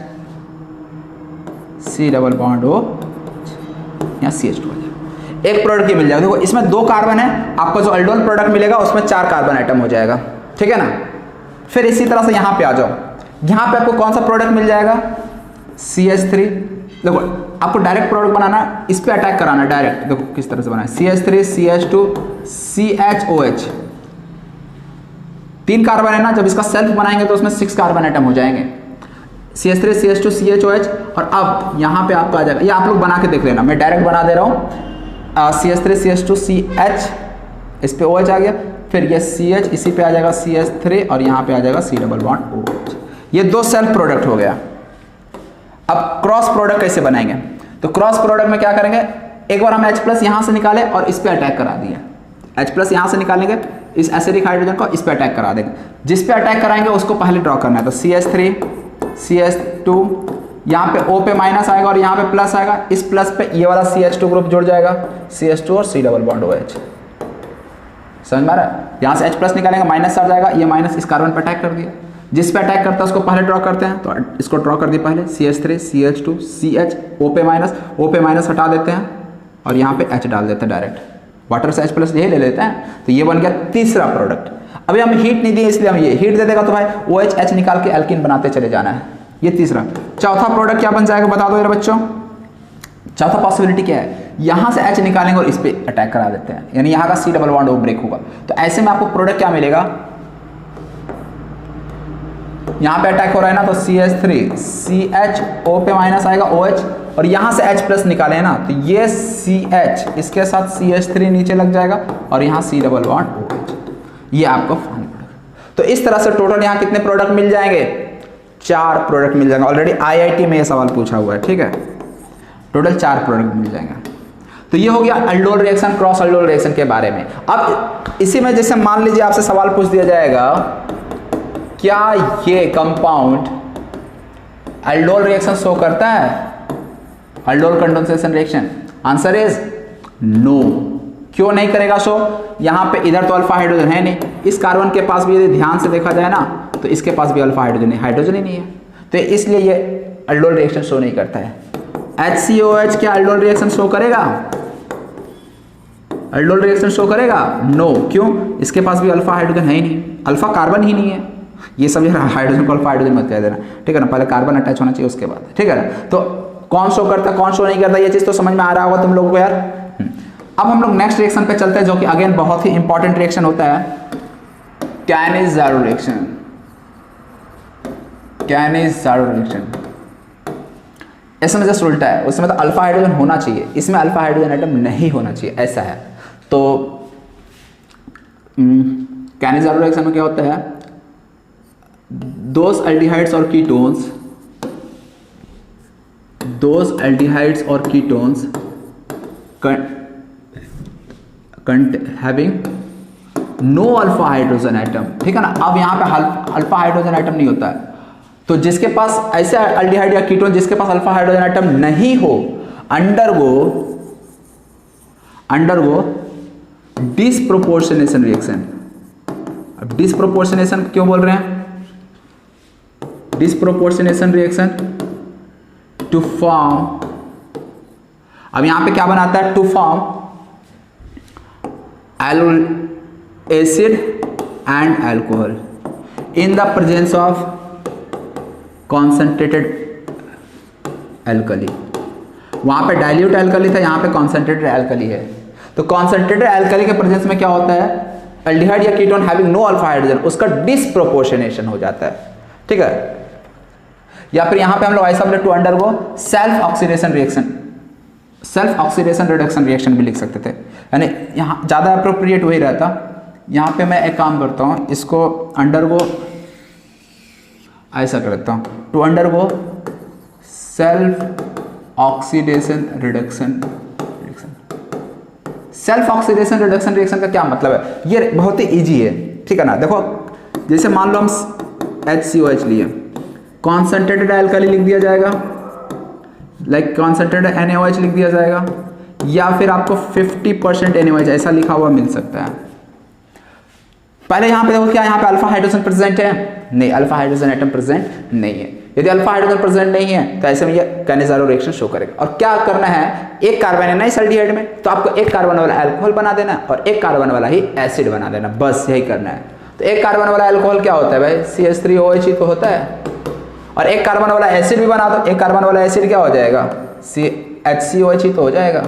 Speaker 1: C double bond O, यहाँ CH2 आ जाएगा। एक प्रोडक्ट ये मिल जाएगा। देखो इसमें 2 कार्बन है, आपको जो अल्डोल प्रोडक्ट मिलेगा उसमें 4 कार्बन आइटम हो जाएगा। ठीक है ना? फिर इसी तरह से यहां पे आ जाओ, यहां पे आपको कौन सा प्रोडक्ट मिल जाएगा? CH3। देखो आपको डायरेक्ट प्रोडक्ट बनाना है, इस पे अटैक कराना डायरेक्ट। देखो किस तरह से बनाए, CH3 CH2 CHOH, 3 कार्बन है ना, जब इसका सेल्फ बनाएंगे तो उसमें 6 कार्बन आइटम हो जाएंगे। CH3 CH2 CHOH, और अब यहाँ पे आपका आ जाएगा, ये आप लोग बना के देख लेना, मैं डायरेक्ट बना दे रहा हूँ। CH3 CH2 CH, इस पे OH आ गया, फिर ये CH इसी पे आ जाएगा CH3, और यहाँ पे आ जाएगा C डबल बॉन्ड OH। ये दो सेल्फ प्रोडक्ट हो गया। अब क्रॉस प्रोडक्ट कैसे बनाएंगे? तो क्रॉस प्रोडक्ट में क्या करेंगे, एक बार हम H+ यहाँ से निकाले और इस पे अटैक करा दिया, H+ यहाँ से निकालेंगे, इस एसिडिक हाइड्रोजन को इस पे अटैक करा देंगे। जिस पे अटैक कराएंगे उसको पहले ड्रॉ करना है, तो CH3 CH2, यहाँ पे O पे माइनस आएगा और यहाँ पे प्लस आएगा, इस प्लस पे ये वाला CH2 ग्रुप जुड़ जाएगा, CH2 और C डबल बॉन्ड OH। समझ में आ रहा है? यहाँ से H+ निकालेंगे, माइनस आ जाएगा, ये माइनस इस कार्बन पे अटैक कर दिया। जिस पे अटैक करता है उसको पहले ड्रॉ करते हैं, तो इसको ड्रॉ कर दिए पहले, CH3 CH2 CH, O पे माइनस हटा देते हैं और यहाँ पे H डाल देते हैं डायरेक्ट, वाटर से H+ यही ले लेते हैं, तो ये बन गया तीसरा प्रोडक्ट। अभी हम हीट नहीं दिए इसलिए हम ये हीट दे देगा तो भाई OH H निकाल के एल्कीन बनाते चले जाना है, ये तीसरा। चौथा प्रोडक्ट क्या बन जाएगा बता दो यार बच्चों, चौथा पॉसिबिलिटी क्या है, यहाँ से H निकालेंगे और इस पे अटैक करा देते हैं, यानी यहाँ का C double bond O break होगा। तो ऐसे में आपको प्रोडक्ट क्या मिलेगा, यहाँ पे अटैक हो रहा है ना, तो CH3 CH, O पे माइनस आएगा OH, और यहाँ से H+ निकाले ना, तो ये CH इसके साथ CH3 नीचे लग जाएगा और यहाँ C डबल बॉन्ड OH, ये आपको फाइनल प्रोडक्ट। तो इस तरह से टोटल यहाँ कितने प्रोडक्ट मिल जाएंगे, 4 प्रोडक्ट मिल जाएंगे। ऑलरेडी IIT में ये सवाल पूछा हुआ है, ठीक है, टोटल 4 प्रोडक्ट मिल जाएंगे। तो ये हो गया aldol reaction, cross aldol reaction के बारे में। अब इसी में जैसे मान लीजिए आपसे सवाल पूछ दिया जाएगा, क्या ये कंपाउंड अल्डोल रिएक्शन शो करता है, aldol condensation reaction? Answer is no. क्यों नहीं करेगा शो? यहाँ पे इधर तो अल्फा हाइड्रोजन है नहीं, इस कार्बन के पास भी यदि ध्यान से देखा जाए ना तो इसके पास भी अल्फा हाइड्रोजन है, हाइड्रोजन ही नहीं है, तो इसलिए ये अल्डोल रिएक्शन शो नहीं करता है। HCOH क्या अल्डोल रिएक्शन शो करेगा? अल्डोल रिएक्शन शो करेगा? नो। क्यों? इसके पास भी अल्फा हाइड्रोजन है ही नहीं, अल्फा कार्बन ही नहीं है। ये सब हाइड्रोजन को अल्फा हाइड्रोजन मत कह देना, ठीक है ना, पहले कार्बन अटैच होना चाहिए उसके बाद, ठीक है ना। तो कौन शो करता है कौन शो नहीं करता, ये चीज तो समझ में आ रहा होगा तुम लोगों को यार। अब हम लोग नेक्स्ट रिएक्शन पे चलते हैं, जो कि अगेन बहुत ही इंपॉर्टेंट रिएक्शन होता है, कैनिज़ारो रिएक्शन। कैनिज़ारो रिएक्शन इसमें जस्ट उल्टा है, उसमें तो अल्फा हाइड्रोजन होना चाहिए, इसमें अल्फा हाइड्रोजन एटम नहीं होना चाहिए, ऐसा है। तो कैनिज़ारो रिएक्शन में क्या होता है, दोज एल्डिहाइड्स और कीटोन्स, दोज एल्डिहाइड्स और ketones having no alpha hydrogen atom, ठीक है ना। अब यहाँ पे अल्फा हाइड्रोजन एटम नहीं होता है, तो जिसके पास ऐसे एल्डिहाइड या कीटोन जिसके पास अल्फा हाइड्रोजन एटम नहीं हो, अंडरगो डिसप्रोपोर्शनेशन रिएक्शन। अब डिसप्रोपोर्शनेशन क्यों बोल रहे हैं, डिसप्रोपोर्शनेशन रिएक्शन टू फॉर्म, अब यहां पे क्या बनाता है, to form acid and alcohol in the presence of concentrated alkali. वहां पे डाइल्यूट एल्कली था, यहां पे कॉन्सेंट्रेटेड एल्कली है। तो कॉन्सेंट्रेटेड एल्कली के प्रेजेंस में क्या होता है, एल्डिहाइड या ketone having no alpha hydrogen, उसका डिसप्रोपोर्शनेशन हो जाता है, ठीक है। या फिर यहां पे हम लोग ऐसा बोले, to undergo self oxidation reaction, self oxidation reduction reaction भी लिख सकते थे, यानी यहाँ ज़्यादा अप्रोप्रिएट वही रहता। यहाँ पे मैं एक काम करता हूँ, इसको अंडरगो ऐसा करता हूँ, to undergo self oxidation reduction. Self oxidation reduction reaction का क्या मतलब है, ये बहुत ही इजी है, ठीक है ना। देखो जैसे मान लो हम HCOH लिए, कॉन्सेंट्रेटेड एल्कली लिख दिया जाएगा, लाइक कॉन्सेंट्रेटेड NaOH लिख दिया जाएगा, या फिर आपको 50% NaOH ऐसा लिखा हुआ मिल सकता है। पहले यहाँ पे देखो क्या यहाँ पे अल्फा हाइड्रोजन प्रेजेंट है, नहीं, अल्फा हाइड्रोजन एटम प्रेजेंट नहीं है। यदि अल्फा हाइड्रोजन प्रेजेंट नहीं है तो ऐसे में ये कैनिज़ारो रिएक्शन शो करेगा। और क्या करना है, एक कार्बन है ना इस एल्डिहाइड में, तो आपको एक कार्बन वाला अल्कोहल बना देना और एक कार्बन वाला ही एसिड बना देना, बस यही करना है। तो एक कार्बन वाला अल्कोहल क्या होता है भाई, CH3OH ही तो होता है, और एक कार्बन वाला एसिड भी बना दो, एक कार्बन वाला एसिड क्या हो जाएगा, HCOH ही तो हो जाएगा।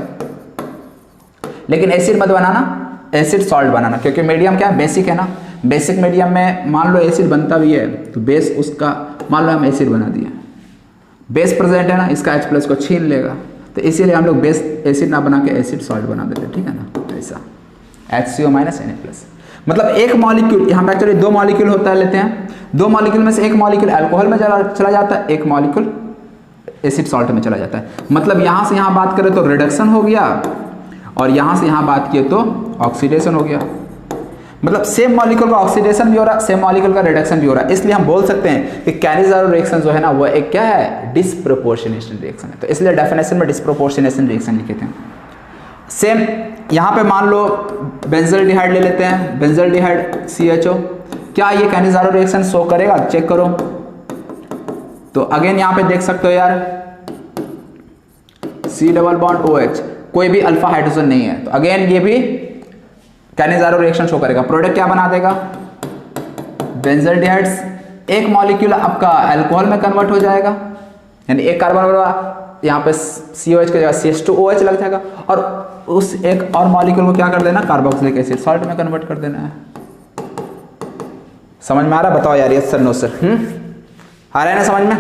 Speaker 1: लेकिन एसिड मत बनाना, एसिड सॉल्ट बनाना, क्योंकि मीडियम क्या है, बेसिक है ना। बेसिक मीडियम में मान लो एसिड बनता भी है तो बेस उसका मान लो हम एसिड बना दिए, बेस प्रेजेंट है ना, इसका H प्लस को छीन लेगा, तो इसीलिए हम लोग बेस एसिड ना बना के एसिड सॉल्ट बना देते, ठीक है ना, ऐसा HCO माइनस Na+। मतलब एक मॉलिक्यूल, यहाँ पे एक्चुअली दो मॉलिक्यूल होता है, लेते हैं दो मॉलिक्यूल में से एक मॉलिक्यूल अल्कोहल में चला जाता है, एक मॉलिक्यूल एसिड सॉल्ट में चला जाता है। मतलब यहाँ से यहाँ बात करें तो रिडक्शन हो गया, और यहाँ से यहाँ बात किए तो ऑक्सीडेशन हो गया। मतलब सेम मॉलिक्यूल का ऑक्सीडेशन भी हो रहा है, सेम मॉलिक्यूल का रिडक्शन भी हो रहा है। इसलिए हम बोल सकते हैं कि कैनिज़ारो रिएक्शन जो है ना, वो एक क्या है, डिस्प्रोपोर्शनेशन रिएक्शन है। तो इसलिए डेफिनेशन में डिस्प्रोपोर्शनेशन रिएक्शन लिखे थे। सेम यहाँ पे मान लो बेंजल्डिहाइड ले लेते हैं, बेंजल्डिहाइड CHO, क्या ये कैनिज़ारो रिएक्शन शो करेगा, चेक करो। तो अगेन यहाँ पे देख सकते हो यार, C डबल बॉन्ड OH, कोई भी अल्फा हाइड्रोजन नहीं है, तो अगेन ये भी कैनिज़ारो रिएक्शन शो करेगा। प्रोडक्ट क्या बना देगा, बेंजल्डिहाइड्स, एक मॉलिक्यूल आपका अल्कोहल में कन्वर्ट हो जाएगा, यानी एक कार्बन यहाँ पे COH की जगह CH2OH लग जाएगा, और उस एक और मॉलिक्यूल को क्या कर देना, कार्बोक्सिलिक एसिड सॉल्ट में कन्वर्ट कर देना है। समझ में आ रहा है, बताओ यार, यस सर नो सर, आ रहा है ना समझ में।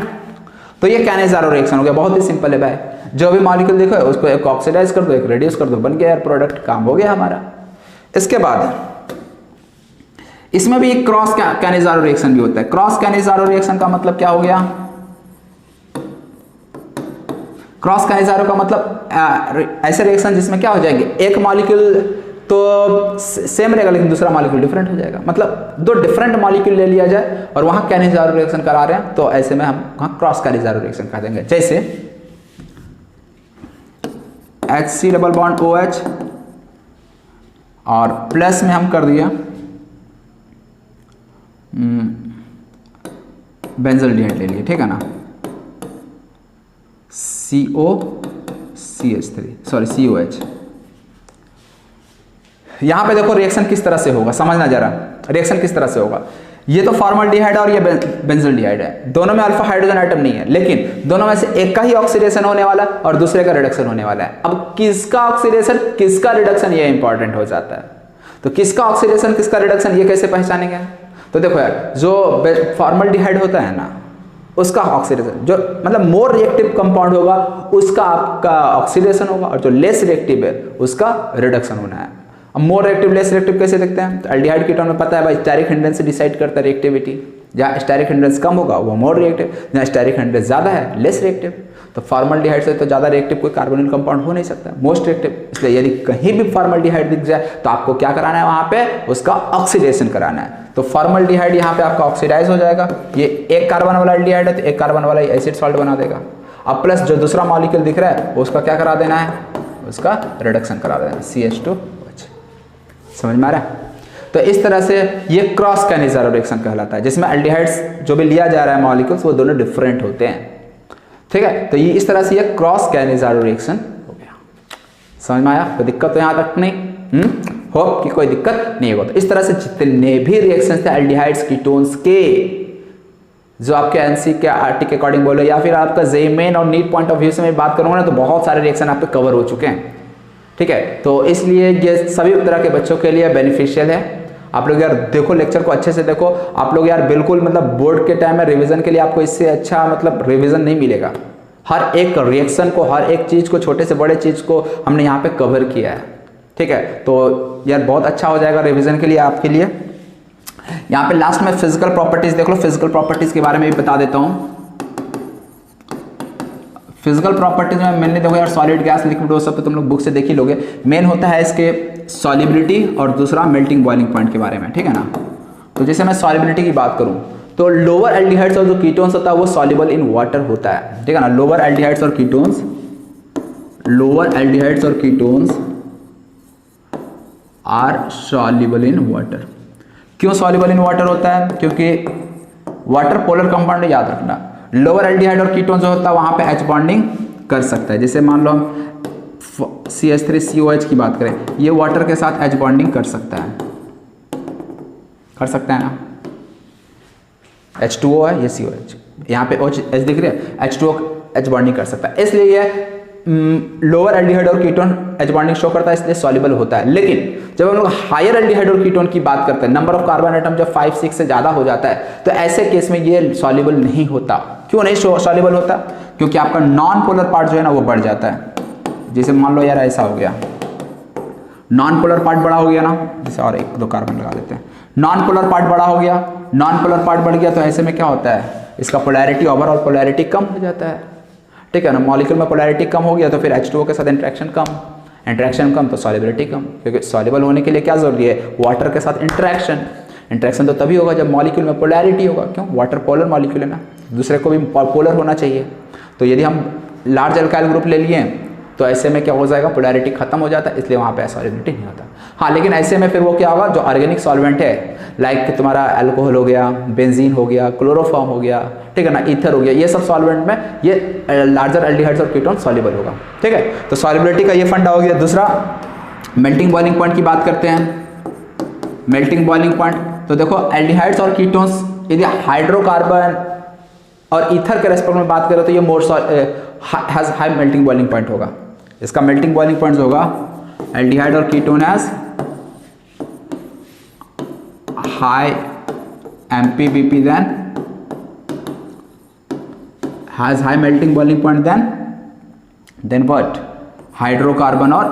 Speaker 1: तो ये कैनिज़ारो रिएक्शन हो गया, बहुत ही सिंपल है भाई। जो भी मॉलिक्यूल देखो उसको एक ऑक्सीडाइज कर दो, एक रिड्यूस कर दो, बन गया यार प्रोडक्ट, काम हो गया हमारा। इसके बाद इसमें भी एक क्रॉस कैनिज़ारो रिएक्शन भी होता है। क्रॉस कैनिज़ारो रिएक्शन का मतलब क्या हो गया, क्रॉस कैनिज़ारो का मतलब ऐसे रिएक्शन जिसमें क्या हो जाएंगे, एक मॉलिक्यूल तो सेम रहेगा लेकिन दूसरा मॉलिक्यूल डिफरेंट हो जाएगा। मतलब दो डिफरेंट मॉलिक्यूल ले लिया जाए और वहां कैनिज़ारो रिएक्शन करा रहे हैं, तो ऐसे में हम वहां क्रॉस कैनिज़ारो रिएक्शन कर देंगे। जैसे HC डबल बॉन्ड OH और प्लस में हम कर दिया बेंजल्डिहाइड ले लिए, ठीक है ना, COH। यहां पे देखो रिएक्शन किस तरह से होगा, समझना जरा, रिएक्शन किस तरह से होगा। ये तो फॉर्मल्डिहाइड और ये बेंजल्डिहाइड है, दोनों में अल्फा हाइड्रोजन आइटम नहीं है, लेकिन दोनों में से एक का ही ऑक्सीडेशन होने वाला है और दूसरे का रिडक्शन होने वाला है। अब किसका ऑक्सीडेशन किसका रिडक्शन, ये इंपॉर्टेंट हो जाता है। तो किसका ऑक्सीडेशन किसका रिडक्शन, ये कैसे पहचानेंगे। तो देखो यार, जो फॉर्मल्डिहाइड होता है ना, उसका ऑक्सीडेशन, जो मतलब मोर रिएक्टिव कंपाउंड होगा उसका आपका ऑक्सीडेशन होगा, और जो लेस रिएक्टिव है उसका रिडक्शन होना है। अब मोर रिएक्टिव लेस रिएक्टिव कैसे देखते हैं, तो एल्डिहाइड कीटोन में पता है भाई, स्टेरिक हिंड्रेंस से डिसाइड करता है रिएक्टिविटी। जहाँ स्टेरिक हिंड्रेंस कम होगा वो मोर रिएक्टिव, जहाँ स्टेरिक हिंड्रेंस ज्यादा है लेस रिएक्टिव। तो फॉर्मल्डिहाइड से तो ज्यादा रिएक्टिव कोई कार्बोनिल कंपाउंड हो नहीं सकता, मोस्ट रिएक्टिव। इसलिए यदि कहीं भी फॉर्मल्डिहाइड दिख जाए तो आपको क्या कराना है, वहां पे उसका ऑक्सीडेशन कराना है। तो फॉर्मल्डिहाइड यहाँ पे आपका ऑक्सीडाइज हो जाएगा, ये एक कार्बन वाला एल्डिहाइड है तो एक कार्बन वाला एसिड सॉल्ट बना देगा। अब प्लस जो दूसरा मॉलिक्यूल दिख रहा है उसका क्या करा देना है, उसका रिडक्शन करा देना, CH2OH। समझ में आ रहा है। तो इस तरह से ये क्रॉस कैनिज़ारो रिएक्शन कहलाता है, जिसमें एल्डिहाइड्स जो भी लिया जा रहा है मॉलिक्यूल्स वो दोनों डिफरेंट होते हैं, ठीक है। तो ये इस तरह से ये क्रॉस कैनिज़ारो रिएक्शन हो गया। समझ में आया, कोई दिक्कत तो यहाँ तक नहीं, होप कि कोई दिक्कत नहीं होगा। तो इस तरह से जितने भी रिएक्शंस थे एल्डिहाइड्स कीटोन्स के, जो आपके एनसी के आरटी के अकॉर्डिंग बोले या फिर आपका जेई मेन और नीट पॉइंट ऑफ व्यू से मैं बात करूंगा ना, तो बहुत सारे रिएक्शन आपके कवर हो चुके हैं, ठीक है। तो इसलिए ये सभी तरह के बच्चों के लिए बेनिफिशियल है। आप लोग यार देखो, लेक्चर को अच्छे से देखो। आप लोग यार बिल्कुल मतलब बोर्ड के टाइम में रिवीजन के लिए आपको इससे अच्छा मतलब रिवीजन नहीं मिलेगा। हर एक रिएक्शन को, हर एक चीज को, छोटे से बड़े चीज को हमने यहाँ पे कवर किया है, ठीक है। तो यार बहुत अच्छा हो जाएगा रिवीजन के लिए आपके लिए। यहाँ पे लास्ट में फिजिकल प्रॉपर्टीज देख लो, फिजिकल प्रॉपर्टीज के बारे में भी बता देता हूँ। फिजिकल प्रॉपर्टीज में मेनली देखो यार, सॉलिड गैस लिक्विड वो सब तो तुम लोग बुक से देख ही लोगे। मेन होता है इसके सॉलिबिलिटी और दूसरा मेल्टिंग बॉइलिंग पॉइंट के बारे में, ठीक है ना। तो जैसे मैं सॉलिबिलिटी की बात करूं तो लोअर एल्डिहाइड्स और जो कीटोन्स होता है वो सॉल्युबल इन वाटर होता है, ठीक है ना। लोअर एल्डिहाइड्स और कीटोन्स, लोअर एल्डिहाइड्स और ketones are soluble in water. क्यों सॉल्युबल इन वाटर होता है, क्योंकि वाटर पोलर कंपाउंड है, याद रखना। लोअर एल्डिहाइड और कीटोन जो होता है वहां पे H बॉन्डिंग कर सकता है। जैसे मान लो हम CH3COH की बात करें, ये वाटर के साथ H बॉन्डिंग कर सकता है, कर सकता है ना। H2O है, ये COH, यहाँ पे H दिख रही है, H2O H बॉन्डिंग कर सकता है। इसलिए ये लोअर एल्डिहाइड और कीटोन H बॉन्डिंग शो करता है, इसलिए सॉल्युबल होता है। लेकिन जब हम लोग हायर एल्डिहाइड और कीटोन की बात करते हैं, नंबर ऑफ कार्बन एटम जब 5-6 से ज्यादा हो जाता है, तो ऐसे केस में ये सॉल्युबल नहीं होता। क्यों नहीं सॉल्युबल होता? क्योंकि आपका नॉन पोलर पार्ट जो है ना वो बढ़ जाता है। जैसे मान लो यार ऐसा हो गया, नॉन पोलर पार्ट बड़ा हो गया ना, जैसे और एक दो कार्बन लगा देते हैं, नॉन पोलर पार्ट बड़ा हो गया, नॉन पोलर पार्ट बढ़ गया, तो ऐसे में क्या होता है, इसका पोलैरिटी, ओवरऑल पोलैरिटी कम हो जाता है, ठीक है ना। मॉलिक्यूल में पोलैरिटी कम हो गया तो फिर H2O के साथ इंटरेक्शन कम तो सॉल्युबिलिटी कम, क्योंकि सॉल्युबल होने के लिए क्या जरूरी है, वाटर के साथ इंटरेक्शन तो तभी होगा जब मॉलिक्यूल में पोलैरिटी होगा। क्यों? वाटर पोलर मॉलिक्यूल है ना, दूसरे को भी पोलर होना चाहिए। तो यदि हम लार्ज अल्काइल ग्रुप ले लिए तो ऐसे में क्या हो जाएगा, पोलैरिटी खत्म हो जाता है, इसलिए वहाँ पे सॉल्युबिलिटी नहीं होता। हाँ, लेकिन ऐसे में फिर वो क्या होगा, जो ऑर्गेनिक सॉल्वेंट है, लाइक तुम्हारा अल्कोहल हो गया, बेंजीन हो गया, क्लोरोफॉर्म हो गया, ठीक है ना, ईथर हो गया, ये सब सॉल्वेंट में ये लार्जर एल्डिहाइड्स और कीटोन सॉल्युबल होगा, ठीक है। तो सॉल्युबिलिटी का ये फंडा हो गया। दूसरा मेल्टिंग बॉइलिंग पॉइंट की बात करते हैं। मेल्टिंग बॉइलिंग पॉइंट, तो देखो एल्डिहाइड्स और कीटोन्स यदि हाइड्रोकार्बन और ईथर के रेस्पेक्ट में बात करें तो ये more has high melting boiling point होगा। इसका मेल्टिंग बॉइलिंग पॉइंट होगा एल्डिहाइड और ketone has high MPBP than has high melting boiling point than what, hydrocarbon और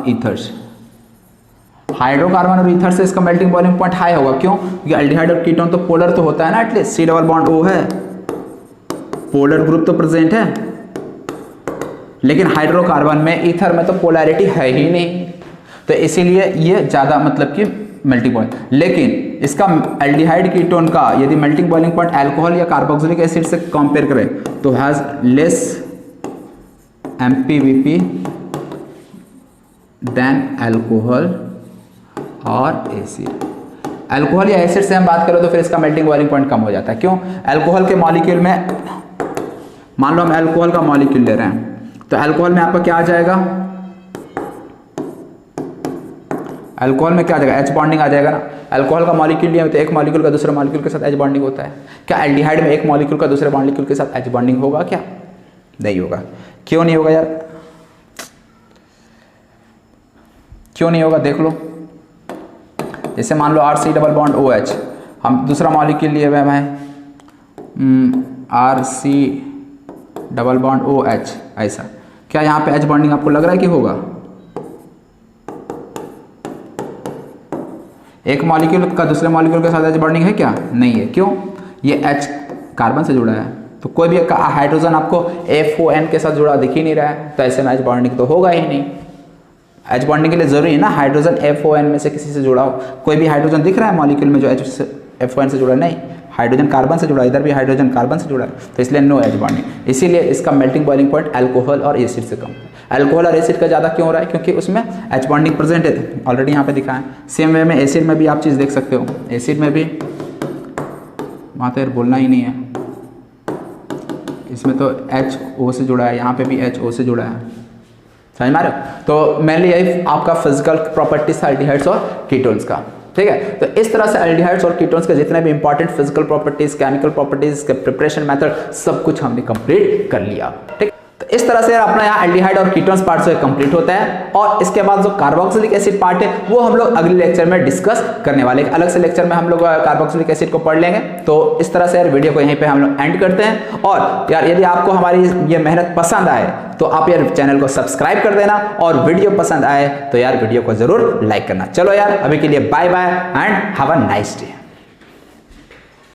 Speaker 1: ईथर्स। हाइड्रोकार्बन और ईथर से इसका मेल्टिंग बॉइलिंग पॉइंट हाई होगा। क्यों? क्योंकि एल्डिहाइड और कीटोन तो पोलर तो होता है ना, at least C double bond O है, पोलर ग्रुप तो प्रेजेंट है, लेकिन हाइड्रोकार्बन में, ईथर में तो पोलैरिटी है ही नहीं, तो इसीलिए ये ज़्यादा मतलब कि मेल्टिंग पॉइंट। लेकिन इसका एल्डिहाइड कीटोन का यदि मेल्टिंग बॉइलिंग पॉइंट अल्कोहल या कार्बोक्सिलिक एसिड से कंपेयर करें तो has less MPBP than alcohol और एसिड। अल्कोहल या एसिड से हम बात करें तो फिर इसका मेल्टिंग बॉइलिंग पॉइंट कम हो जाता है। क्यों? अल्कोहल के मॉलिक्यूल में, मान लो हम अल्कोहल का मॉलिक्यूल ले रहे हैं, तो अल्कोहल में आपका क्या आ जाएगा, अल्कोहल में क्या आ जाएगा, H बॉन्डिंग आ जाएगा ना। अल्कोहल का मॉलिक्यूल लिया तो एक मॉलिक्यूल का दूसरे मॉलिक्यूल के साथ H बॉन्डिंग होता है। क्या एल्डिहाइड में एक मॉलिक्यूल का दूसरे मॉलिक्यूल के साथ H बॉन्डिंग होगा क्या? नहीं होगा। क्यों नहीं होगा यार, क्यों नहीं होगा देख लो। जैसे मान लो RC डबल बॉन्ड OH, हम दूसरा मॉलिक्यूल लिए हुए हैं RC डबल बॉन्ड OH, ऐसा क्या यहाँ पे H बॉन्डिंग आपको लग रहा है कि होगा? एक मॉलिक्यूल का दूसरे मॉलिक्यूल के साथ H बॉन्डिंग है क्या? नहीं है। क्यों? ये H कार्बन से जुड़ा है, तो कोई भी हाइड्रोजन आपको FON के साथ जुड़ा दिख ही नहीं रहा है, तो ऐसे में H बॉन्डिंग तो होगा ही नहीं। H बॉन्डिंग के लिए जरूरी है ना हाइड्रोजन FON में से किसी से जुड़ा हो। कोई भी हाइड्रोजन दिख रहा है मॉलिक्यूल में जो FON से जुड़ा? नहीं, हाइड्रोजन कार्बन से जुड़ा, इधर भी हाइड्रोजन कार्बन से जुड़ा है, तो इसलिए नो H बॉन्डिंग। इसीलिए इसका मेल्टिंग बॉइलिंग पॉइंट अल्कोहल और एसिड से कम। अल्कोहल और एसिड का ज़्यादा क्यों हो रहा है? क्योंकि उसमें H बॉन्डिंग प्रेजेंट है, ऑलरेडी यहाँ पे दिखा है। सेम वे में एसिड में भी आप चीज़ देख सकते हो, एसिड में भी वहाँ तो यार बोलना ही नहीं है, इसमें तो HO से जुड़ा है, यहाँ पे भी HO से जुड़ा है, समझ में आ रहे हो? तो मेनली यही आपका फिजिकल प्रॉपर्टीज था एल्डिहाइड्स और कीटोन्स का, ठीक है। तो इस तरह से एल्डिहाइड्स और कीटोन्स के जितने भी important physical properties, chemical properties के प्रिपरेशन मेथड सब कुछ हमने कंप्लीट कर लिया, ठीक। तो इस तरह से अपना यहाँ एल्डिहाइड और कीटोन्स पार्ट से कंप्लीट होता है, और इसके बाद जो कार्बोक्सिलिक एसिड पार्ट है वो हम लोग अगले लेक्चर में डिस्कस करने वाले हैं। अलग से लेक्चर में हम लोग कार्बोक्सिलिक एसिड को पढ़ लेंगे। तो इस तरह से यार वीडियो को यहीं पे हम लोग एंड करते हैं। और यार यदि आपको हमारी ये मेहनत पसंद आए तो आप यार चैनल को सब्सक्राइब कर देना, और वीडियो पसंद आए तो यार वीडियो को जरूर लाइक करना। चलो यार अभी के लिए bye bye and have a nice day.